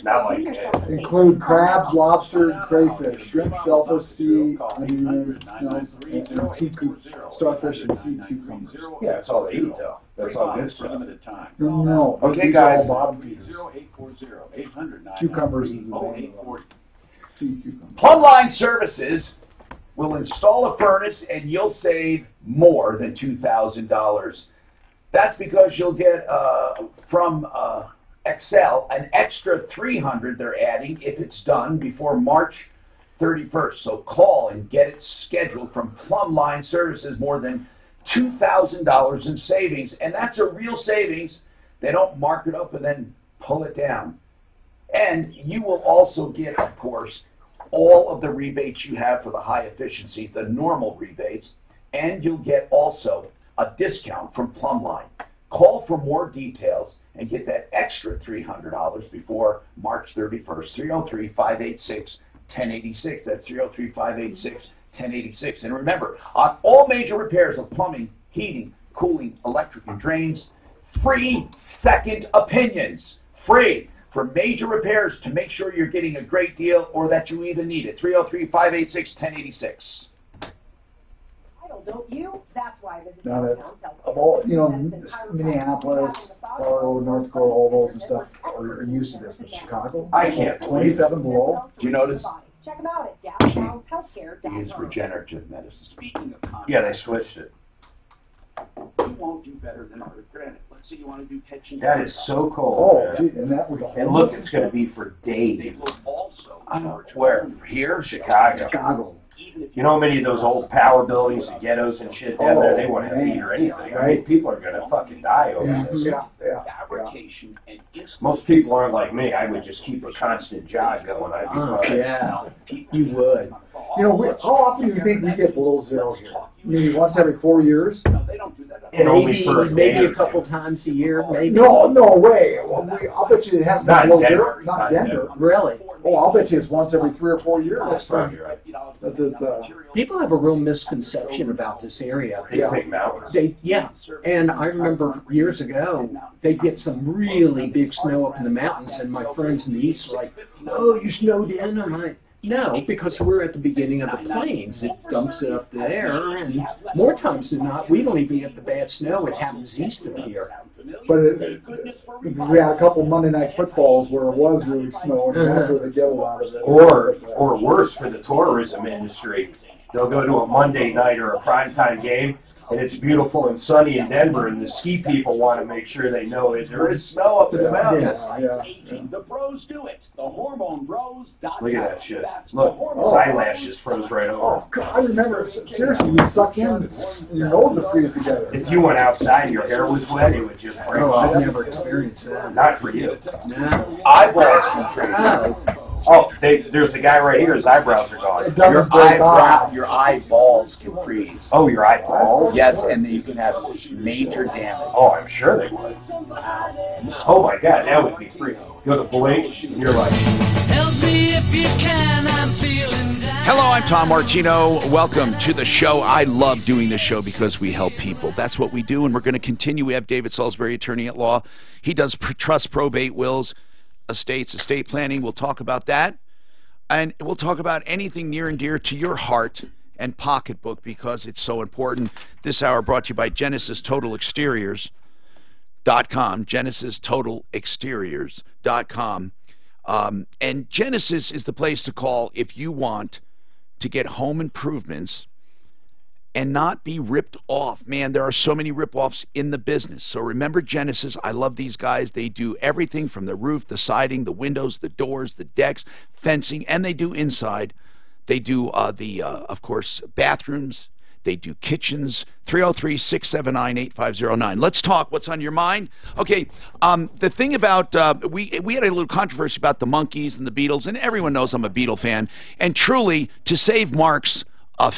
Not like that. Include crabs, lobster, crayfish, shrimp, shellfish, sea onions, and sea starfish and sea cucumbers. Yeah, that's all they eat though. That's all good stuff. No. Okay, guys. Bottom feeders. Cucumbers is the name. Sea cucumbers. Plumline Services will install a furnace and you'll save more than $2,000. That's because you'll get from Excel an extra $300 they're adding if it's done before March 31st. So call and get it scheduled from Plumline Services. More than $2,000 in savings, and that's a real savings. They don't mark it up and then pull it down. And you will also get, of course, all of the rebates you have for the high efficiency, the normal rebates, and you'll get also a discount from Plumline. Call for more details and get that extra $300 before March 31st. 303-586-1086. That's 303-586-1086. And remember, on all major repairs of plumbing, heating, cooling, electric, and drains, free second opinions. Free. For major repairs to make sure you're getting a great deal or that you even need it. 303-586-1086. Don't you? That's why this is Now that's of all, Minneapolis, Colorado, North Dakota, all those and stuff are used to this. But Chicago, I can't. 27 below. Do you notice? Check them out at DallasHealthcare.com. Use regenerative medicine. Speaking of contrast, Yeah, they switched it. you won't do better than our granite. Let's say you want to do catching. That is so cold. Oh, gee, and that was And look, it's going to be for days. They will also charge Where? Here? Chicago. Chicago. You know, many of those old power buildings, the ghettos and shit down there, they wouldn't have heat or anything. I mean, people are going to fucking die over this. fabrication and Most people aren't like me. I would just keep a constant jog going. I'd be fucking. Yeah, you would. How often do you think we get below zero here? Maybe once every 4 years? No, they don't do that. Maybe a couple times a year. Maybe. No way. I'll bet you it has been below zero. Not Denver. Really? Oh, I'll bet you it's once every 3 or 4 years. That's probably right. People have a real misconception about this area. They think mountains. And I remember years ago, they get some really big snow up in the mountains, and my friends in the east were like, "Oh, you snowed in?" I'm like, "No, because we're at the beginning of the plains. It dumps it up there, and more times than not, we don't even get the bad snow. It happens east of here." But we had a couple Monday night footballs where it was really snowing, and that's where they get a lot of it. Or worse for the tourism industry. they'll go to a Monday night or a primetime game, and it's beautiful and sunny in Denver, and the ski people want to make sure they know that there is snow up in the mountains. The pros do it. The HormoneBros.com. Look at that shit. Look, his eyelash just froze right over. Oh, God, I remember, seriously, you suck in, and your nose would freeze together. If you went outside and your hair was wet, it would just break off. I've never experienced that. Not for you. No. Eyebrows can freeze. Oh, there's the guy right here. His eyebrows are gone. Your eyeballs can freeze. Oh, your eyeballs? Yes, and then you can have major damage. Oh, I'm sure they would. Oh my God, that would be freaky. Go to blink, and you're like. Help me if you can, I'm feeling down. Hello, I'm Tom Martino. Welcome to the show. I love doing this show because we help people. That's what we do, and we're going to continue. We have David Salisbury, attorney at law. He does trust, probate, wills, estates, estate planning. We'll talk about that. And we'll talk about anything near and dear to your heart and pocketbook because it's so important. This hour brought to you by GenesisTotalExteriors.com. GenesisTotalExteriors.com. And Genesis is the place to call if you want to get home improvements and not be ripped off. Man, there are so many rip-offs in the business. So remember Genesis. I love these guys. They do everything from the roof, the siding, the windows, the doors, the decks, fencing, and they do inside. They do, of course, bathrooms. They do kitchens. 303-679-8509. Let's talk. What's on your mind? Okay, the thing about, we had a little controversy about the Monkees and the Beatles, and everyone knows I'm a Beatle fan. And truly, to save Mark's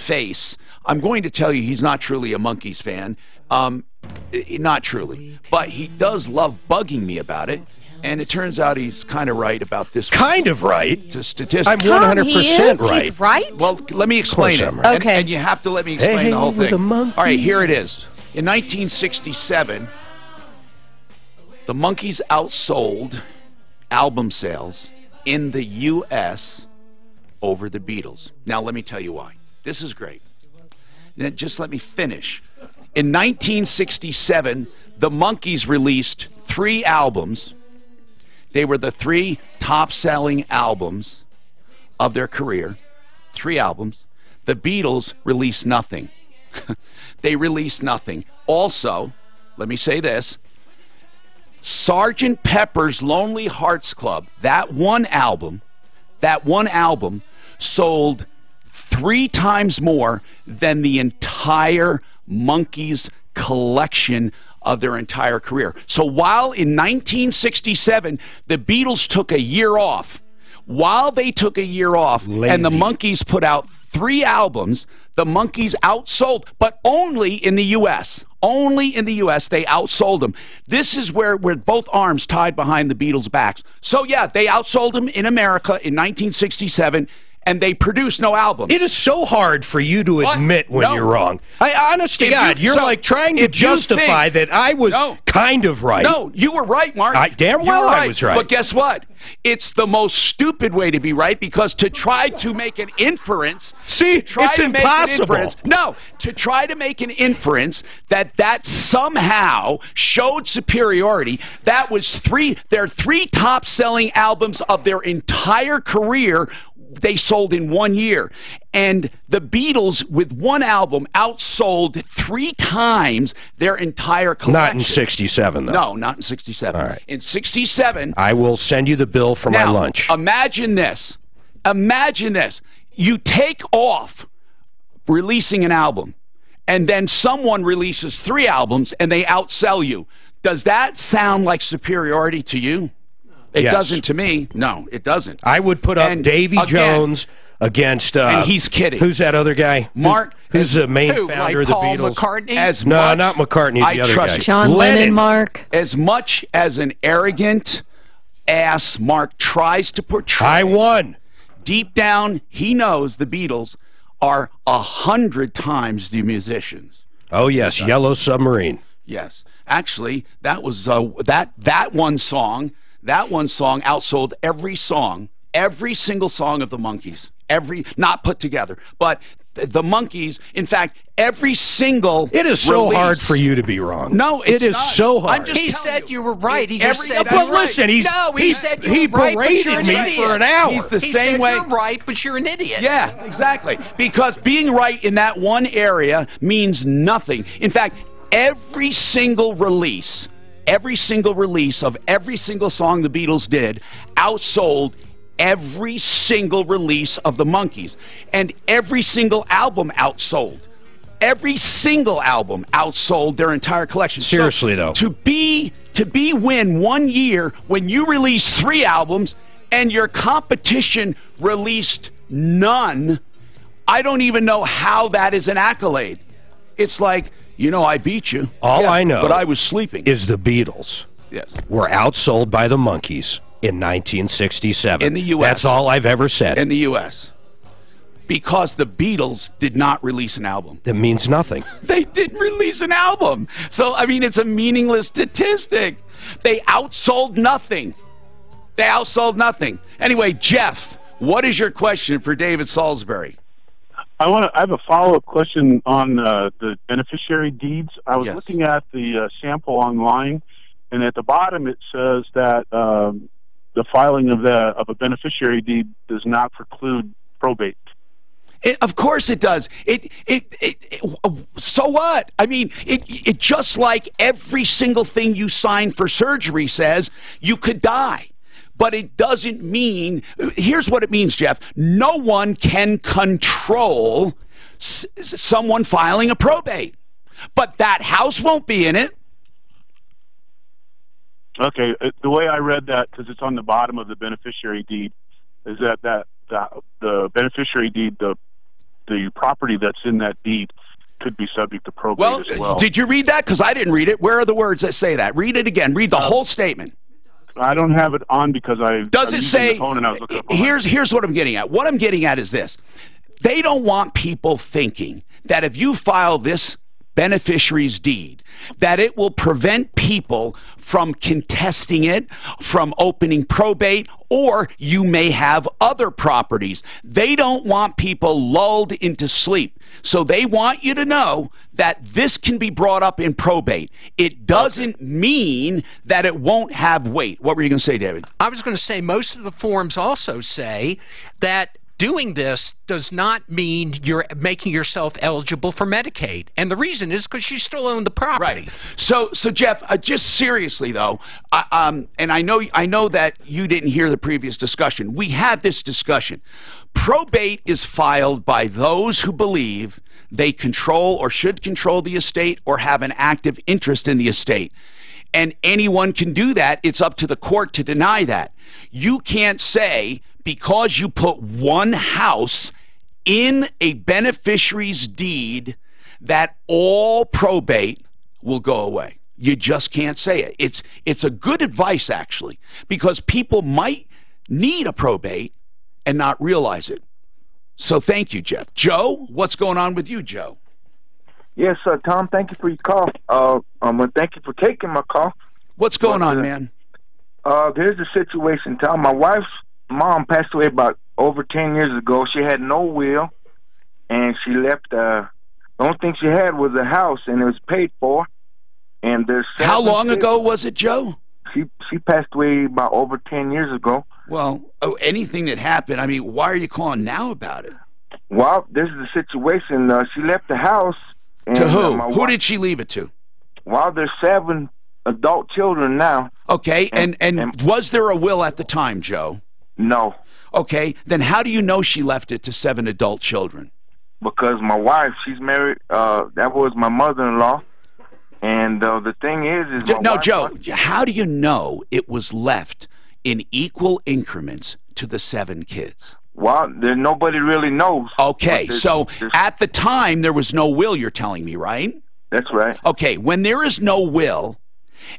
face, I'm going to tell you he's not truly a Monkees fan. Not truly. But he does love bugging me about it. And it turns out he's kind of right about this. Kind of right? To statistics. I'm 100% right. He's right? Well, let me explain it. Right. Okay. And you have to let me explain the whole thing. All right, here it is. In 1967, the Monkees outsold album sales in the U.S. over the Beatles. Now, let me tell you why. This is great. Now, just let me finish. In 1967, the Monkees released 3 albums. They were the 3 top-selling albums of their career. 3 albums. The Beatles released nothing. They released nothing. Also, let me say this. Sgt. Pepper's Lonely Hearts Club, that one album sold 3 times more than the entire Monkees collection of their entire career. So while in 1967 the Beatles took a year off, and the Monkees put out 3 albums, the Monkees outsold, but only in the U.S. Only in the U.S. they outsold them. This is where both arms tied behind the Beatles' backs. So yeah, they outsold them in America in 1967. And they produced no album. It is so hard for you to admit when you're wrong. Honest to God, you're like trying to justify that I was kind of right. No, you were right, Mark. Damn well I was right. But guess what? It's the most stupid way to be right because to try to make an inference... See, it's impossible. To try to make an inference that somehow showed superiority, that was their 3 top-selling albums of their entire career they sold in 1 year. And the Beatles, with one album, outsold 3 times their entire collection. Not in 67, though. No, not in 67. All right. In 67... I will send you the bill for my lunch. Imagine this. Imagine this. You take off releasing an album, and then someone releases 3 albums, and they outsell you. Does that sound like superiority to you? It doesn't to me. No, it doesn't. I would put up Davy Jones against... and he's kidding. Who's that other guy? Mark. Who's the main founder of the Beatles? McCartney? No, not McCartney, the other guy. John Lennon, Mark. As much as an arrogant ass Mark tries to portray... I won. Deep down, he knows the Beatles are 100 times the musicians. Oh, yes, Yellow Submarine. Yes. Actually, that was that one song... That one song outsold every single song of the Monkees. Not put together. But the monkeys, in fact, every single It is so hard for you to be wrong. No, it is not. so hard. He said you were right. He just said but listen, he said he berated me for an hour. He's the he same said way. You're right, but you're an idiot. Yeah, exactly. Because being right in that one area means nothing. In fact, every single release of every single song the Beatles did outsold every single release of the Monkees, and every single album outsold. Every single album outsold their entire collection. Seriously, though, to win 1 year when you release 3 albums and your competition released none, I don't even know how that is an accolade. It's like, you know, I beat you. All I know, but I was sleeping. Is the Beatles were outsold by the Monkees in 1967. In the U.S. That's all I've ever said. In the U.S. Because the Beatles did not release an album. That means nothing. They didn't release an album. So, I mean, it's a meaningless statistic. They outsold nothing. They outsold nothing. Anyway, Jeff, what is your question for David Salisbury? I have a follow-up question on the beneficiary deeds. I was looking at the sample online, and at the bottom it says that the filing of a beneficiary deed does not preclude probate. Of course it does. So what? I mean, it just like every single thing you sign for surgery says you could die. But it doesn't mean, here's what it means, Jeff. No one can control someone filing a probate. But that house won't be in it. Okay, the way I read that, because it's on the bottom of the beneficiary deed, is that the beneficiary deed, the property that's in that deed could be subject to probate as well. Did you read that? Because I didn't read it. Where are the words that say that? Read it again. Read the whole statement. I don't have it on because Does it say? The phone and I was looking up here's what I'm getting at. What I'm getting at is this: they don't want people thinking that if you file this beneficiary's deed, that it will prevent people from contesting it, from opening probate, or you may have other properties. They don't want people lulled into sleep. So they want you to know that this can be brought up in probate. It doesn't mean that it won't have weight. What were you going to say, David? I was going to say most of the forms also say that doing this does not mean you're making yourself eligible for Medicaid. And the reason is because you still own the property. Right. So Jeff, just seriously, though, and I know that you didn't hear the previous discussion. We had this discussion. Probate is filed by those who believe they control or should control the estate or have an active interest in the estate. And anyone can do that. It's up to the court to deny that. You can't say because you put one house in a beneficiary's deed that all probate will go away. You just can't say it. It's a good advice, actually, because people might need a probate and not realize it. So thank you, Jeff. Joe, what's going on with you, Joe? Yes, Tom, thank you for your call. Thank you for taking my call. What's going on, man? There's a situation, Tom. My wife's mom passed away about over 10 years ago. She had no will, and she left, the only thing she had was a house, and it was paid for. And there's How long ago was it, Joe? She passed away about over 10 years ago. Well, anything that happened, I mean, why are you calling now about it? Well, this is the situation. She left the house. And, to who? Who did she leave it to? Well, there's 7 adult children now. Okay, and was there a will at the time, Joe? No. Okay, then how do you know she left it to 7 adult children? Because my wife, she's married, that was my mother-in-law. And the thing is no, Joe, how do you know it was left in equal increments to the 7 kids? Well, nobody really knows. Okay, so at the time there was no will, you're telling me, right? That's right. Okay, when there is no will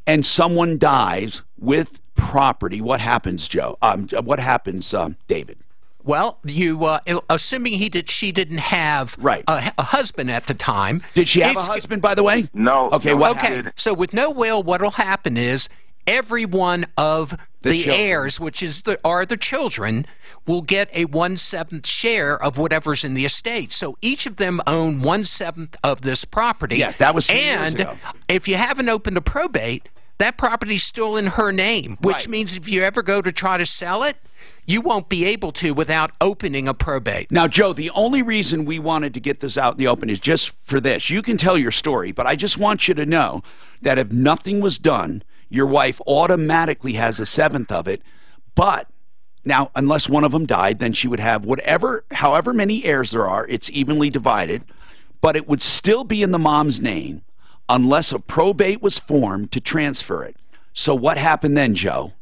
and someone dies with property, what happens, Joe? What happens, David? Well, you assuming she didn't have a husband at the time. Did she have a husband, by the way? No. Okay. No, what happened? So with no will, what'll happen is every one of the children. heirs, which are the children, will get a 1/7 share of whatever's in the estate. So each of them own 1/7 of this property. Yes, that was 3 years and ago. if you haven't opened a probate, that property's still in her name, which Right. means if you ever go to try to sell it, you won't be able to without opening a probate. Now, Joe, the only reason we wanted to get this out in the open is just for this. You can tell your story, but I just want you to know that if nothing was done, your wife automatically has 1/7 of it. But now, unless one of them died, then she would have however many heirs there are, it's evenly divided, but it would still be in the mom's name unless a probate was formed to transfer it. So what happened then, Joe?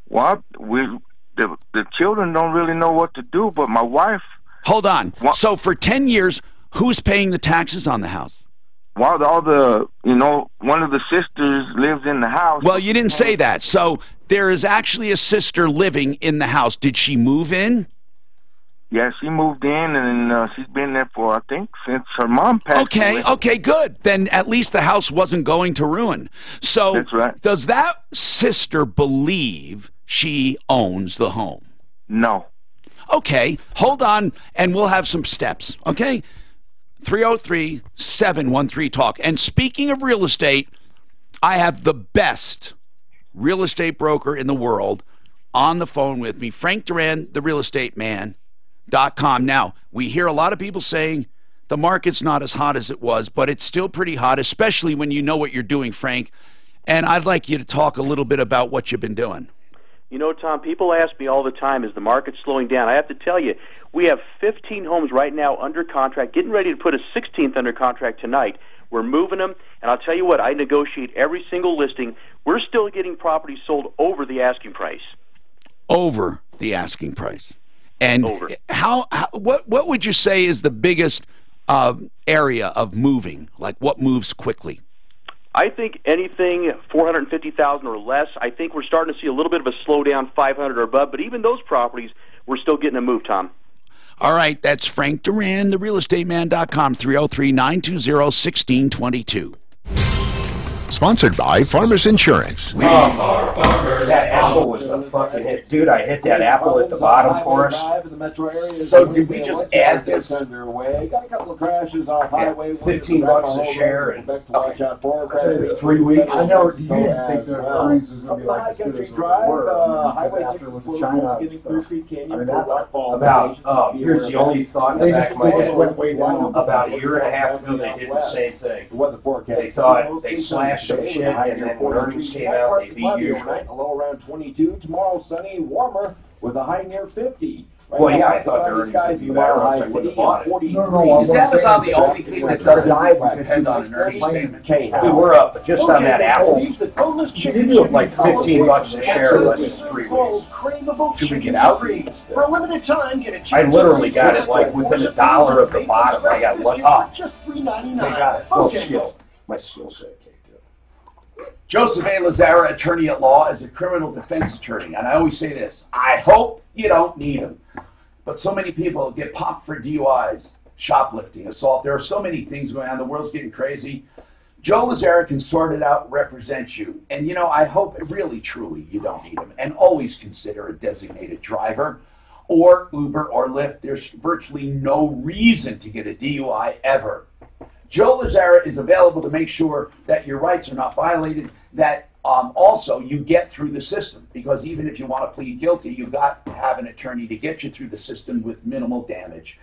Well, the children don't really know what to do, but my wife... Hold on. So for 10 years, who's paying the taxes on the house? Well, one of the sisters lives in the house. Well, you didn't say that. So there is actually a sister living in the house. Did she move in? Yeah, she moved in, and she's been there for, I think, since her mom passed away. Okay, good. Then at least the house wasn't going to ruin. So That's right. Does that sister believe she owns the home? No. Okay, hold on, and we'll have some steps, okay? 303-713-TALK. And speaking of real estate, I have the best real estate broker in the world on the phone with me, Frank Duran, the real estate man.com. Now, we hear a lot of people saying the market's not as hot as it was, but it's still pretty hot, especially when you know what you're doing, Frank. And I'd like you to talk a little bit about what you've been doing. You know, Tom, people ask me all the time, is the market slowing down? I have to tell you, we have 15 homes right now under contract, getting ready to put a 16th under contract tonight. We're moving them, and I'll tell you what, I negotiate every single listing. We're still getting properties sold over the asking price. Over the asking price. And what would you say is the biggest area of moving? Like what moves quickly? I think anything 450,000 or less. I think we're starting to see a little bit of a slowdown, 500 or above. But even those properties, we're still getting a move, Tom. All right, that's Frank Duran, therealestateman.com, 303-920-1622. Sponsored by Farmers Insurance. That apple was a fucking hit. Dude, I hit that apple at the bottom for us. So did we just add this? Got a couple of crashes off highway. $15 a share. And 3 weeks. I know you didn't think the earnings was going to be like as good as they were. After with the China stuff. I mean, here's the only thought in the back of my head. Went way down. About a year and a half ago, they did the same thing. They thought they slashed some shit, and then when earnings came out, they beat usual. A low around 22. Tomorrow, sunny, warmer, with a high near 50. Well, yeah, I thought the earnings would be better, else I wouldn't have bought it. Is that about the only thing that doesn't depend on an earnings statement? We were up, but just on that apple, you look like $15 a share in less than 3 weeks. Should we get out? For a limited time, get a chance. I literally got it like within $1 of the bottom. I got one up. Just $3.99. They got it. Well, skill. My skill set. Joseph A. Lazara, attorney at law, is a criminal defense attorney. And I always say this, I hope you don't need him. But so many people get popped for DUIs, shoplifting, assault. There are so many things going on. The world's getting crazy. Joe Lazara can sort it out, represent you. And, you know, I hope really, truly, you don't need him. And always consider a designated driver or Uber or Lyft. There's virtually no reason to get a DUI ever. Joe Lazara is available to make sure that your rights are not violated, that also you get through the system. Because even if you want to plead guilty, you've got to have an attorney to get you through the system with minimal damage.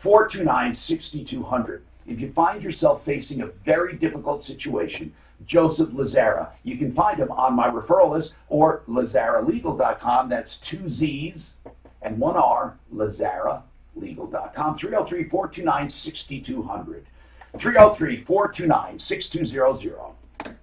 303-429-6200. If you find yourself facing a very difficult situation, Joseph Lazara. You can find him on my referral list or LazaraLegal.com. That's 2 Z's and 1 R, LazaraLegal.com. 303-429-6200. 303-429-6200.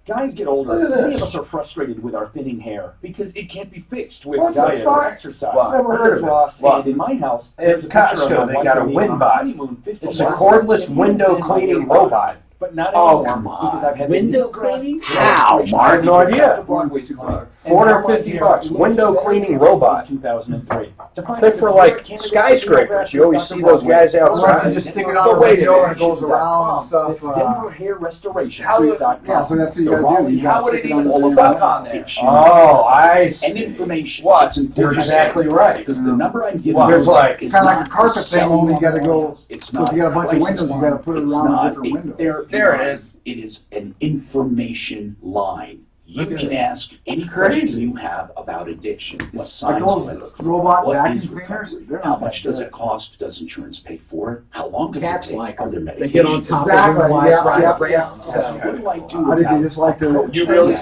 Guys get older. Many of us are frustrated with our thinning hair because it can't be fixed with What the diet or fuck? exercise. Well, Never heard of it. And in my house, It's Costco. They got a WindBot. It's a cordless window cleaning robot. But not Oh, anymore, come on. because I've had Window cleaning? How, Mark? No idea. $450. Window cleaning robot. 2003. Think for like skyscrapers. You always see those guys outside. You just stick it on the radio and it goes around and stuff. Denver Hair Restoration. Yeah, so that's what you gotta do. You How gotta would stick it it on even the look radio. on there? Oh, I see. And information. What? You're exactly right. Because the number I'm giving Well, there's like is Kind of like not a carpet for thing, selling only you gotta go, It's so if you got a bunch of windows, you gotta put it It's around not a different window. There it is. It is an information line. You Okay. can ask any Crazy. question you have about addiction. What Like signs those do I look for? robot What vacuum is cleaners, recovery? they're How not much that does good. it cost? Does insurance pay for it? How long does Cats it take? like Are there them. They get on medications? top Exactly, of them while yeah, it's riding yeah, around. yeah. What do I do I think about they just like to. You really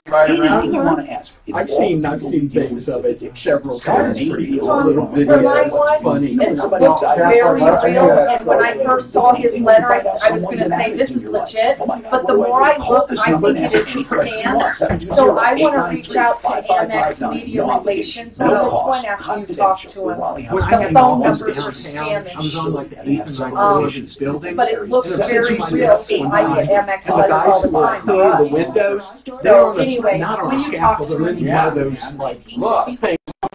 ride Anything around? you want to ask. I've seen things of it several times. Maybe it's Little For my videos. one, Funny. it looked very real, and when I first saw his letter, I was going to say, this is legit, but the more I look, I think it is a scam. So I want to reach out to Amex Media Relations on this one after you talk to him. When I The had phone office numbers are downtown, I was on like the 8th and 9th floor of this building. But it looks And I very sit at my real. desk one I night, get Amex and the letters guys all the who were time. cleaning the Yes. windows, So they're on anyway, not on when a you talk scaffold, to they're in him, one of those like things.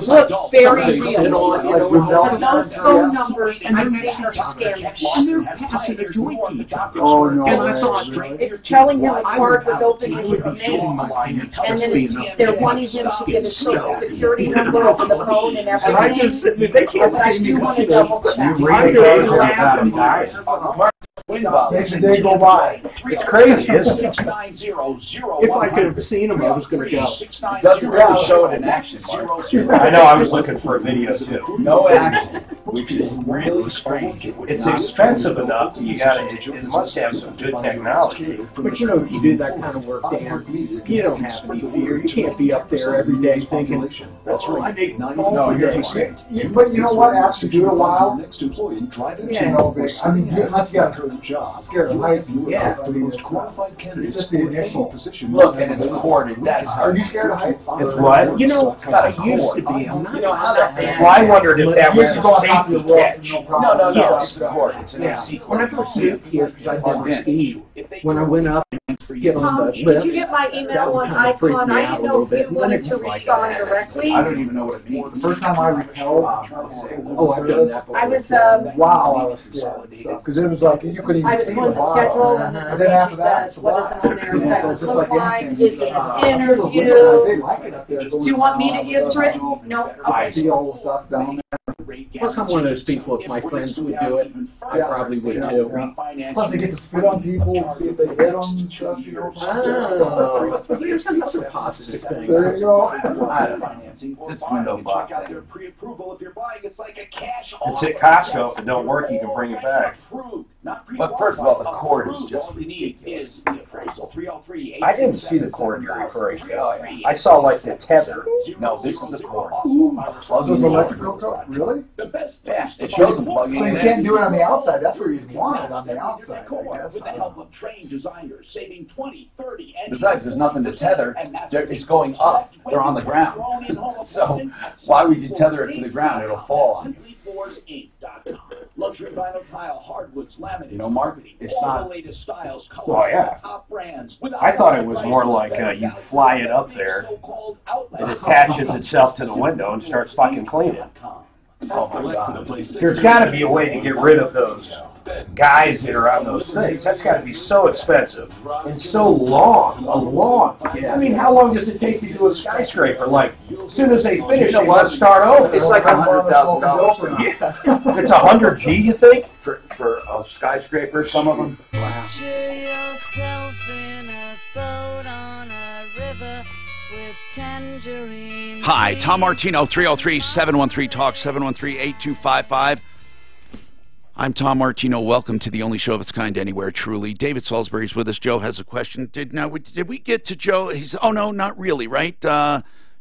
looks very They real. sit on, you know, But those phone numbers, I think are scamming. And they're passing a joint to each other. Oh, no. And I thought, It's telling him the I card would was have open to in would his be shitting name. my pants. And then Being up they're there. wanting him to give his social Stuff. security number over the phone and And I everything. just sit there, they can't But I see me. do want to you know, double check. I'm just laughing. Makes a day go by. It's crazy, isn't it? If I could have seen him, I was going to go. It doesn't really show it in action, Mark. I know, I was looking for a video too. No action, which is really strange. It's expensive enough, you gotta, it must have some good technology. But you know, if you do that kind of work, Dan, you don't have any fear. You can't be up there every day thinking, That's oh, I make No, phone you're today. but you know what? After you do it a while, Next employee, driving you know, I mean, unless you got scared of heights and Yeah. stuff. I mean, it's just the initial. Look, and it's corded, that's Are hard. you scared of heights? It's what? You know, It's got a I used to cord. be. I'm not. You know how that man- Well, I wondered if that You was should a go on top of the safety roof, catch. no problem. No, Yes. it's a cord, it's an Yeah. AC cord. When I first moved here, because I'd never skied, when I went up and get on Tom, the did lift, you get my that email would on kind of freak Icon? me I out a didn't know little if bit. you And then wanted it to was like, respond directly. I don't even know what it means. The first time I repelled, oh, I've done that before. I was, wow, I was scared. Because it was like, you couldn't even I was see going the to bottom. schedule, and And then then after he that, says, what does it on there it's say just look like? anything. Is it an interview? They like it up there. Do you want me to answer it? No. I see all the stuff down there. Plus, I'm one of those people, if my friends would do it, I probably would too. Plus, they get to spit on people, see if they hit them and stuff, you know. Oh, here's another positive thing. There you go. This window box Check out thing. their pre-approval if you're buying. It's like a cash It's at Costco, if it don't work, you can bring it back. But first of all, the cord is just all we need is the appraisal. 303. I didn't see the cord you're referring to. I saw like the tether. No, this is the cord. So it's electrical cord? Really? The best Yeah, it shows them plugging So you in. can't do it on the outside. That's where you'd want it, on the outside, I guess. with the help of trained designers, saving 20, 30, and Besides, there's nothing to tether. It's going up. They're on the ground. So why would you tether it to the ground? It'll fall on you. SimplyFloorsinc.com. Luxury vinyl tile, hardwoods, laminates, You know, Mark, it's all not- the latest styles, colors, Oh, yeah. top brands. I thought it was more like you fly it up there, it attaches itself to the window and starts fucking cleaning. Oh my God. There's got to be a way to get rid of those guys that are on those things. That's got to be so expensive and so long. I mean, how long does it take to do a skyscraper? Like, as soon as they finish, they want to start over. It's like $100,000. Yeah. It's 100 G, you think? For a skyscraper, some of them. Picture yourself in a boat on a river with tangerine. Hi, Tom Martino, 303-713-TALK, 713-8255. I'm Tom Martino. Welcome to the only show of its kind anywhere, truly. David Salisbury's with us. Joe has a question. Did we get to Joe? Oh, no, not really, right?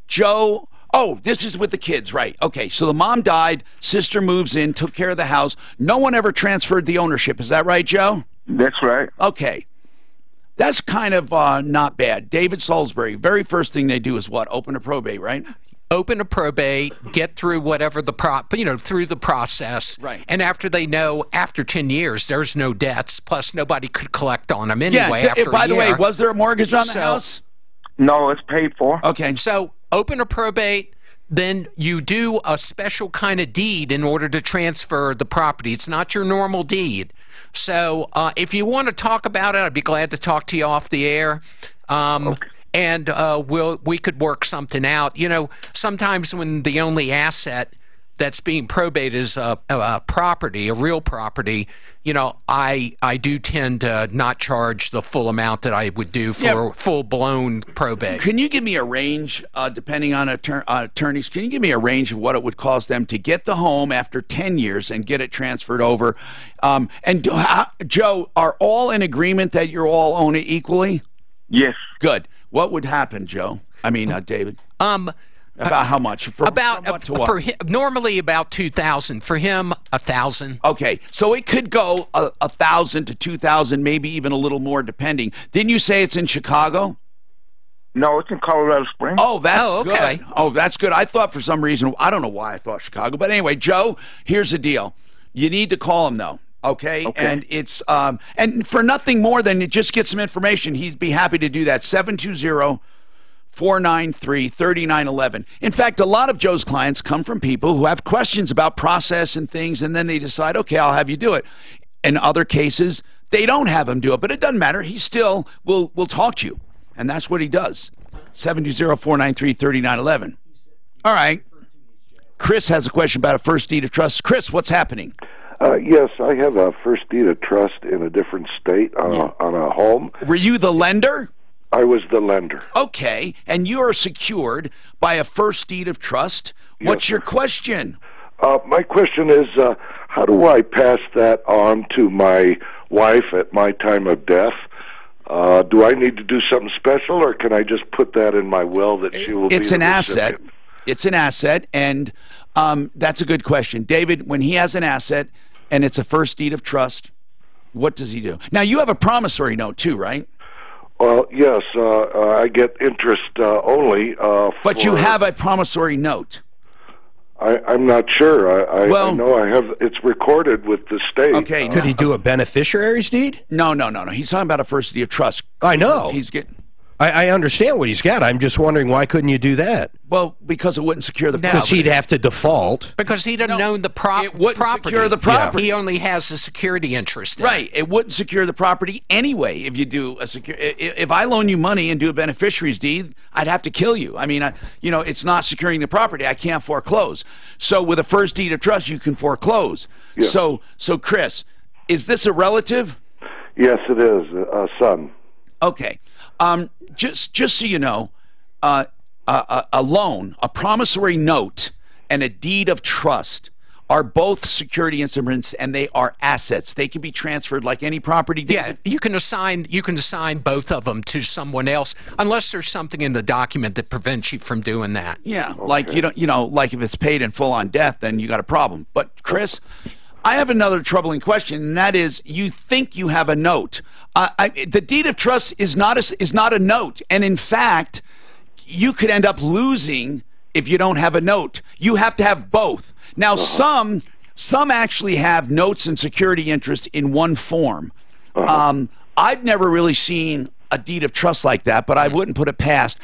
Joe, oh, this is with the kids, right. Okay, so the mom died, sister moves in, took care of the house. No one ever transferred the ownership. Is that right, Joe? That's right. Okay. That's kind of not bad. David Salisbury, very first thing they do is what? Open a probate, right? open a probate, get through whatever the through the process. Right. And after they know, after 10 years, there's no debts. Plus, nobody could collect on them anyway. Yeah. After By a the year. way, was there a mortgage on the house? No, it's paid for. Okay. So open a probate. Then you do a special kind of deed in order to transfer the property. It's not your normal deed. So if you want to talk about it, I'd be glad to talk to you off the air. Okay. And we could work something out. You know, sometimes when the only asset that's being probated is a property, a real property, you know, I do tend to not charge the full amount that I would do for full-blown probate. Can you give me a range, depending on attorneys, can you give me a range of what it would cost them to get the home after 10 years and get it transferred over? Joe, are all in agreement that you all own it equally? Yes. Good. What would happen, Joe? I mean, David. About how much? From what to what? For him, normally about $2,000. For him, $1,000. Okay, so it could go $1,000 to $2,000, maybe even a little more, depending. Didn't you say it's in Chicago? No, it's in Colorado Springs. Oh, that's okay. Good. Oh, that's good. I thought for some reason, I don't know why I thought Chicago, but anyway, Joe, here's the deal. You need to call him though. Okay, and it's and for nothing more than just get some information. He'd be happy to do that. 720-493-3911. In fact, a lot of Joe's clients come from people who have questions about process and things, and then they decide, okay, I'll have you do it. In other cases, they don't have him do it, but it doesn't matter. He still will talk to you, and that's what he does. 720-493-3911. All right. Chris has a question about a first deed of trust. Chris, what's happening? Yes, I have a first deed of trust in a different state on a home. Were you the lender? I was the lender. Okay, and you are secured by a first deed of trust. Yes, What's your question? My question is, how do I pass that on to my wife at my time of death? Do I need to do something special, or can I just put that in my will that she will be the recipient? Asset. It's an asset, and that's a good question. David, when he has an asset and it's a first deed of trust, what does he do? Now, you have a promissory note too, right? Well, yes, I get interest only. But you have a promissory note. I'm not sure. I know I have. It's recorded with the state. Okay, could he do a beneficiary's deed? No. He's talking about a first deed of trust. I know. He's getting. I understand what he's got. I'm just wondering, why couldn't you do that? Well, because it wouldn't secure the property. Because he'd have to default. Because he doesn't own the property. It wouldn't secure the property. He only has a security interest in Right. It wouldn't secure the property anyway if you do a if I loan you money and do a beneficiary's deed, I'd have to kill you. I mean, it's not securing the property. I can't foreclose. So with a first deed of trust, you can foreclose. Yeah. So Chris, is this a relative? Yes, it is. A son. Okay. Just so you know, a loan, a promissory note, and a deed of trust are both security instruments, and they are assets. They can be transferred like any property. Yeah, you can assign both of them to someone else, unless there's something in the document that prevents you from doing that. Yeah, like like if it's paid in full on death, then you got a problem. But Chris, I have another troubling question, and that is, you think you have a note. The deed of trust is not a note, and in fact, you could end up losing if you don't have a note. You have to have both. Now, some actually have notes and security interest in one form. I've never really seen a deed of trust like that, but I wouldn't put it past.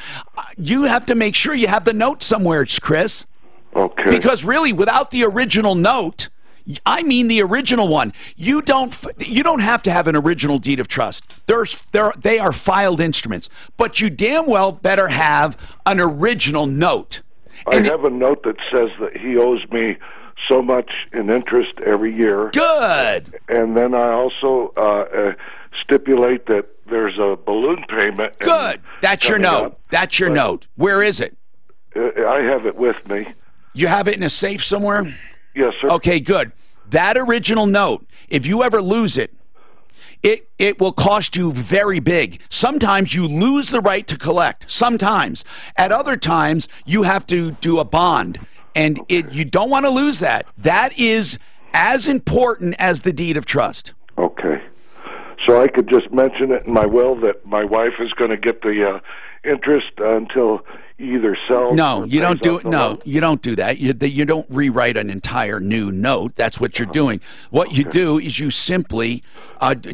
You have to make sure you have the note somewhere, Chris. Okay. Because really, without the original note, I mean the original one. You don't have to have an original deed of trust. They are filed instruments, but you damn well better have an original note. I have a note that says that he owes me so much in interest every year. Good. And then I also stipulate that there's a balloon payment. Good. That's your note. That's your note. Where is it? I have it with me. You have it in a safe somewhere? Yes, sir. Okay, good. That original note, if you ever lose it, it will cost you very big. Sometimes you lose the right to collect. Sometimes. At other times, you have to do a bond. And you don't want to lose that. That is as important as the deed of trust. Okay. So I could just mention it in my will that my wife is going to get the interest until either sells. No, or you don't pays do off it. the No, loan? you don't do that. You don't rewrite an entire new note. That's what you're doing. What you do is you simply,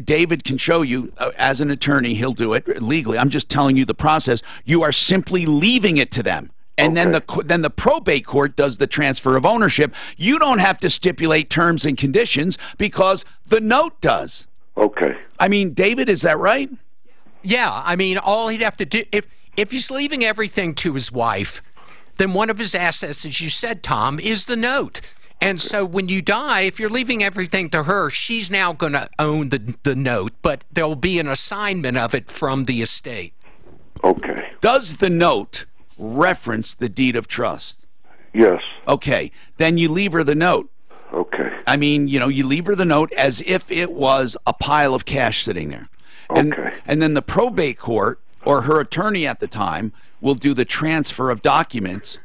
David can show you as an attorney. He'll do it legally. I'm just telling you the process. You are simply leaving it to them. And then the probate court does the transfer of ownership. You don't have to stipulate terms and conditions because the note does. Okay. I mean, David, is that right? Yeah, I mean, all he'd have to do, if he's leaving everything to his wife, then one of his assets, as you said, Tom, is the note. And so when you die, if you're leaving everything to her, she's now going to own the note, but there'll be an assignment of it from the estate. Okay. Does the note reference the deed of trust? Yes. Okay. Then you leave her the note. Okay. I mean, you know, you leave her the note as if it was a pile of cash sitting there. And then the probate court or her attorney at the time will do the transfer of documents.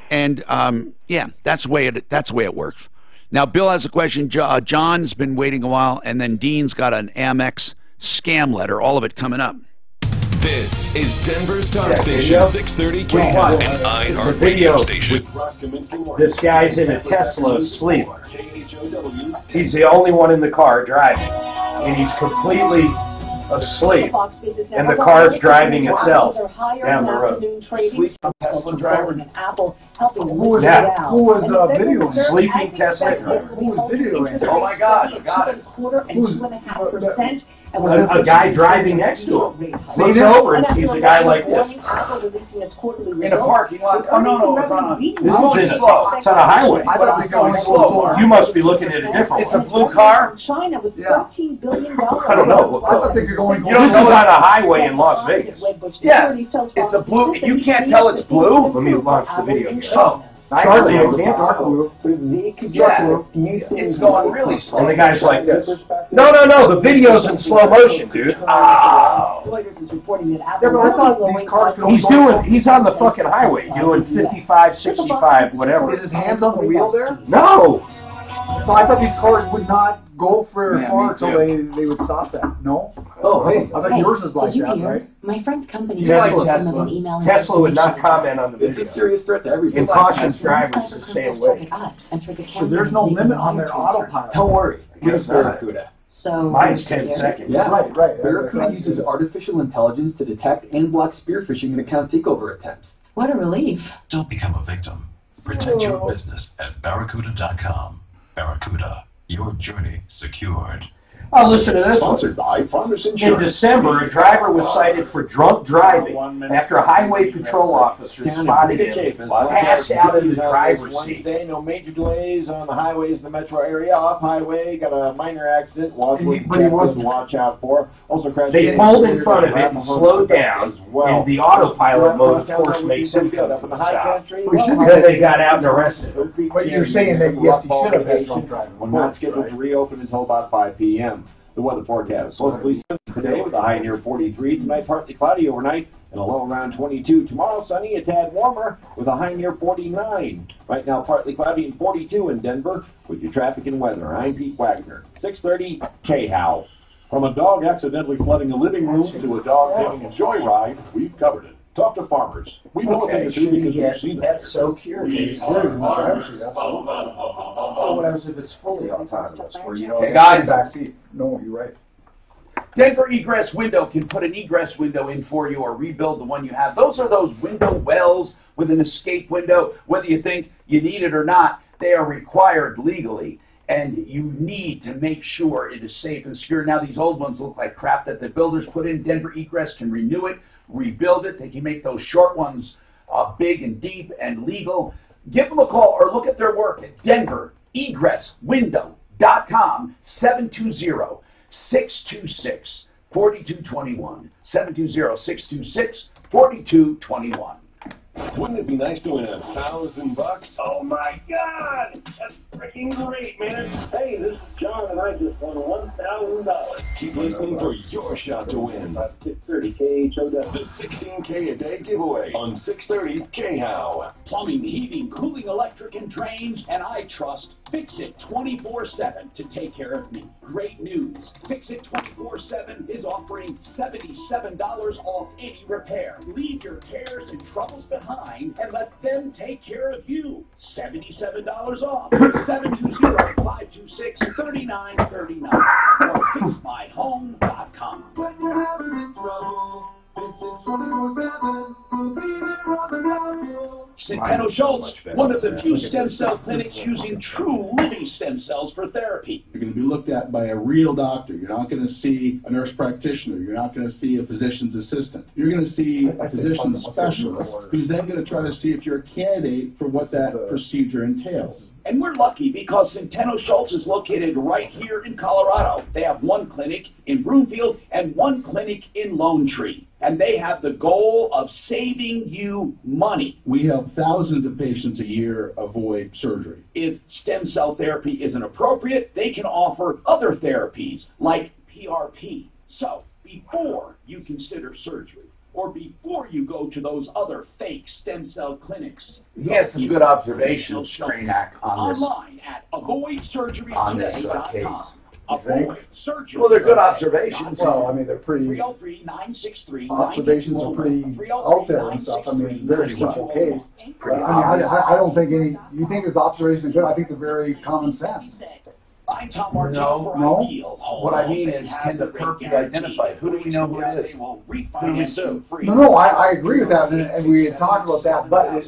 And yeah, that's the way it works. Now, Bill has a question. John's been waiting a while, and then Dean's got an Amex scam letter. All of it coming up. This is Denver's talk station, 630 KHOW, an iHeart radio station. This guy's in a Tesla asleep. He's the only one in the car driving, and he's completely asleep, and the car's driving itself down the road. Sleeping Tesla driver. Who was videoing? Sleeping Tesla driver. Who was videoing? Oh my gosh, I got it. A guy driving next to him. Looks over and sees a guy like this. In a parking lot. Oh no, it's on a. It's on a highway. I thought it was going slow. You must be looking at a different one. It's a blue car. China was $13 billion. I don't know. I thought they were going. You know, this is on a highway in Las Vegas. Yes, it's a blue. You can't tell it's blue. Let me launch the video. Oh. Charlie, I can't. Yeah, it's going really slow. And the guy's like this. No, the video's in slow motion, dude. Oh. Yeah, but I thought these cars could He's on the fucking highway doing 55, 65, whatever. Is his hands on the wheel there? No. So I thought these cars would not go for far until they would stop that. No? Oh, hey. I thought yours is like that, right? My friend's company Tesla would not comment on the video. It's a serious threat to everybody. And cautions drivers to stay away. So there's no limit on their autopilot. Don't worry. Use Barracuda. So mine's 10 seconds. Yeah, right. Barracuda uses artificial intelligence to detect and block spearfishing and account takeover attempts. What a relief. Don't become a victim. Protect your business at Barracuda.com. Barracuda, your journey secured. Oh, listen to this one. Sponsored by Farmers In Insurance. December, a driver was cited for drunk driving after a highway patrol officer spotted him passed out in the driver's seat. Wednesday, no major delays on the highways in the metro area. Off highway, got a minor accident. Watch out for. Also crashed. They pulled in front of it and slowed down, and the autopilot mode, of course, makes him come to a stop. Then they got out and arrested him. But you're saying that, yes, he should have had drunk driving. We're not scheduled to reopen until about 5 p.m. The weather forecast. Mostly sunny today with a high near 43. Tonight, partly cloudy overnight and a low around 22. Tomorrow, sunny, a tad warmer with a high near 49. Right now, partly cloudy and 42 in Denver. With your traffic and weather, I'm Pete Wagner. 630 KHOW. From a dog accidentally flooding a living room to a dog taking a joyride, we've covered it. Talk to farmers. We know a thing or two because we've seen that. That's so curious. Farmers. Oh, what happens if it's fully autonomous? Where you Hey, guys, backseat. No, you're right. Denver Egress Window can put an egress window in for you or rebuild the one you have. Those are those window wells with an escape window. Whether you think you need it or not, they are required legally. And you need to make sure it is safe and secure. Now, these old ones look like crap that the builders put in. Denver Egress can renew it, rebuild it. They can make those short ones big and deep and legal. Give them a call or look at their work at DenverEgressWindow.com, 720-626-4221, 720-626-4221. Wouldn't it be nice to win $1,000? Oh my God! That's freaking great, man! Hey, this is John, and I just won $1,000. Keep listening for your shot to win. 630 KHOW. The 16K a day giveaway on 630 KHOW. Plumbing, heating, cooling, electric, and drains, and I trust Fix It 24/7 to take care of me. Great news. Fix It 24/7 is offering $77 off any repair. Leave your cares and troubles behind and let them take care of you. $77 off. 720-526-3939 or fixmyhome.com. When you're having trouble, fix it 24/7. We'll be there rocking out you. Centeno Schultz, one of the few stem cell clinics using true living stem cells for therapy. You're going to be looked at by a real doctor. You're not going to see a nurse practitioner. You're not going to see a physician's assistant. You're going to see a physician specialist who's then going to try to see if you're a candidate for what that procedure entails. And we're lucky because Centeno Schultz is located right here in Colorado. They have one clinic in Broomfield and one clinic in Lone Tree. And they have the goal of saving you money. We help thousands of patients a year avoid surgery. If stem cell therapy isn't appropriate, they can offer other therapies like PRP. So, before you consider surgery, or before you go to those other fake stem cell clinics. He has some good observations, Cranack, on this. Online at avoidsurgerytoday.com. Avoid surgery. Well, they're good observations. Well, I mean, they're pretty. 303-963. Observations are pretty out there and stuff. I mean, it's a very simple case. But, I don't think any. You think his observations are good? I think they're very common sense. I'm Tom Martin for No. Ideal. What I mean is, can the perp be identified? Who do we know who it is? Who do we sue? No, I agree with that, and we had talked about that. But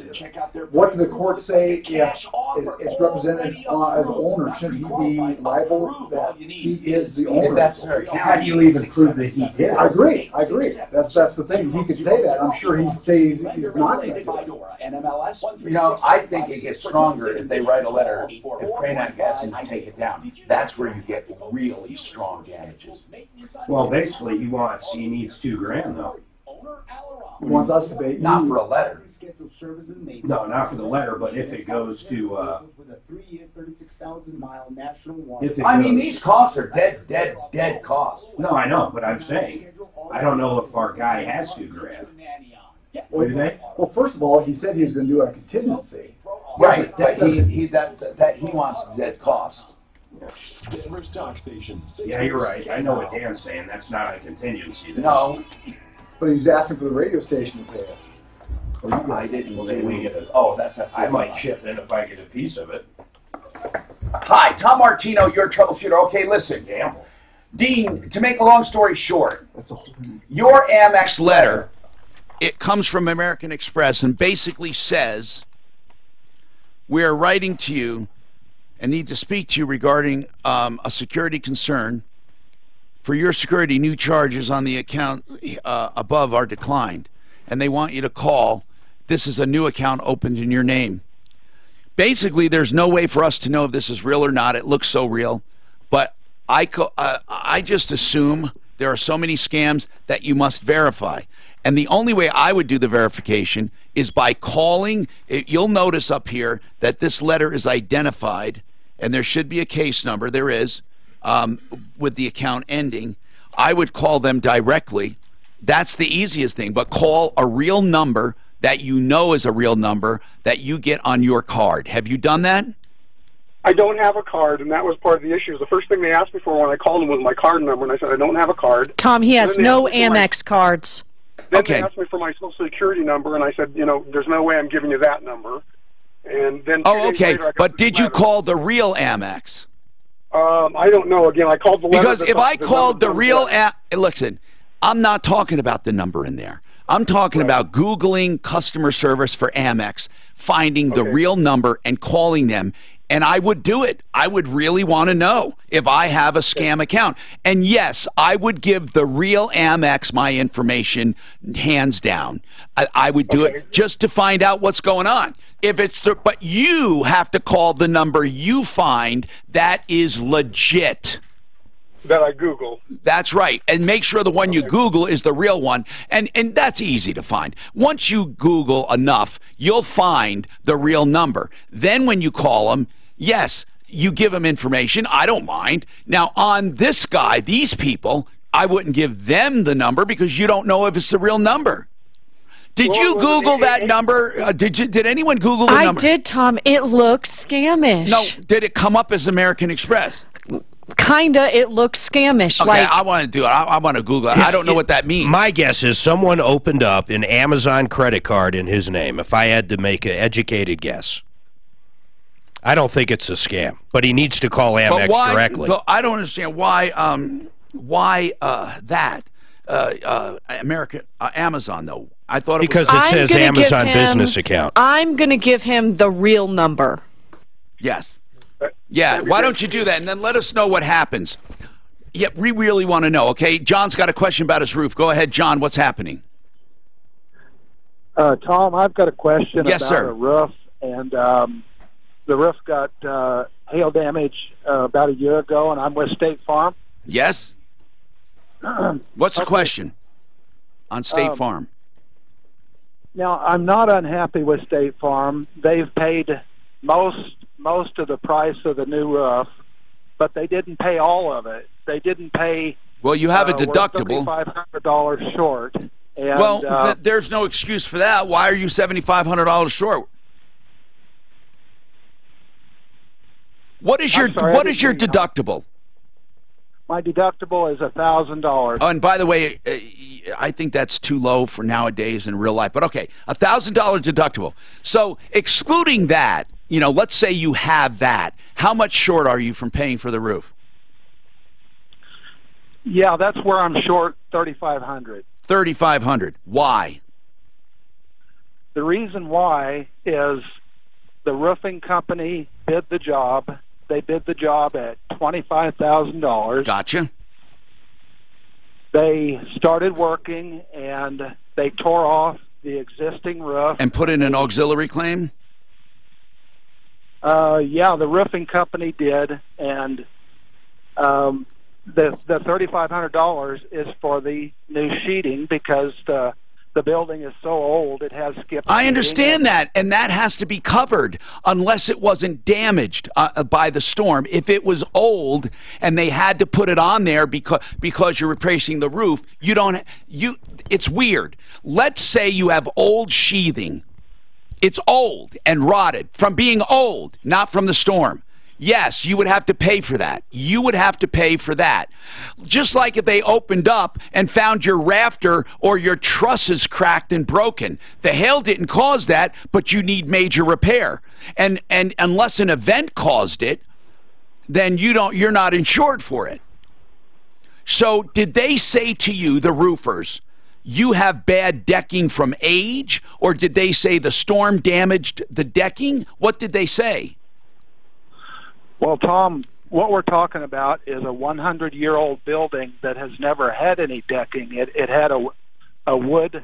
what do the courts say if it's represented as owner? Shouldn't he be liable that he is the owner? How do you even prove that he did? I agree. That's the thing. He could say that. I'm sure he'd say he's not going to do it. You know, I think it gets stronger if they write a letter, if Cranack asks him to take it down. That's where you get really strong damages. Well, basically, he needs $2,000 though. He wants us to pay. Not for a letter. No, not for the letter, but if it goes to, I mean, these costs are dead costs. No, I know, but I'm saying, I don't know if our guy has $2,000. Well, first of all, he said he was going to do a contingency. Right, but he wants dead costs. Denver's talk station. Yeah, you're right. I know what Dan's saying. That's not a contingency. Then. No. But he's asking for the radio station to pay it. I didn't. Well, then we get a. I might chip in if I get a piece of it. Hi, Tom Martino, your troubleshooter. Okay, listen. Gamble. Dean, to make a long story short, your Amex letter, it comes from American Express and basically says, we are writing to you and need to speak to you regarding a security concern. For your security, new charges on the account above are declined, and they want you to call. This is a new account opened in your name. Basically, there's no way for us to know if this is real or not. It looks so real, but I just assume there are so many scams that you must verify. And the only way I would do the verification is by calling. You'll notice up here that this letter is identified, and there should be a case number. There is, with the account ending. I would call them directly. That's the easiest thing. But call a real number that you know is a real number that you get on your card. Have you done that? I don't have a card, and that was part of the issue. The first thing they asked me for when I called them was my card number, and I said I don't have a card. Tom, he has no Amex cards. Then they asked me for my Social Security number, and I said, you know, there's no way I'm giving you that number. And then but did you call the real Amex? I don't know. Again, I called the letter. Because if I called the real listen, I'm not talking about the number in there. I'm talking about Googling customer service for Amex, finding the real number and calling them. And I would do it. I would really want to know if I have a scam account. And yes, I would give the real Amex my information hands down. I would do it just to find out what's going on. If it's but you have to call the number you find that is legit. That I Google. That's right. And make sure the one you Google is the real one. And that's easy to find. Once you Google enough, you'll find the real number. Then when you call them, yes, you give them information. I don't mind. Now, on this guy, these people, I wouldn't give them the number because you don't know if it's the real number. Did you Google that number? Did anyone Google the number? I did, Tom. It looks scamish. No, did it come up as American Express? Kinda, it looks scamish. Okay, like, I want to do it. I want to Google it. I don't know what that means. My guess is someone opened up an Amazon credit card in his name, if I had to make an educated guess. I don't think it's a scam, but he needs to call Amex directly. But I don't understand why Amazon, though. I thought it because was... it says Amazon business account. I'm going to give him the real number. Yes. Yeah, why don't you do that, and then let us know what happens. Yeah, we really want to know, okay? John's got a question about his roof. Go ahead, John. What's happening? Tom, I've got a question Yes, about sir. a roof, and the roof got hail damage about a year ago, and I'm with State Farm. Yes? What's the question on State Farm? Now, I'm not unhappy with State Farm. They've paid most of the price of the new roof, but they didn't pay all of it. They didn't pay... Well, you have a deductible. We're $3,500 short. And, well, there's no excuse for that. Why are you $7,500 short? What is your deductible? My deductible is $1,000. Oh, and by the way, I think that's too low for nowadays in real life. But okay, $1,000 deductible. So excluding that, you know, let's say you have that. How much short are you from paying for the roof? Yeah, that's where I'm short $3,500. $3,500. Why? The reason why is the roofing company bid the job. They bid the job at $25,000. Gotcha. They started working, and they tore off the existing roof. And put in an auxiliary claim? Yeah, the roofing company did, and the $3,500 is for the new sheeting because the building is so old it has skipped. I understand that, and that has to be covered unless it wasn't damaged by the storm. If it was old and they had to put it on there because you're replacing the roof, it's weird. Let's say you have old sheathing. It's old and rotted from being old, not from the storm. Yes, you would have to pay for that. You would have to pay for that. Just like if they opened up and found your rafter or your trusses cracked and broken. The hail didn't cause that, but you need major repair. And unless an event caused it, then you're not insured for it. So did they say to you, the roofers, you have bad decking from age, or did they say the storm damaged the decking? What did they say? Well, Tom, what we're talking about is a 100-year-old building that has never had any decking. It had a wood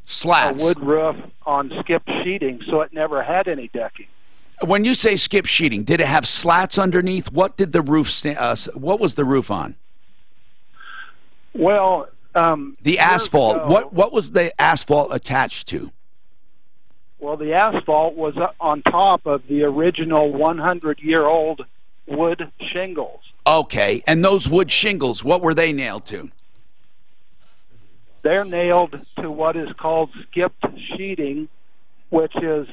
slats, a wood roof on skip sheeting, so it never had any decking. When you say skip sheeting, did it have slats underneath? What did the roof what was the roof on? Well, the asphalt. What was the asphalt attached to? Well, the asphalt was on top of the original 100-year-old wood shingles. Okay, and those wood shingles, what were they nailed to? They're nailed to what is called skipped sheeting, which is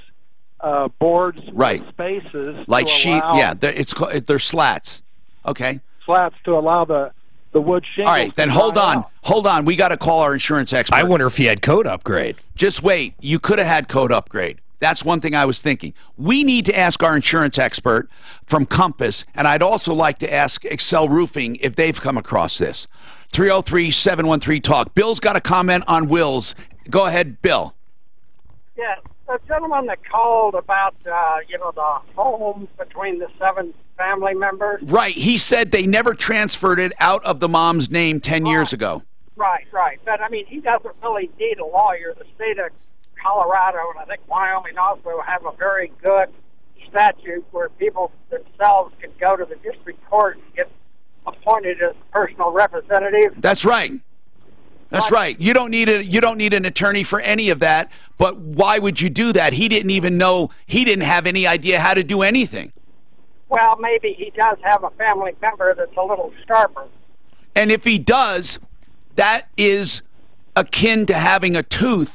boards with spaces. Like sheet, yeah, they're slats. Okay. Slats to allow the wood shingles. All right, then hold on. We got to call our insurance expert. I wonder if he had code upgrade. Just wait. You could have had code upgrade. That's one thing I was thinking. We need to ask our insurance expert from Compass, and I'd also like to ask Excel Roofing if they've come across this. 303-713-TALK. Bill's got a comment on Will's. Go ahead, Bill. Yeah, the gentleman that called about, the home between the 7 family members. Right. He said they never transferred it out of the mom's name 10 years ago. Right. But, I mean, he doesn't really need a lawyer. The state of Colorado and I think Wyoming also have a very good statute where people themselves can go to the district court and get appointed as personal representative. That's right. That's right. You don't need an attorney for any of that. But why would you do that? He didn't even know. He didn't have any idea how to do anything. Well, maybe he does have a family member that's a little sharper. And if he does, that is akin to having a tooth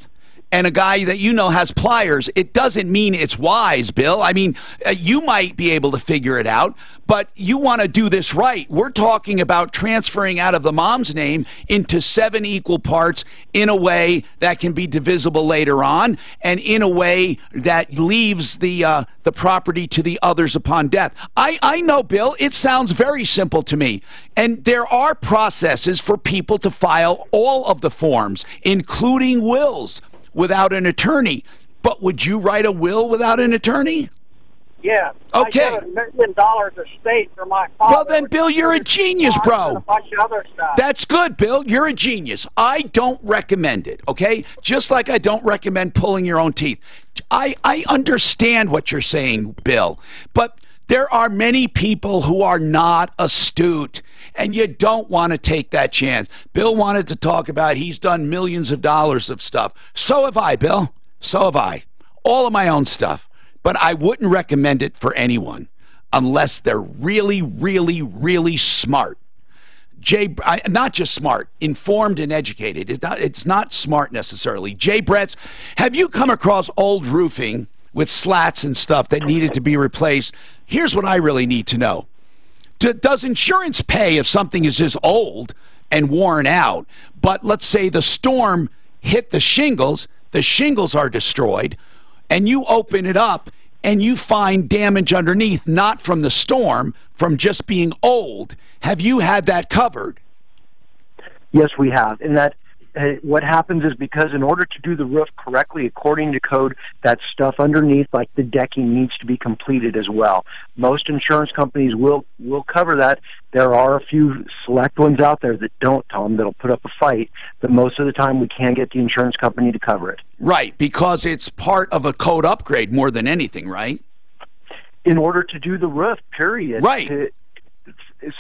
and a guy that you know has pliers. It doesn't mean it's wise, Bill. I mean, you might be able to figure it out, but you want to do this right. We're talking about transferring out of the mom's name into 7 equal parts in a way that can be divisible later on, and in a way that leaves the property to the others upon death. I know, Bill, it sounds very simple to me. And there are processes for people to file all of the forms, including wills, without an attorney. But would you write a will without an attorney? Yeah. Okay. I get $1 million estate for my father. Well, then, Bill, you're a genius, bro. And a bunch of other stuff. That's good, Bill. You're a genius. I don't recommend it, okay? Just like I don't recommend pulling your own teeth. I understand what you're saying, Bill, but there are many people who are not astute, and you don't want to take that chance. Bill wanted to talk about he's done millions of dollars of stuff. So have I, Bill. So have I. All of my own stuff. But I wouldn't recommend it for anyone unless they're really, really, really smart. Not just smart, informed and educated. It's not smart necessarily. Jay Bretz, have you come across old roofing with slats and stuff that needed to be replaced? Here's what I really need to know. Does insurance pay if something is just old and worn out, but let's say the storm hit the shingles are destroyed, and you open it up and you find damage underneath, not from the storm, from just being old? Have you had that covered? Yes, we have. And that what happens is, because in order to do the roof correctly according to code, that stuff underneath, like the decking, needs to be completed as well. Most insurance companies will cover that. There are a few select ones out there that don't, Tom, that'll put up a fight, but most of the time we can get the insurance company to cover it. Right, because it's part of a code upgrade more than anything, right? In order to do the roof, period. Right.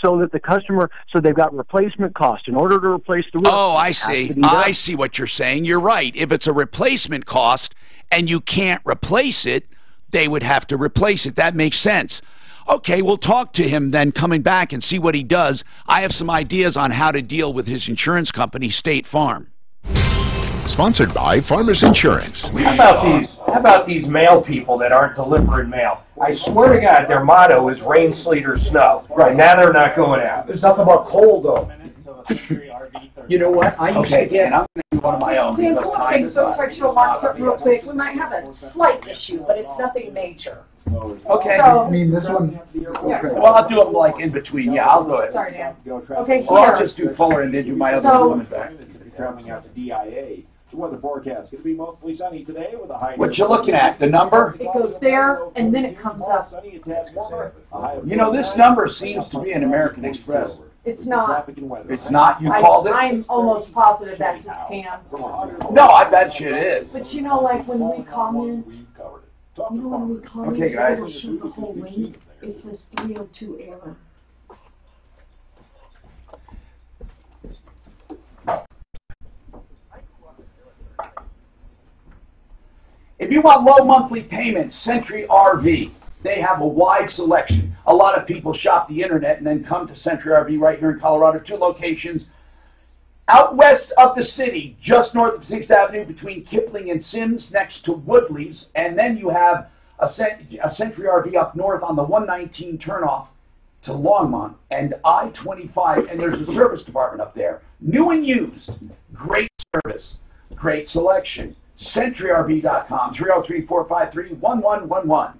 So that the customer, so they've got replacement cost in order to replace the roof. Oh, I see. I see what you're saying. You're right. If it's a replacement cost and you can't replace it, they would have to replace it. That makes sense. Okay, we'll talk to him then coming back and see what he does. I have some ideas on how to deal with his insurance company, State Farm. Sponsored by Farmers Insurance. How about these mail people that aren't delivering mail? I swear to God, their motto is rain, sleet, or snow. Right now, they're not going out. There's nothing about cold, though. You know what? I used to get. And I'm going to do one of my own. Dan, because come time on, is so up. sexual marks up real quick. We might have a slight issue, but it's nothing major. Okay. So, I mean, this one. Yeah. Well, I'll do them like in between. Yeah, I'll do it. Sorry, Dan. Okay, here. Or I'll just do Fuller and then do my other woman back. Traveling out to DIA. The weather forecast going to be mostly sunny today with a high. What you looking at? The number? It goes there, and then it comes up. You know, this number seems to be an American Express. It's not. It's not? You called it? I'm almost positive that's a scam. No, I bet you it is. But you know, like when we comment, Okay, guys. it'll show the whole link. It says 302 error. If you want low monthly payments, Century RV. They have a wide selection. A lot of people shop the internet and then come to Century RV right here in Colorado. 2 locations. Out west of the city, just north of 6th Avenue between Kipling and Sims, next to Woodley's. And then you have a Century RV up north on the 119 turnoff to Longmont and I-25. And there's a service department up there. New and used. Great service. Great selection. CenturyRV.com, 303-453-1111.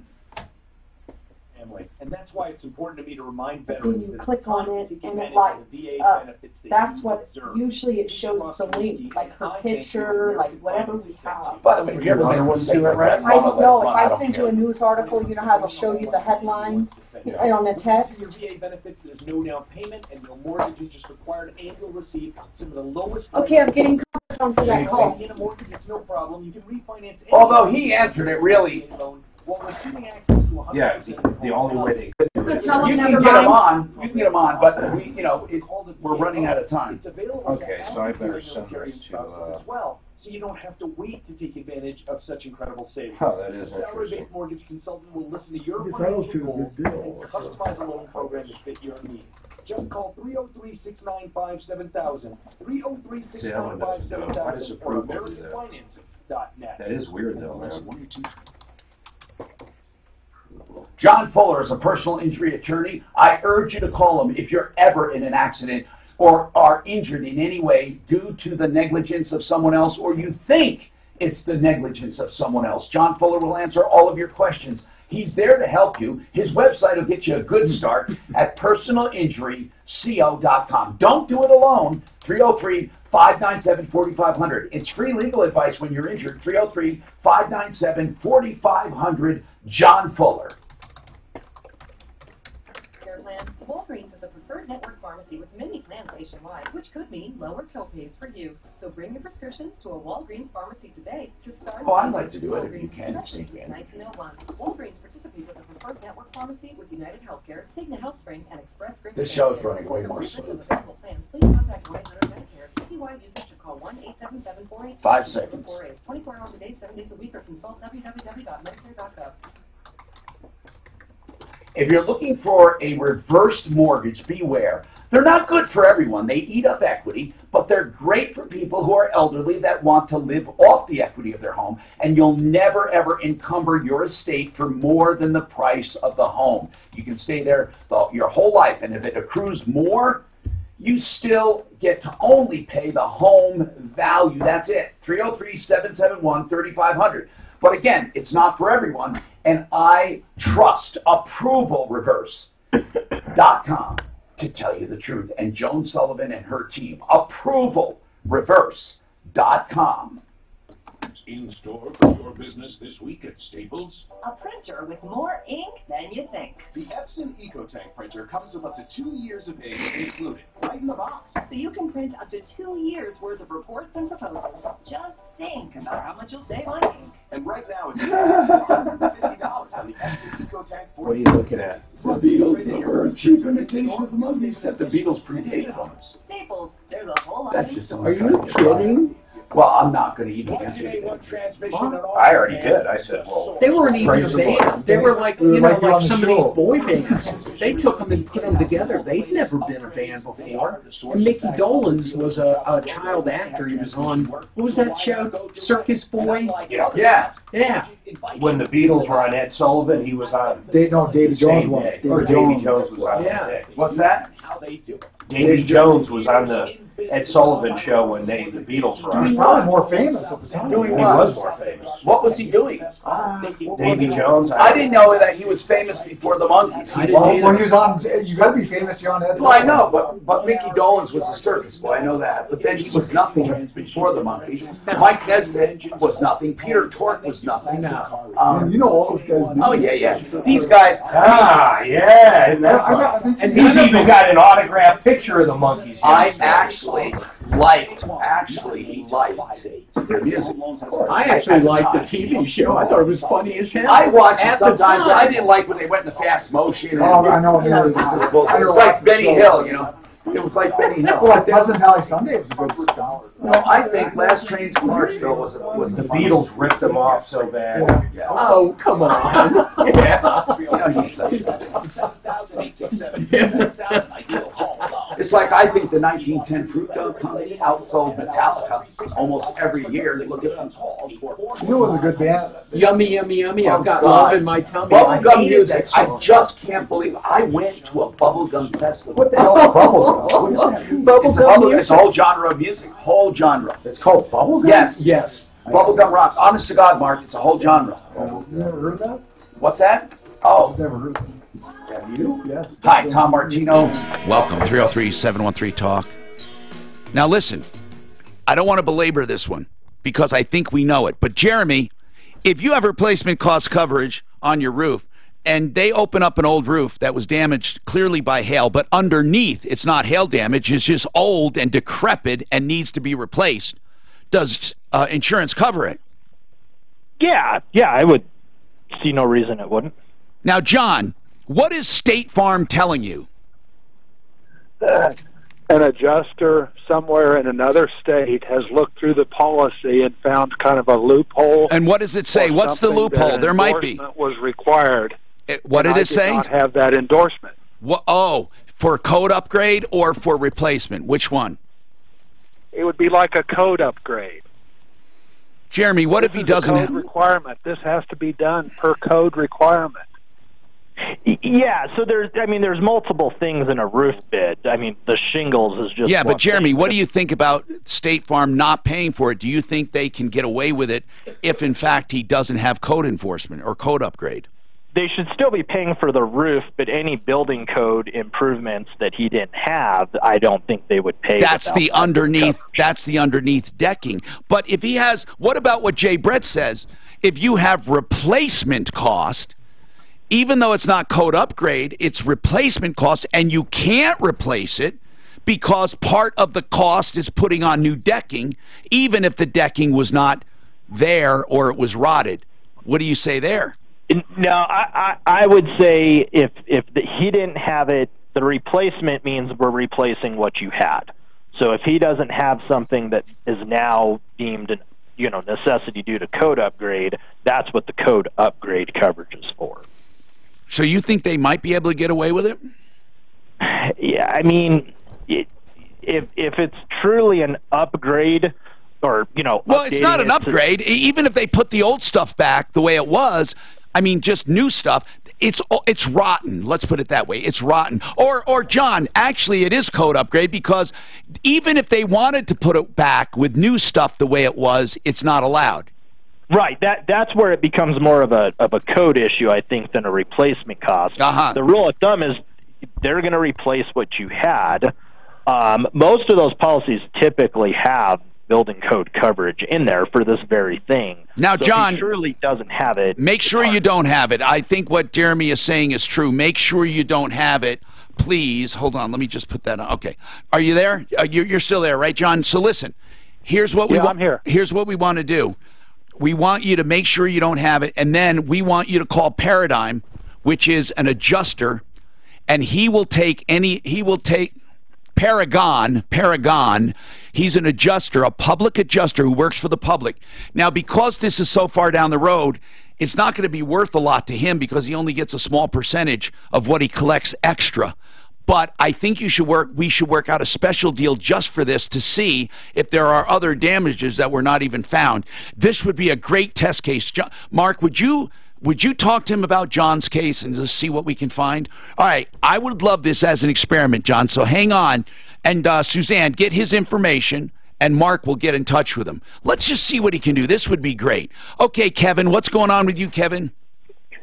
And that's why it's important to me to remind When veterans you that click on it and it lights up, that's what usually it shows the link, like her picture, like whatever we have. By the way, have you ever been to do it, right? I don't know, if I send you a news article, you know how it'll show you the headline on the text? Your VA benefits, there's no down payment and no mortgage is just required, and you'll receive some of the lowest. Okay, I'm getting on for that call. In a mortgage, it's no problem. You can refinance. Although he answered it really. Well, receiving access to 100%. Yeah, the only way they could do it. You can get them on. You can get them on, but we, you know, we're running out of time. It's available. Okay, so I better send this to. As well, so you don't have to wait to take advantage of such incredible savings. Oh, that is A salary-based mortgage consultant will listen to your Yes, I financial don't see the goals big deal. and customize a loan program to fit your needs. Just call 303-695-7000. 303-695-7000 or AmericanFinancing.net. That is weird, though, man. John Fuller is a personal injury attorney. I urge you to call him if you're ever in an accident or are injured in any way due to the negligence of someone else, or you think it's the negligence of someone else. John Fuller will answer all of your questions. He's there to help you. His website will get you a good start at personalinjuryco.com. Don't do it alone. 303-597-4500. It's free legal advice when you're injured. 303-597-4500. John Fuller. Plan. Walgreens is a preferred network pharmacy with many plans nationwide, which could mean lower copays for you. So bring your prescriptions to a Walgreens pharmacy today to start. Oh, I'd like to do it if you can. 1901. Walgreens participates as a preferred network pharmacy with United Healthcare, Cigna HealthSpring, and Express Scripts. This show's running way more slowly. slowly. Available plans, please contact 1-800-Medicare. Citywide users should call 1-877-48. 5 seconds. 24 hours a day, 7 days a week, or consult www.medicare.gov. If you're looking for a reverse mortgage, beware. They're not good for everyone. They eat up equity, but they're great for people who are elderly that want to live off the equity of their home, and you'll never, ever encumber your estate for more than the price of the home. You can stay there your whole life, and if it accrues more, you still get to only pay the home value. That's it. 303-771-3500. But again, it's not for everyone, and I trust ApprovalReverse.com to tell you the truth. And Joan Sullivan and her team, ApprovalReverse.com. In store for your business this week at Staples. A printer with more ink than you think. The Epson EcoTank printer comes with up to 2 years of ink included, right in the box. So you can print up to 2 years worth of reports and proposals. Just think about how much you'll save on ink. And right now, it's $50 on the Epson EcoTank 40. What are you looking at? The Beatles were a cheap imitation of the Monkeys. Except the Beatles predated them. Staples, there's a whole lot That's of just ink. Are you kidding? Well, I'm not going to even mention it. I already did. I said, well, They weren't even a band. They were like, you know, like some of these boy bands. They took them and put them together. They'd never been a band before. And Mickey Dolenz was a child actor. He was on, what was that show? Circus Boy? Yeah. Yeah. when the Beatles were on Ed Sullivan, he was on. David Jones was. Davy Jones was on. Yeah. What's that? Davy Jones was on the Ed Sullivan show when the Beatles were on. He was probably more famous at the time. He was more famous. What was he doing? Davy Jones. I didn't know that he was famous before the Monkees. When he was on, you got to be famous. You're on Ed Well, I know, but Mickey Dolenz was a circus boy. I know that. But then he was nothing before the Monkees. Mike Nesbitt was nothing. Peter Tork was nothing. You know all those guys. Oh yeah. These guys. Yeah. And he's even got an autographed picture of the Monkees. I actually liked their music. I actually liked the TV show. I thought it was funny as hell. I watched it sometimes, but I didn't like when they went in the fast motion. Oh, I know. It was like Benny Hill, you know. It was like Benny Hill. Well, like Pleasant Valley Sunday was a good scholar. No, I think Last Train to Clarksville was the Beatles ripped them off so bad. Yeah. Oh, come on. It's like I think the 1910 Fruit Gum Company outsold Metallica almost every year. Look at them. You know, it was a good band. Yummy, yummy, yummy. I've got love in my tummy. Bubblegum music. I just can't believe I went to a bubblegum festival. What the hell is bubblegum? What is that? Bubblegum music. It's a whole genre of music. Whole genre. It's called bubblegum? Yes. Bubblegum rock. Honest to God, Mark, it's a whole genre. You never heard that? What's that? Oh. I've never heard that. Have you? Yes. Hi, Tom Martino. Welcome, 303-713-TALK. Now listen, I don't want to belabor this one because I think we know it. But Jeremy, if you have replacement cost coverage on your roof and they open up an old roof that was damaged clearly by hail, but underneath it's not hail damage, it's just old and decrepit and needs to be replaced, does insurance cover it? Yeah, I would see no reason it wouldn't. Now, John, what is State Farm telling you? An adjuster somewhere in another state has looked through the policy and found kind of a loophole. And what does it say? What's the loophole? There might be. Was required. What did it say? I did not have that endorsement. Oh, For code upgrade or for replacement? Which one? It would be like a code upgrade. Jeremy, what if he doesn't have... code requirement. This has to be done per code requirement. Yeah, so there's multiple things in a roof bid. I mean, the shingles is just yeah, but Jeremy, what do you think about State Farm not paying for it? Do you think they can get away with it if, in fact, he doesn't have code enforcement or code upgrade? They should still be paying for the roof, but any building code improvements that he didn't have, I don't think they would pay. That's the underneath. That's the underneath decking. But if he has, what about what Jay Brett says? If you have replacement cost, even though it's not code upgrade, it's replacement cost, and you can't replace it because part of the cost is putting on new decking, even if the decking was not there or it was rotted. What do you say there? No, I would say if he didn't have it, the replacement means we're replacing what you had. So if he doesn't have something that is now deemed an necessity due to code upgrade, that's what the code upgrade coverage is for. So you think they might be able to get away with it? Yeah, I mean, if it's truly an upgrade, or well, it's not an upgrade. Even if they put the old stuff back the way it was, I mean, just new stuff. It's rotten. Let's put it that way. It's rotten. Or John, actually, it is code upgrade because even if they wanted to put it back with new stuff the way it was, it's not allowed. Right. That's where it becomes more of a code issue, I think, than a replacement cost. The rule of thumb is they're going to replace what you had. Most of those policies typically have building code coverage in there for this very thing. Now, so John, if he truly doesn't have it. Make sure you don't have it. I think what Jeremy is saying is true. Make sure you don't have it. Please, hold on. Let me just put that on. Okay. Are you there? You're still there, right, John? So listen, here's what we want. I'm here. Here's what we want to do. We want you to make sure you don't have it, and then we want you to call Paradigm, which is an adjuster, and he will take Paragon. He's an adjuster, a public adjuster who works for the public. Now, because this is so far down the road, it's not going to be worth a lot to him because he only gets a small percentage of what he collects extra. But I think we should work out a special deal just for this to see if there are other damages that were not even found. This would be a great test case. Mark, would you talk to him about John's case and just see what we can find? All right, I would love this as an experiment, John, so hang on. And Suzanne, get his information, and Mark will get in touch with him. Let's just see what he can do. This would be great. Okay, Kevin, what's going on with you, Kevin?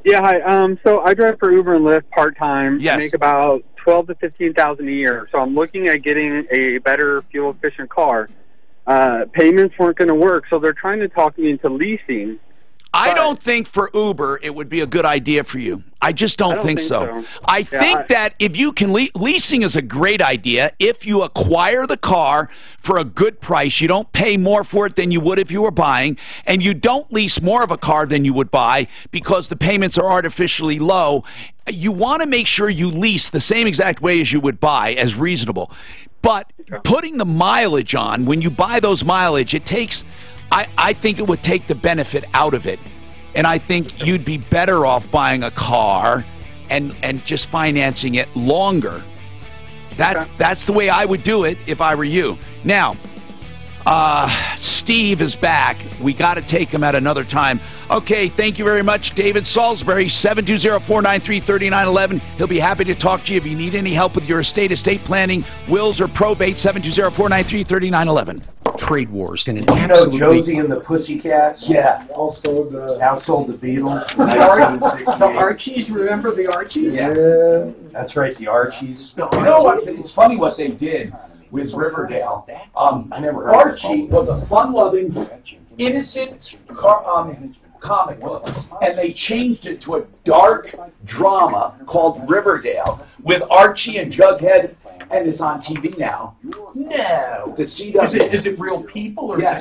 Yeah, hi. So I drive for Uber and Lyft part-time. Yes. I make about $12,000 to $15,000 a year. So I'm looking at getting a better fuel-efficient car. Payments weren't going to work, so they're trying to talk me into leasing. I don't think for Uber it would be a good idea for you. I just don't think so. I think that if you can, leasing is a great idea. If you acquire the car for a good price, you don't pay more for it than you would if you were buying, and you don't lease more of a car than you would buy because the payments are artificially low. You want to make sure you lease the same exact way as you would buy, as reasonable. But putting the mileage on, when you buy those mileage, it takes... I think it would take the benefit out of it. And I think you'd be better off buying a car and just financing it longer. That's the way I would do it if I were you. Now, Steve is back. We got to take him at another time. Okay, thank you very much, David Salisbury, 720-493-3911. He'll be happy to talk to you if you need any help with your estate planning, wills, or probate, 720-493-3911. Trade wars and an you know Josie and the Pussycats? Yeah. Also the outsold the Beatles. The Archies, remember the Archies? Yeah. That's right, the Archies. You know what? It's funny what they did with Riverdale. I never heard Archie was a fun-loving, innocent comic book, and they changed it to a dark drama called Riverdale with Archie and Jughead, and it's on TV now. No. The CW. Is it real people or? Yes.